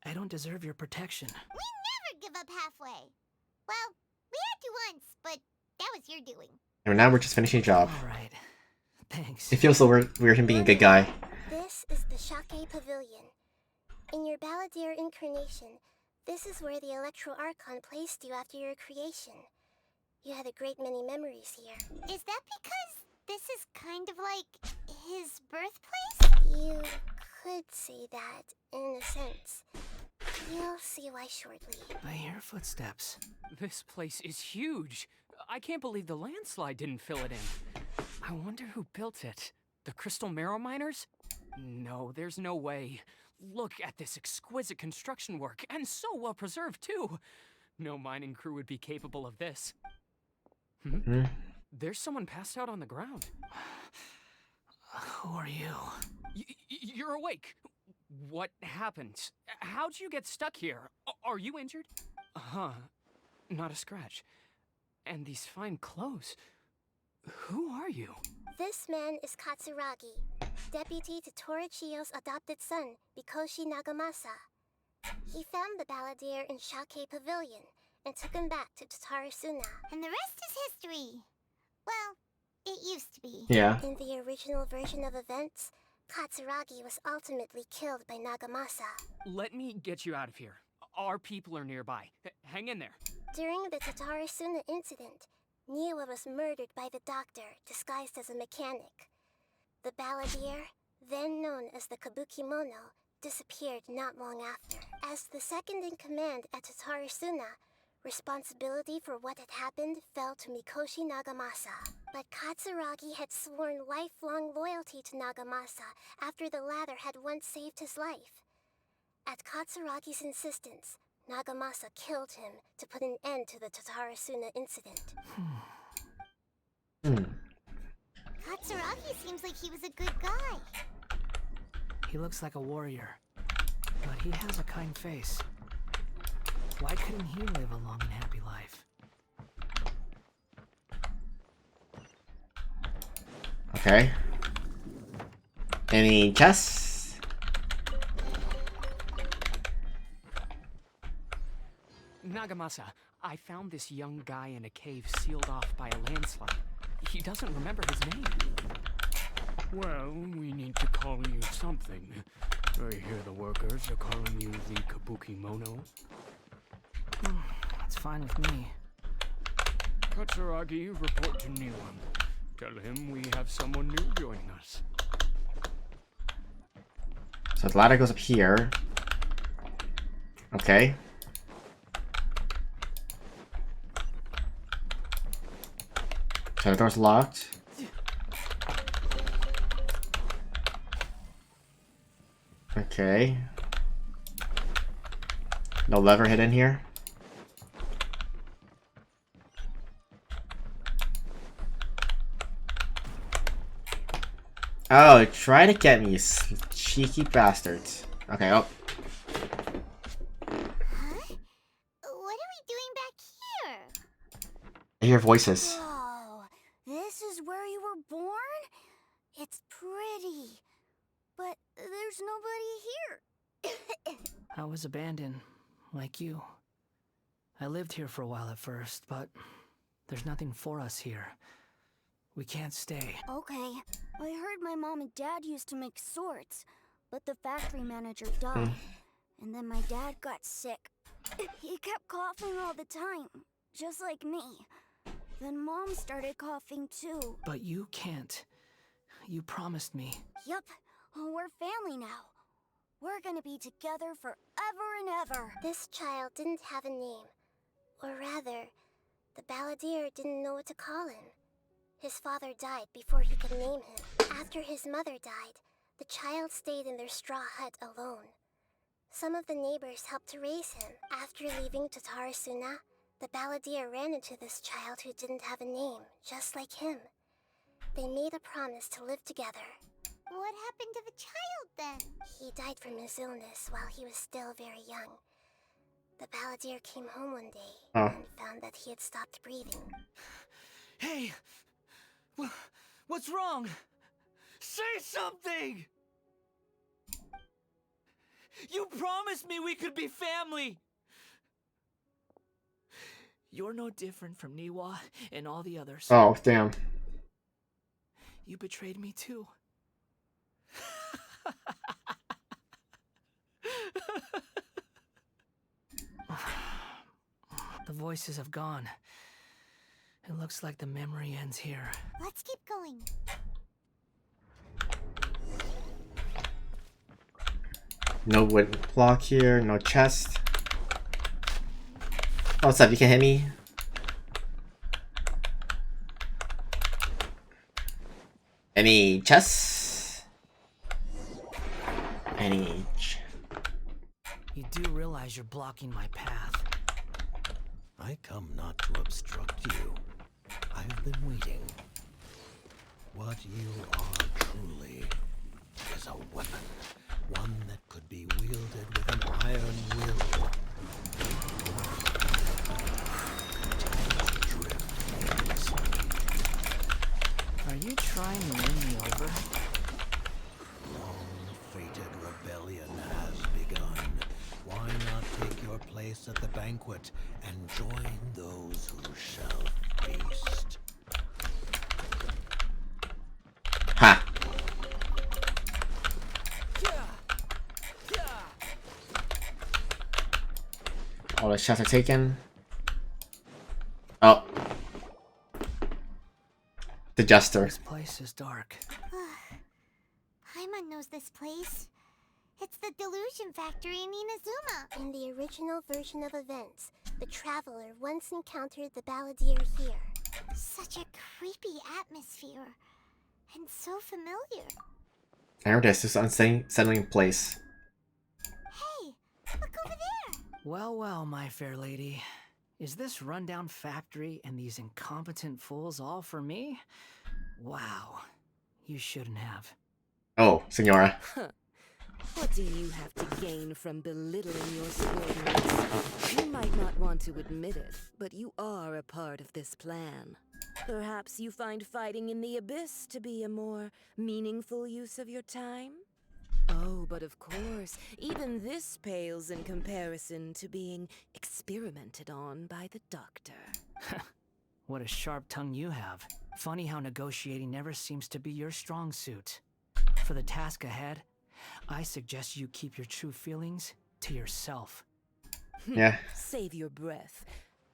I don't deserve your protection. We never give up halfway. Well, we had to once, but that was your doing. And now we're just finishing a job. Alright. Thanks. It feels so weird him being a good guy. This is the Shake Pavilion. In your Balladeer incarnation, this is where the Electro Archon placed you after your creation. You had a great many memories here. Is that because this is kind of like his birthplace? You could say that, in a sense. You'll see why shortly. I hear footsteps. This place is huge. I can't believe the landslide didn't fill it in. I wonder who built it. The Crystal Marrow Miners? No, there's no way. Look at this exquisite construction work, and so well preserved too. No mining crew would be capable of this. There's someone passed out on the ground. Who are you? You're awake. What happened? How'd you get stuck here? Are you injured? Huh. Not a scratch. And these fine clothes. Who are you? This man is Katsuragi, deputy to Torichiyo's adopted son, Mikoshi Nagamasa. He found the Balladeer in Shake Pavilion and took him back to Tatarasuna. And the rest is history. Well, it used to be. Yeah. In the original version of events, Katsuragi was ultimately killed by Nagamasa. Let me get you out of here. Our people are nearby. Hang in there. During the Tatarasuna incident, Niwa was murdered by the doctor, disguised as a mechanic. The Balladeer, then known as the Kabukimono, disappeared not long after. As the second in command at Tatarasuna, responsibility for what had happened fell to Mikoshi Nagamasa. But Katsuragi had sworn lifelong loyalty to Nagamasa after the latter had once saved his life. At Katsuragi's insistence, Nagamasa killed him to put an end to the Tatarasuna incident. Katsuragi seems like he was a good guy. He looks like a warrior, but he has a kind face. Why couldn't he live a long and happy life? Okay. Any chests? Nagamasa, I found this young guy in a cave sealed off by a landslide. He doesn't remember his name. Well, we need to call you something. I hear the workers are calling you the Kabuki Mono. It's fine with me. Katsuragi, report to Niwan. Tell him we have someone new joining us. So the ladder goes up here. Okay. So the door's locked. Okay. No lever hidden here. Oh, try to get me, you cheeky bastards. Okay, oh. Huh? What are we doing back here? I hear voices. Whoa, this is where you were born? It's pretty, but there's nobody here. I was abandoned, like you. I lived here for a while at first, but there's nothing for us here. We can't stay. Okay, I heard my mom and dad used to make swords, but the factory manager died. And then my dad got sick. He kept coughing all the time, just like me. Then Mom started coughing too. But you can't. You promised me. Yup, we're family now. We're gonna be together forever and ever. This child didn't have a name. Or rather, the balladeer didn't know what to call him. His father died before he could name him. After his mother died, the child stayed in their straw hut alone. Some of the neighbors helped to raise him. After leaving Tatarasuna, the balladeer ran into this child who didn't have a name, just like him. They made a promise to live together. What happened to the child then? He died from his illness while he was still very young. The balladeer came home one day and found that he had stopped breathing. Hey! What's wrong? Say something! You promised me we could be family! You're no different from Niwa and all the others. Oh, damn. You betrayed me too. The voices have gone. It looks like the memory ends here. Let's keep going. No wood block here, no chest. Oh, what's up? You can hit me? Any chests? Any... You do realize you're blocking my path. I come not to obstruct you. I've been waiting. What you are truly is a weapon. One that could be wielded with an iron will. Are you trying to win me over? Long-fated rebellion has begun. Why not take your place at the banquet and join those who shall feast? Ha! All the shots are taken. Oh. The Jester. This place is dark. Paimon knows this place. It's the Delusion Factory in Inazuma. In the original version of events, the Traveler once encountered the balladeer here. Such a creepy atmosphere. And so familiar. I heard this unsettling place. Hey, look over there! Well, well, my fair lady. Is this rundown factory and these incompetent fools all for me? Wow. You shouldn't have. Oh, Senora. What do you have to gain from belittling your subordinates? You might not want to admit it, but you are a part of this plan. Perhaps you find fighting in the Abyss to be a more meaningful use of your time? Oh, but of course, even this pales in comparison to being experimented on by the Doctor. What a sharp tongue you have. Funny how negotiating never seems to be your strong suit. For the task ahead, I suggest you keep your true feelings to yourself. Yeah. Save your breath.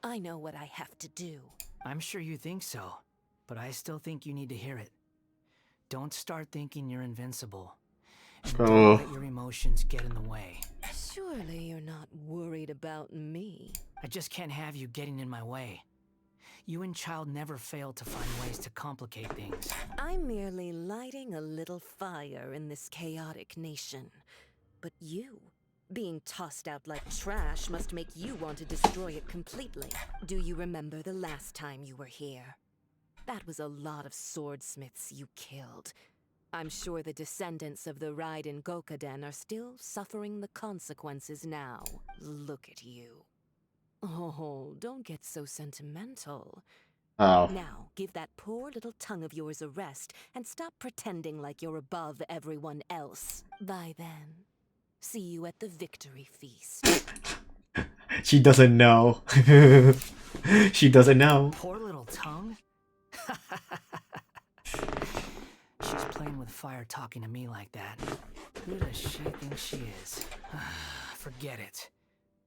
I know what I have to do. I'm sure you think so, but I still think you need to hear it. Don't start thinking you're invincible. And don't let your emotions get in the way. Surely you're not worried about me. I just can't have you getting in my way. You and Child never fail to find ways to complicate things. I'm merely lighting a little fire in this chaotic nation. But you, being tossed out like trash, must make you want to destroy it completely. Do you remember the last time you were here? That was a lot of swordsmiths you killed. I'm sure the descendants of the Raiden Gokaden are still suffering the consequences now. Look at you. Oh, don't get so sentimental. Oh. Now, give that poor little tongue of yours a rest and stop pretending like you're above everyone else. Bye then. See you at the victory feast. She doesn't know. She doesn't know. Poor little tongue? She's playing with fire talking to me like that. Who does she think she is? Forget it.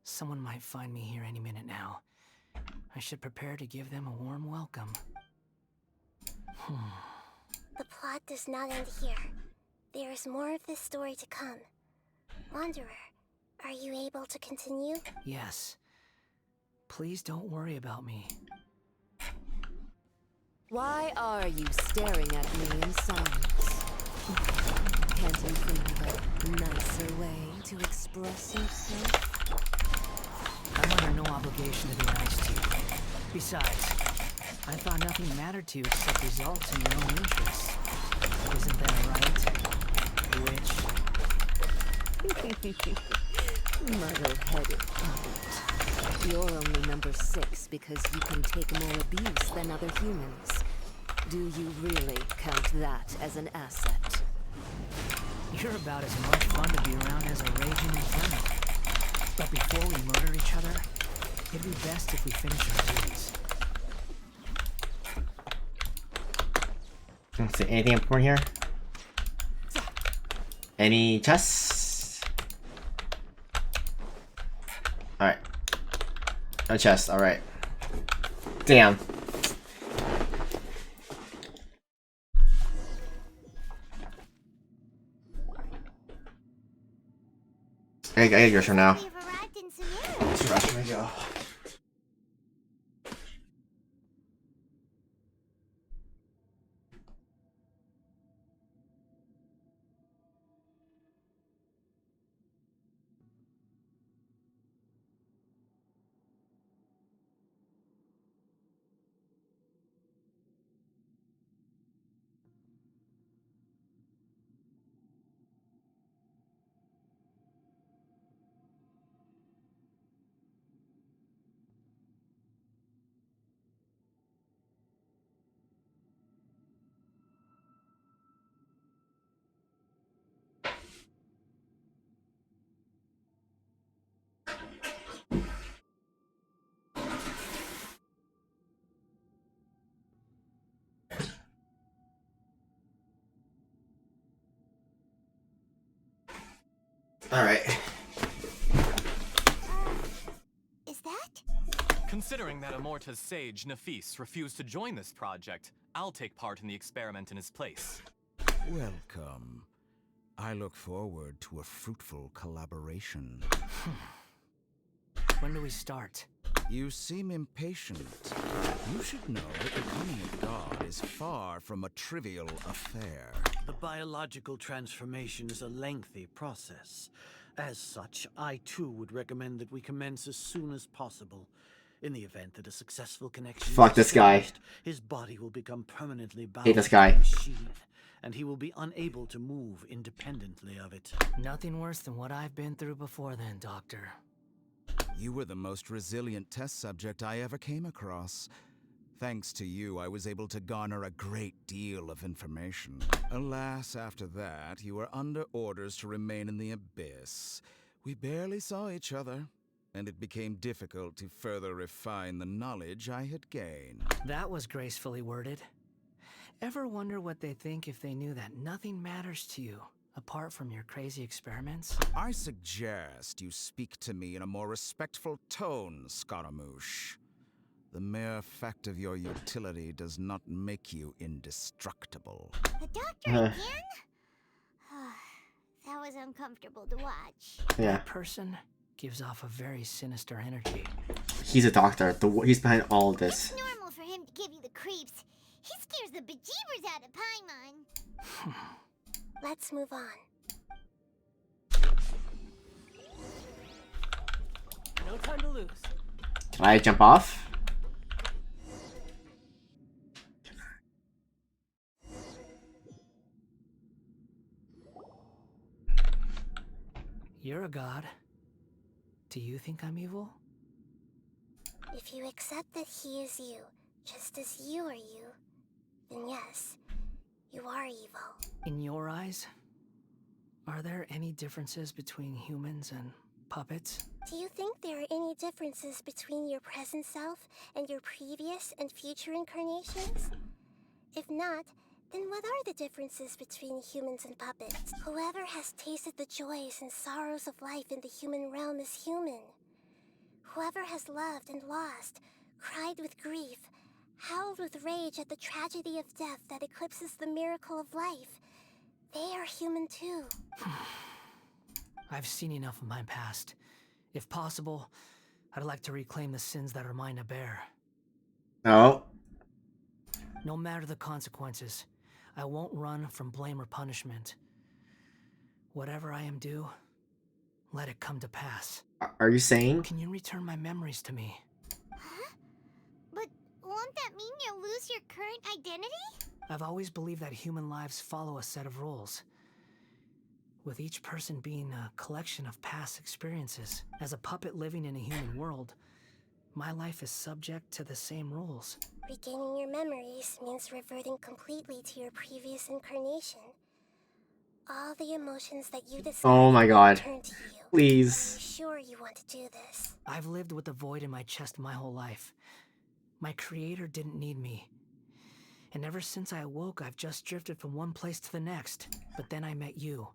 Someone might find me here any minute now. I should prepare to give them a warm welcome. The plot does not end here. There is more of this story to come. Wanderer, are you able to continue? Yes. Please don't worry about me. Why are you staring at me in silence? Can't you think of a nicer way to express yourself? I'm under no obligation to be nice to you. Besides, I thought nothing mattered to you except results in your own interests. Isn't that right, witch? Muddle-headed puppet. You're only number 6 because you can take more abuse than other humans. Do you really count that as an asset? You're about as much fun to be around as a raging inferno. But before we murder each other, it'd be best if we finish our duties. Let's see, anything important here? Any chests? Alright. No chest, alright. Damn. I gotta go for now. Let's rush me go. Alright. Is that? Considering that Amorta's sage, Nafis, refused to join this project, I'll take part in the experiment in his place. Welcome. I look forward to a fruitful collaboration. When do we start? You seem impatient. You should know that becoming a god is far from a trivial affair. The biological transformation is a lengthy process. As such, I too would recommend that we commence as soon as possible. In the event that a successful connection Fuck is this guy. established, his body will become permanently bound Hate this to guy. the machine, and he will be unable to move independently of it. Nothing worse than what I've been through before then, Doctor. You were the most resilient test subject I ever came across. Thanks to you, I was able to garner a great deal of information. Alas, after that, you were under orders to remain in the Abyss. We barely saw each other, and it became difficult to further refine the knowledge I had gained. That was gracefully worded. Ever wonder what they think if they knew that nothing matters to you, apart from your crazy experiments? I suggest you speak to me in a more respectful tone, Scaramouche. The mere fact of your utility does not make you indestructible. The doctor again? That was uncomfortable to watch. Yeah. That person gives off a very sinister energy. He's a doctor. He's behind all of this. It's normal for him to give you the creeps. He scares the bejeebers out of Paimon. Let's move on. No time to lose. Can I jump off? You're a god. Do you think I'm evil? If you accept that he is you, just as you are you, then yes, you are evil. In your eyes, are there any differences between humans and puppets? Do you think there are any differences between your present self and your previous and future incarnations? If not, then what are the differences between humans and puppets? Whoever has tasted the joys and sorrows of life in the human realm is human. Whoever has loved and lost, cried with grief, howled with rage at the tragedy of death that eclipses the miracle of life, they are human too. I've seen enough of my past. If possible, I'd like to reclaim the sins that are mine to bear. Oh. No matter the consequences, I won't run from blame or punishment. Whatever I am due, let it come to pass. Are you saying? Can you return my memories to me? Huh? But won't that mean you'll lose your current identity? I've always believed that human lives follow a set of rules, with each person being a collection of past experiences. As a puppet living in a human world, my life is subject to the same rules. Regaining your memories means reverting completely to your previous incarnation. All the emotions that you discovered Oh my god. return to you. Please. Are you sure you want to do this? I've lived with a void in my chest my whole life. My creator didn't need me. And ever since I awoke, I've just drifted from one place to the next. But then I met you.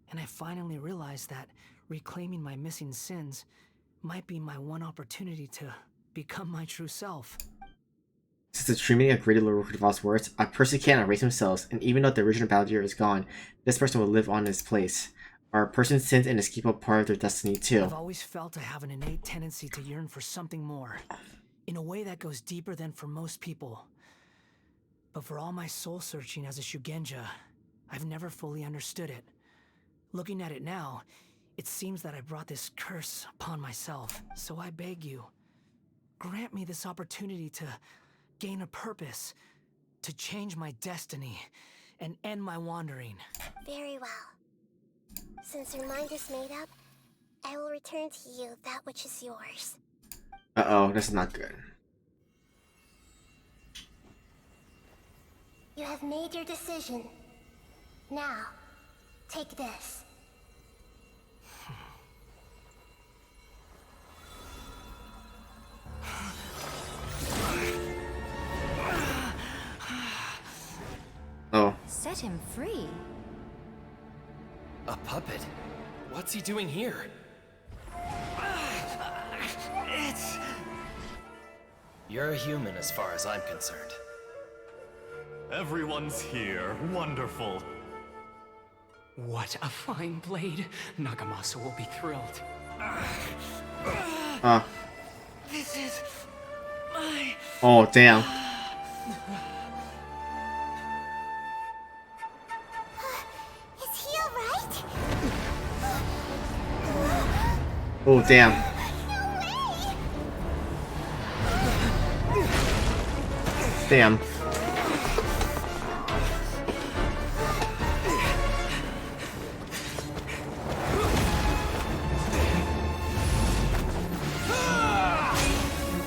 And I finally realized that reclaiming my missing sins might be my one opportunity to become my true self. Since the streaming of Greedy Little Devolves words, a person can't erase themselves, and even though the original Balladeer is gone, this person will live on in his place. Are a person's sins an escapable part of their destiny too? I've always felt I have an innate tendency to yearn for something more, in a way that goes deeper than for most people. But for all my soul searching as a Shugenja, I've never fully understood it. Looking at it now, it seems that I brought this curse upon myself. So I beg you, grant me this opportunity to gain a purpose, to change my destiny, and end my wandering. Very well. Since your mind is made up, I will return to you that which is yours. Uh-oh, that's not good. You have made your decision. Now, take this. Oh. Set him free. A puppet? What's he doing here? You're a human as far as I'm concerned. Everyone's here. Wonderful. What a fine blade. Nagamasa will be thrilled. This is my... Oh, damn. Is he alright? Oh, damn. Damn.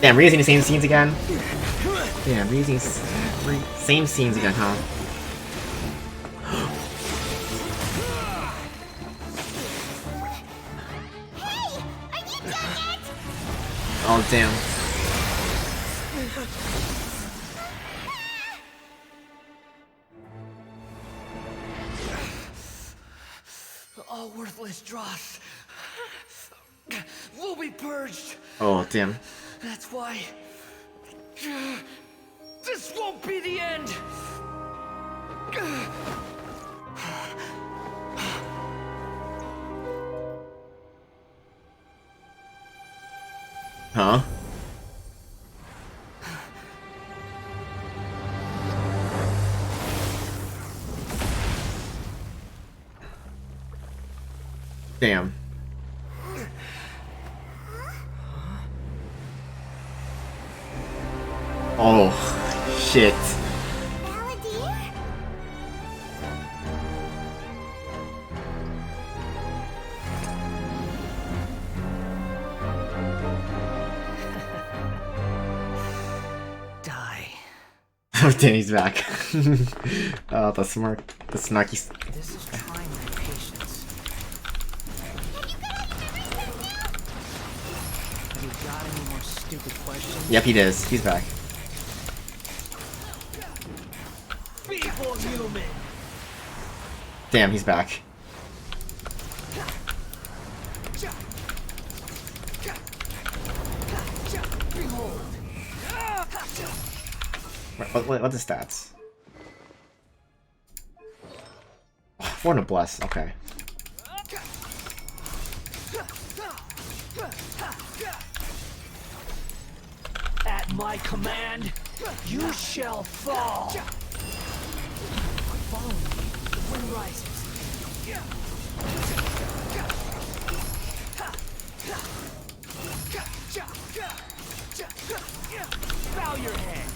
Damn, reusing the same scenes again? Yeah, reusing same scenes again, huh? Oh, damn. All worthless dross will be purged. Oh, damn. That's why this won't be the end. Huh? Damn. Oh, shit. Die. Oh, damn, he's back. Oh, the snarky. This is trying my patience. Have you got any more stupid questions? Yep, he does. He's back. Feeble human. Damn, he's back. What the stats? Oh, 4 and a bless. Okay. At my command, you shall fall. Follow me. The wind rises. Bow your head.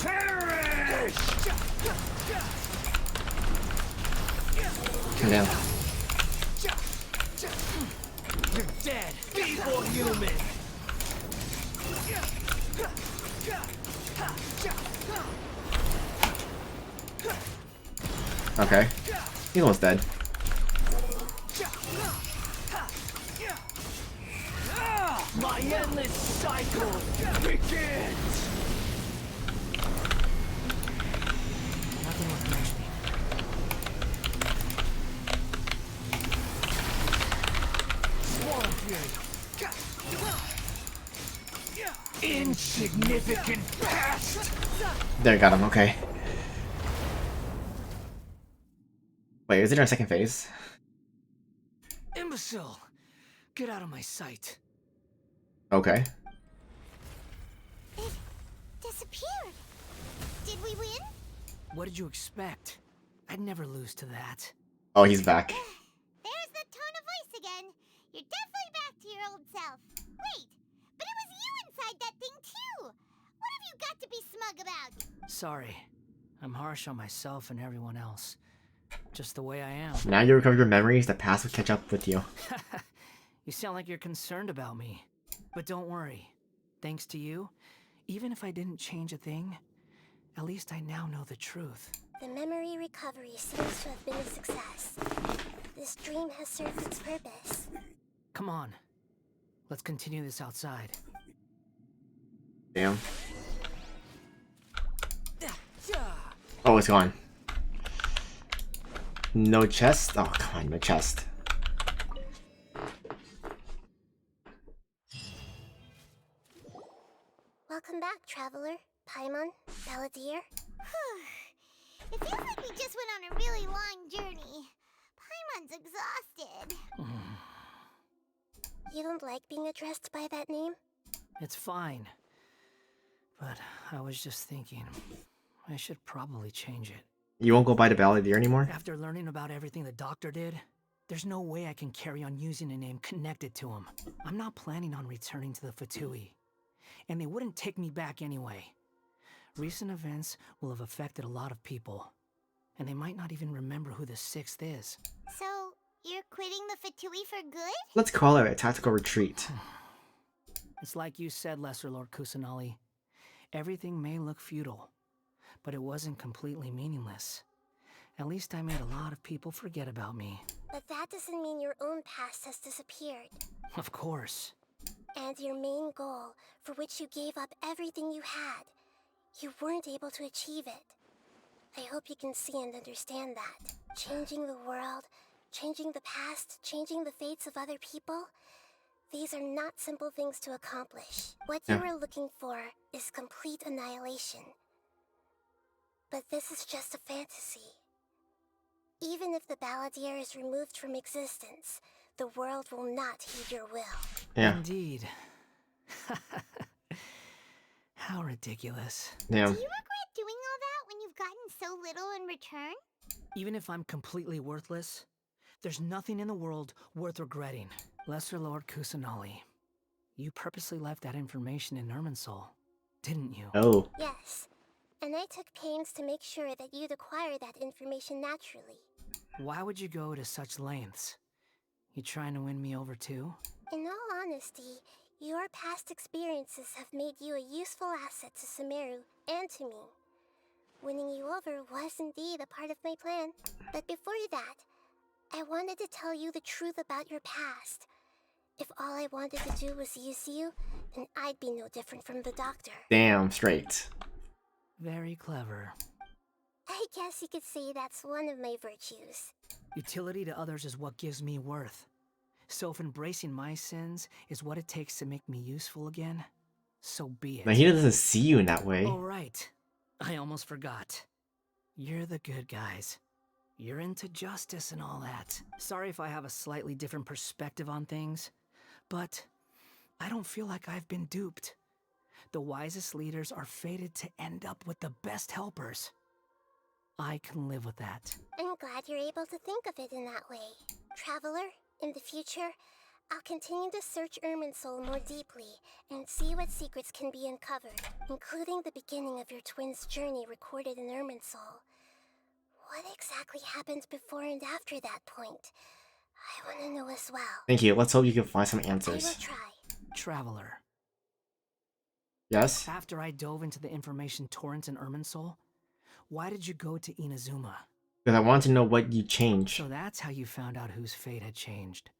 Perish! Come down. You're dead, feeble human. Okay. He's almost dead. My endless cycle begins. Nothing will finish me. Swarm Fury. Insignificant pest. There, got him. Okay. Wait, is it our second phase? Imbecile! Get out of my sight. Okay. It disappeared. Did we win? What did you expect? I'd never lose to that. Oh, he's back. There's the tone of voice again. You're definitely back to your old self. Wait, but it was you inside that thing too. What have you got to be smug about? Sorry. I'm harsh on myself and everyone else. Just the way I am. Now you recover your memories, the past will catch up with you. You sound like you're concerned about me. But don't worry. Thanks to you, even if I didn't change a thing, at least I now know the truth. The memory recovery seems to have been a success. This dream has served its purpose. Come on. Let's continue this outside. Damn. Oh, it's gone. No chest? Oh, come on, no chest. Welcome back, traveler. Paimon, Balladeer. It feels like we just went on a really long journey. Paimon's exhausted. You don't like being addressed by that name? It's fine. But I was just thinking, I should probably change it. You won't go by the Balladeer anymore? After learning about everything the doctor did, there's no way I can carry on using a name connected to him. I'm not planning on returning to the Fatui, and they wouldn't take me back anyway. Recent events will have affected a lot of people, and they might not even remember who the 6th is. So, you're quitting the Fatui for good? Let's call it a tactical retreat. It's like you said, Lesser Lord Kusanali. Everything may look futile, but it wasn't completely meaningless. At least I made a lot of people forget about me. But that doesn't mean your own past has disappeared. Of course. And your main goal, for which you gave up everything you had, you weren't able to achieve it. I hope you can see and understand that. Changing the world, changing the past, changing the fates of other people, these are not simple things to accomplish. What you are looking for is complete annihilation. But this is just a fantasy. Even if the Balladeer is removed from existence, the world will not heed your will. Yeah. Indeed. How ridiculous. Yeah. Do you regret doing all that when you've gotten so little in return? Even if I'm completely worthless, there's nothing in the world worth regretting. Lesser Lord Kusanali, you purposely left that information in Irminsul, didn't you? Oh. Yes, and I took pains to make sure that you'd acquire that information naturally. Why would you go to such lengths? You trying to win me over too? In all honesty, your past experiences have made you a useful asset to Sumeru and to me. Winning you over was indeed a part of my plan. But before that, I wanted to tell you the truth about your past. If all I wanted to do was use you, then I'd be no different from the doctor. Damn straight. Very clever. I guess you could say that's one of my virtues. Utility to others is what gives me worth. So if embracing my sins is what it takes to make me useful again, so be it. Now he doesn't see you in that way. Oh right, I almost forgot. You're the good guys. You're into justice and all that. Sorry if I have a slightly different perspective on things, but I don't feel like I've been duped. The wisest leaders are fated to end up with the best helpers. I can live with that. I'm glad you're able to think of it in that way. Traveler, in the future, I'll continue to search Irminsul more deeply and see what secrets can be uncovered, including the beginning of your twins' journey recorded in Irminsul. What exactly happened before and after that point? I want to know as well. Thank you. Let's hope you can find some I will answers. try. Traveler. Yes? After I dove into the information torrents in Irminsul, why did you go to Inazuma? Because I want to know what you changed. So that's how you found out whose fate had changed.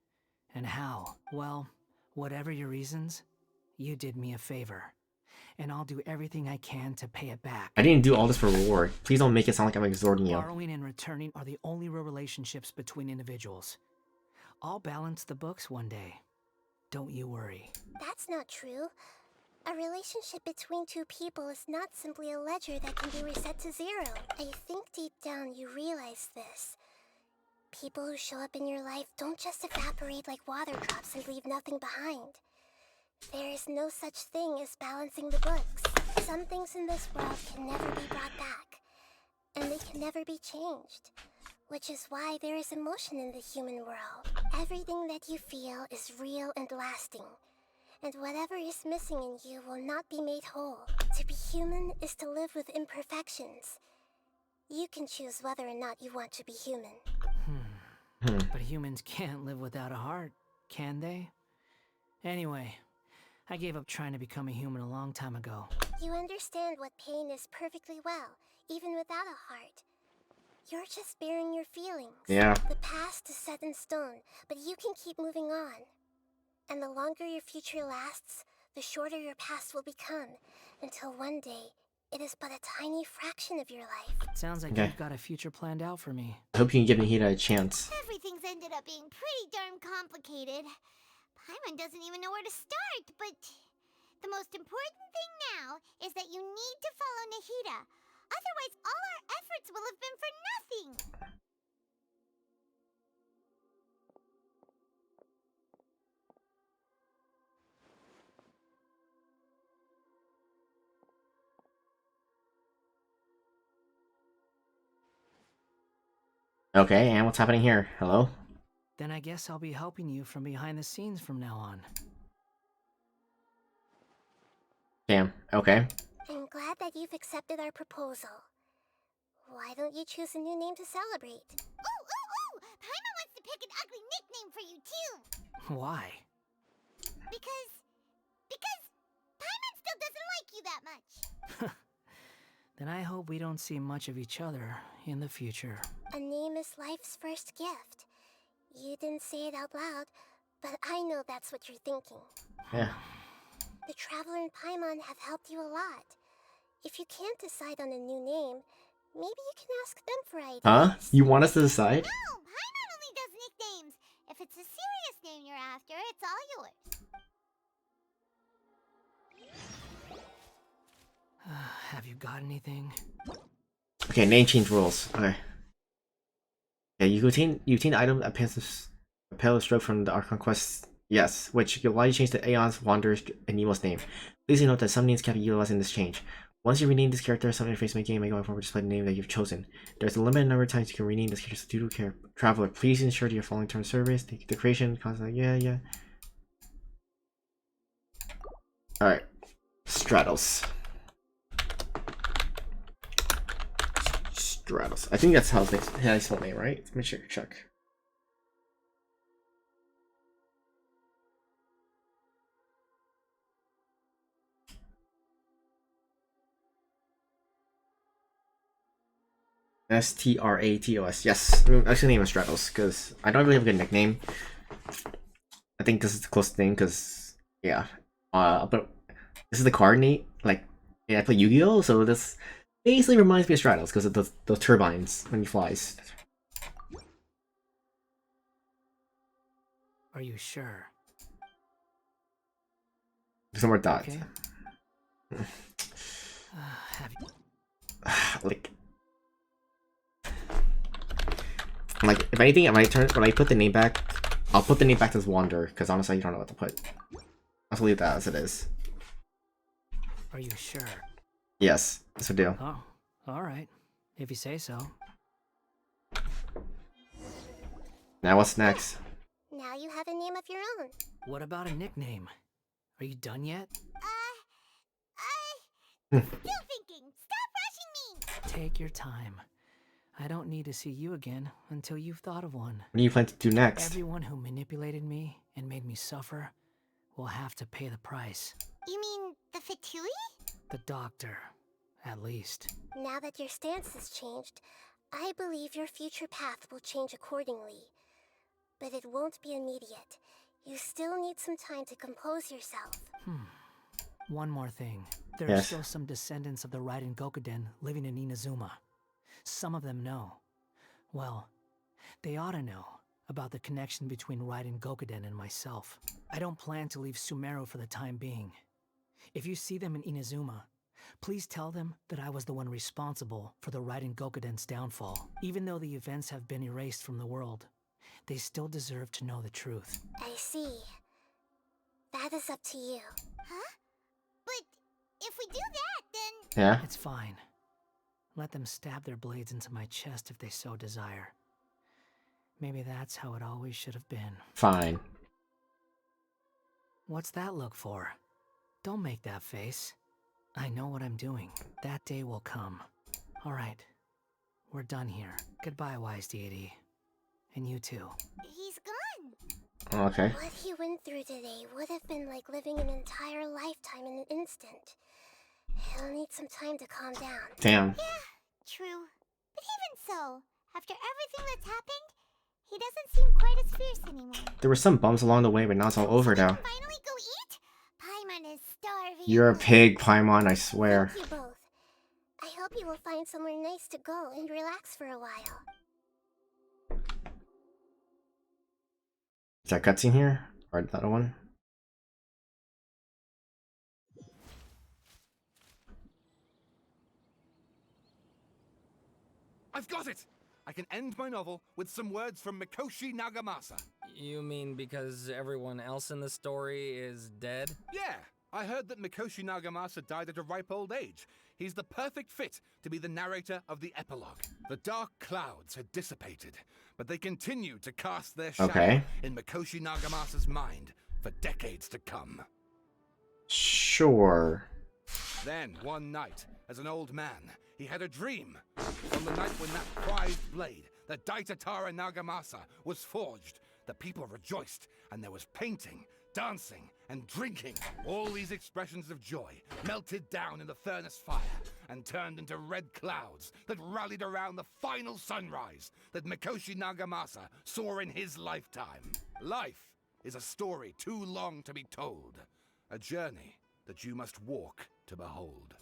And how? Well, whatever your reasons, you did me a favor. And I'll do everything I can to pay it back. I didn't do all this for reward. Please don't make it sound like I'm exhorting you. Borrowing and returning are the only real relationships between individuals. I'll balance the books one day. Don't you worry. That's not true. A relationship between two people is not simply a ledger that can be reset to zero. I think deep down you realize this. People who show up in your life don't just evaporate like water drops and leave nothing behind. There is no such thing as balancing the books. Some things in this world can never be brought back, and they can never be changed. Which is why there is emotion in the human world. Everything that you feel is real and lasting. And whatever is missing in you will not be made whole. To be human is to live with imperfections. You can choose whether or not you want to be human. But humans can't live without a heart, can they? Anyway, I gave up trying to become a human a long time ago. You understand what pain is perfectly well, even without a heart. You're just bearing your feelings. Yeah. The past is set in stone, but you can keep moving on. And the longer your future lasts, the shorter your past will become, until one day, it is but a tiny fraction of your life. Sounds like Okay. you've got a future planned out for me. I hope you can give Nahida a chance. Everything's ended up being pretty darn complicated. Paimon doesn't even know where to start, but the most important thing now is that you need to follow Nahida. Otherwise, all our efforts will have been for nothing. Okay, and what's happening here? Hello? Then I guess I'll be helping you from behind the scenes from now on. Damn, okay. I'm glad that you've accepted our proposal. Why don't you choose a new name to celebrate? Ooh! Paimon wants to pick an ugly nickname for you, too! Why? Because Paimon still doesn't like you that much. Then I hope we don't see much of each other in the future. A name is life's first gift. You didn't say it out loud, but I know that's what you're thinking. Yeah. The Traveler and Paimon have helped you a lot. If you can't decide on a new name, maybe you can ask them for ideas. Huh? You want us to decide? No, Paimon only does nicknames. If it's a serious name you're after, it's all yours. Have you got anything? Okay, name change rules. Okay. Yeah, you obtain the item a pale stroke from the Archon Quest. Yes, which will allow you to change the Aeon's, Wanderer's, and Nemo's name. Please note that some names can't be utilized in this change. Once you rename this character, some interface may going forward display the name that you've chosen. There's a limited number of times you can rename this character due to care. Traveler, please ensure that you're following terms of service. The creation, constantly, yeah. Alright. Stratos. Stratos. I think that's how I spell name, right? Let me check. Stratos. Yes, I'm actually name him Stratos because I don't really have a good nickname. I think this is the closest thing because yeah. But this is the coordinate. Like, yeah, I play Yu-Gi-Oh, so this basically reminds me of Stratos because of the turbines when he flies. Are you sure? Some more dots. Okay. Have you... like if anything, when I put the name back, I'll put the name back as Wander because honestly, I don't know what to put. I'll leave that as it is. Are you sure? Yes, this would do. Oh, all right. If you say so. Now what's next? Now you have a name of your own. What about a nickname? Are you done yet? Still thinking. Stop rushing me! Take your time. I don't need to see you again until you've thought of one. What do you plan to do next? Everyone who manipulated me and made me suffer will have to pay the price. You mean the Fatui? The doctor, at least. Now that your stance has changed, I believe your future path will change accordingly. But it won't be immediate. You still need some time to compose yourself. One more thing. There are still some descendants of the Raiden Gokuden living in Inazuma. Some of them know. Well, they ought to know about the connection between Raiden Gokuden and myself. I don't plan to leave Sumeru for the time being. If you see them in Inazuma, please tell them that I was the one responsible for the Raiden Gokuden's downfall. Even though the events have been erased from the world, they still deserve to know the truth. I see. That is up to you. Huh? But if we do that, then... Yeah? It's fine. Let them stab their blades into my chest if they so desire. Maybe that's how it always should have been. Fine. What's that look for? Don't make that face. I know what I'm doing. That day will come. Alright. We're done here. Goodbye, wise deity. And you too. He's gone. Okay. What he went through today would have been like living an entire lifetime in an instant. He'll need some time to calm down. Damn. Yeah, true. But even so, after everything that's happened, he doesn't seem quite as fierce anymore. There were some bumps along the way, but now it's all over now. Finally go eat? Paimon is starving. You're a pig, Paimon, I swear. Thank you both. I hope you will find somewhere nice to go and relax for a while. Is that cutscene here? Or the other one? I've got it! I can end my novel with some words from Mikoshi Nagamasa. You mean because everyone else in the story is dead? Yeah, I heard that Mikoshi Nagamasa died at a ripe old age. He's the perfect fit to be the narrator of the epilogue. The dark clouds had dissipated, but they continued to cast their shadow in Mikoshi Nagamasa's mind for decades to come. Sure. Then, one night, as an old man, he had a dream. On the night when that prized blade, the Daitatara Nagamasa, was forged, the people rejoiced, and there was painting, dancing, and drinking. All these expressions of joy melted down in the furnace fire and turned into red clouds that rallied around the final sunrise that Mikoshi Nagamasa saw in his lifetime. Life is a story too long to be told, a journey that you must walk to behold.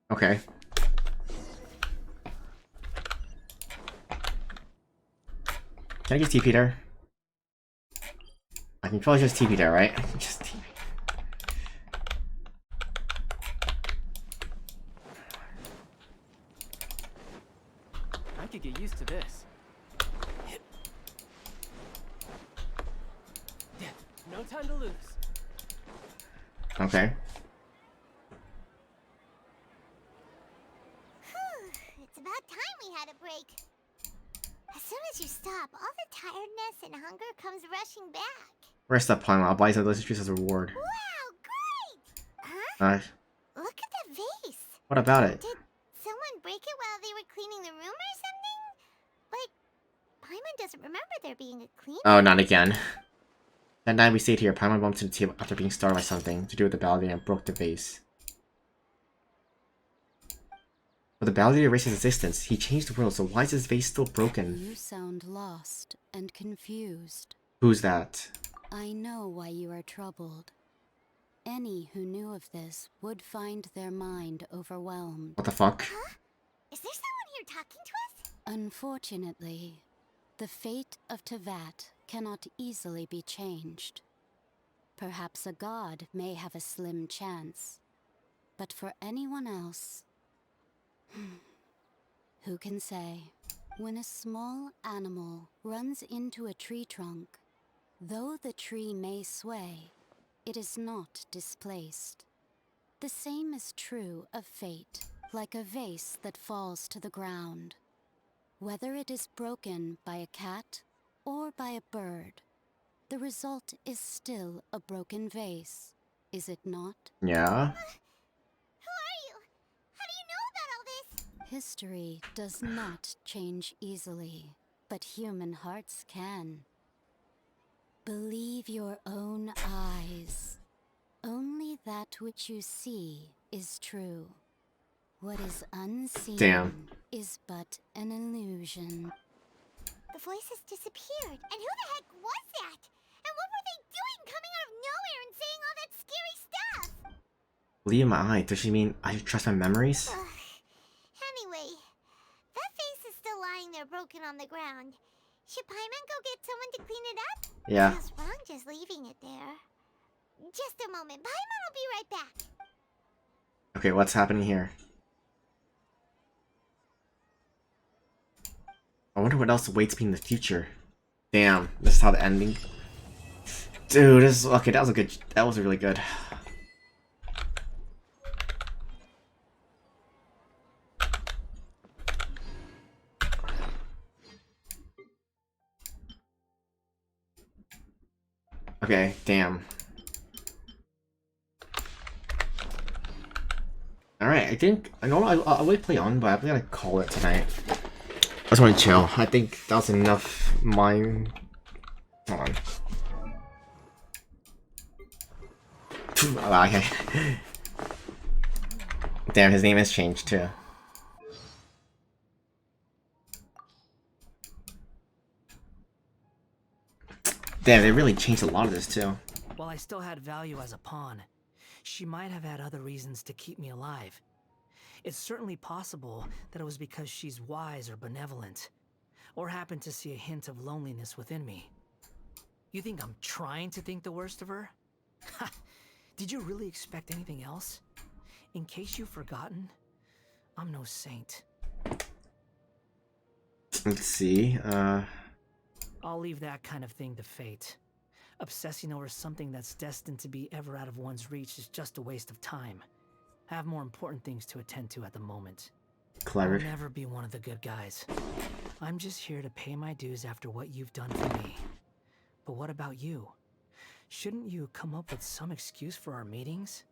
Okay. Can I just TP there? I can probably just TP there, right? I can just TP. I could get used to this. No time to lose. Okay. It's about time we had a break. As soon as you stop, all the tiredness and hunger comes rushing back. Rest up, Paimon. I'll buy you some delicious treats as a reward. Wow, great! Huh? Look at the vase. What about it? Did someone break it while they were cleaning the room or something? But Paimon doesn't remember there being a cleaner. Oh, not again. That night we stayed here, Paimon bumped into the table after being startled by something to do with the Balladeer and broke the vase. But the Balladeer erased his existence. He changed the world, so why is his vase still broken? You sound lost and confused. Who's that? I know why you are troubled. Any who knew of this would find their mind overwhelmed. What the fuck? Huh? Is there someone here talking to us? Unfortunately, the fate of Teyvat cannot easily be changed. Perhaps a god may have a slim chance, but for anyone else, who can say? When a small animal runs into a tree trunk, though the tree may sway, it is not displaced. The same is true of fate, like a vase that falls to the ground. Whether it is broken by a cat or by a bird, the result is still a broken vase, is it not? Yeah. History does not change easily, but human hearts can. Believe your own eyes. Only that which you see is true. What is unseen is but an illusion. The voices disappeared, and who the heck was that? And what were they doing coming out of nowhere and saying all that scary stuff? Believe in my eye. Does she mean I should trust my memories? Anyway, that vase is still lying there broken on the ground. Should Paimon go get someone to clean it up? Yeah. Feels wrong just leaving it there. Just a moment. Paimon will be right back. Okay, what's happening here? I wonder what else awaits me in the future. Damn, this is how the ending. Dude, this is okay. That was a good. That was really good. Okay, damn. Alright, I think I know I will play on, but I'm gonna call it tonight. I just want to chill. I think that's enough mine. Hold on. Okay. Damn, his name has changed too. Damn, they really changed a lot of this too. While I still had value as a pawn, she might have had other reasons to keep me alive. It's certainly possible that it was because she's wise or benevolent, or happened to see a hint of loneliness within me. You think I'm trying to think the worst of her? Ha! Did you really expect anything else? In case you've forgotten, I'm no saint. Let's see, I'll leave that kind of thing to fate. Obsessing over something that's destined to be ever out of one's reach is just a waste of time. I have more important things to attend to at the moment. Clever. I'll never be one of the good guys. I'm just here to pay my dues after what you've done for me. But what about you? Shouldn't you come up with some excuse for our meetings?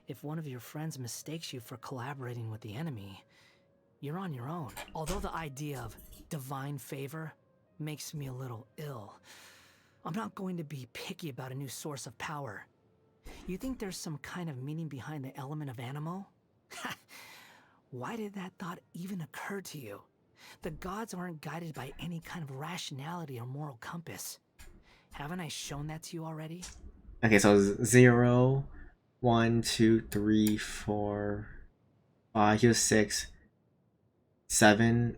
If one of your friends mistakes you for collaborating with the enemy, you're on your own. Although the idea of divine favor makes me a little ill, I'm not going to be picky about a new source of power. You think there's some kind of meaning behind the element of Animo? Why did that thought even occur to you? The gods aren't guided by any kind of rationality or moral compass. Haven't I shown that to you already? Okay, so 0, 1, 2, 3, 4, 5, he was 6, 7,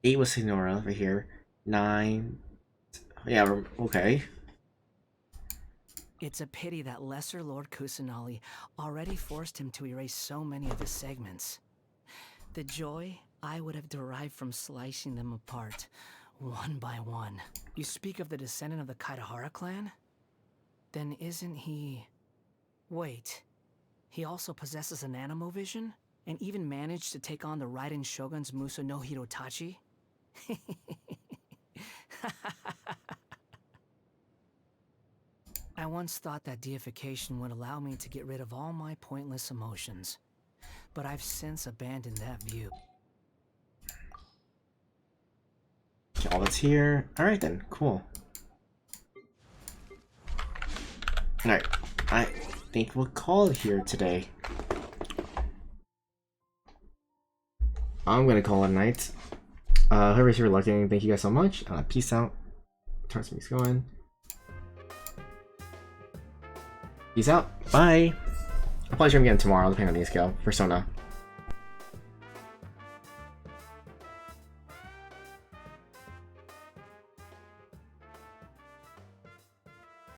8 was Signora right here, 9, yeah, okay. It's a pity that Lesser Lord Kusanali already forced him to erase so many of his segments. The joy I would have derived from slicing them apart, one by one. You speak of the descendant of the Kaitahara clan? Then isn't he... Wait, he also possesses an Animo vision? And even managed to take on the Raiden Shogun's Muso no Hirotachi? I once thought that deification would allow me to get rid of all my pointless emotions, but I've since abandoned that view. All that's here. Alright then, cool. Alright, I think we'll call it here today. I'm gonna call it a night. Whoever's here looking, thank you guys so much. Peace out. Turn some music going. Peace out. Bye. I'll probably stream again tomorrow, depending on the scale. Persona.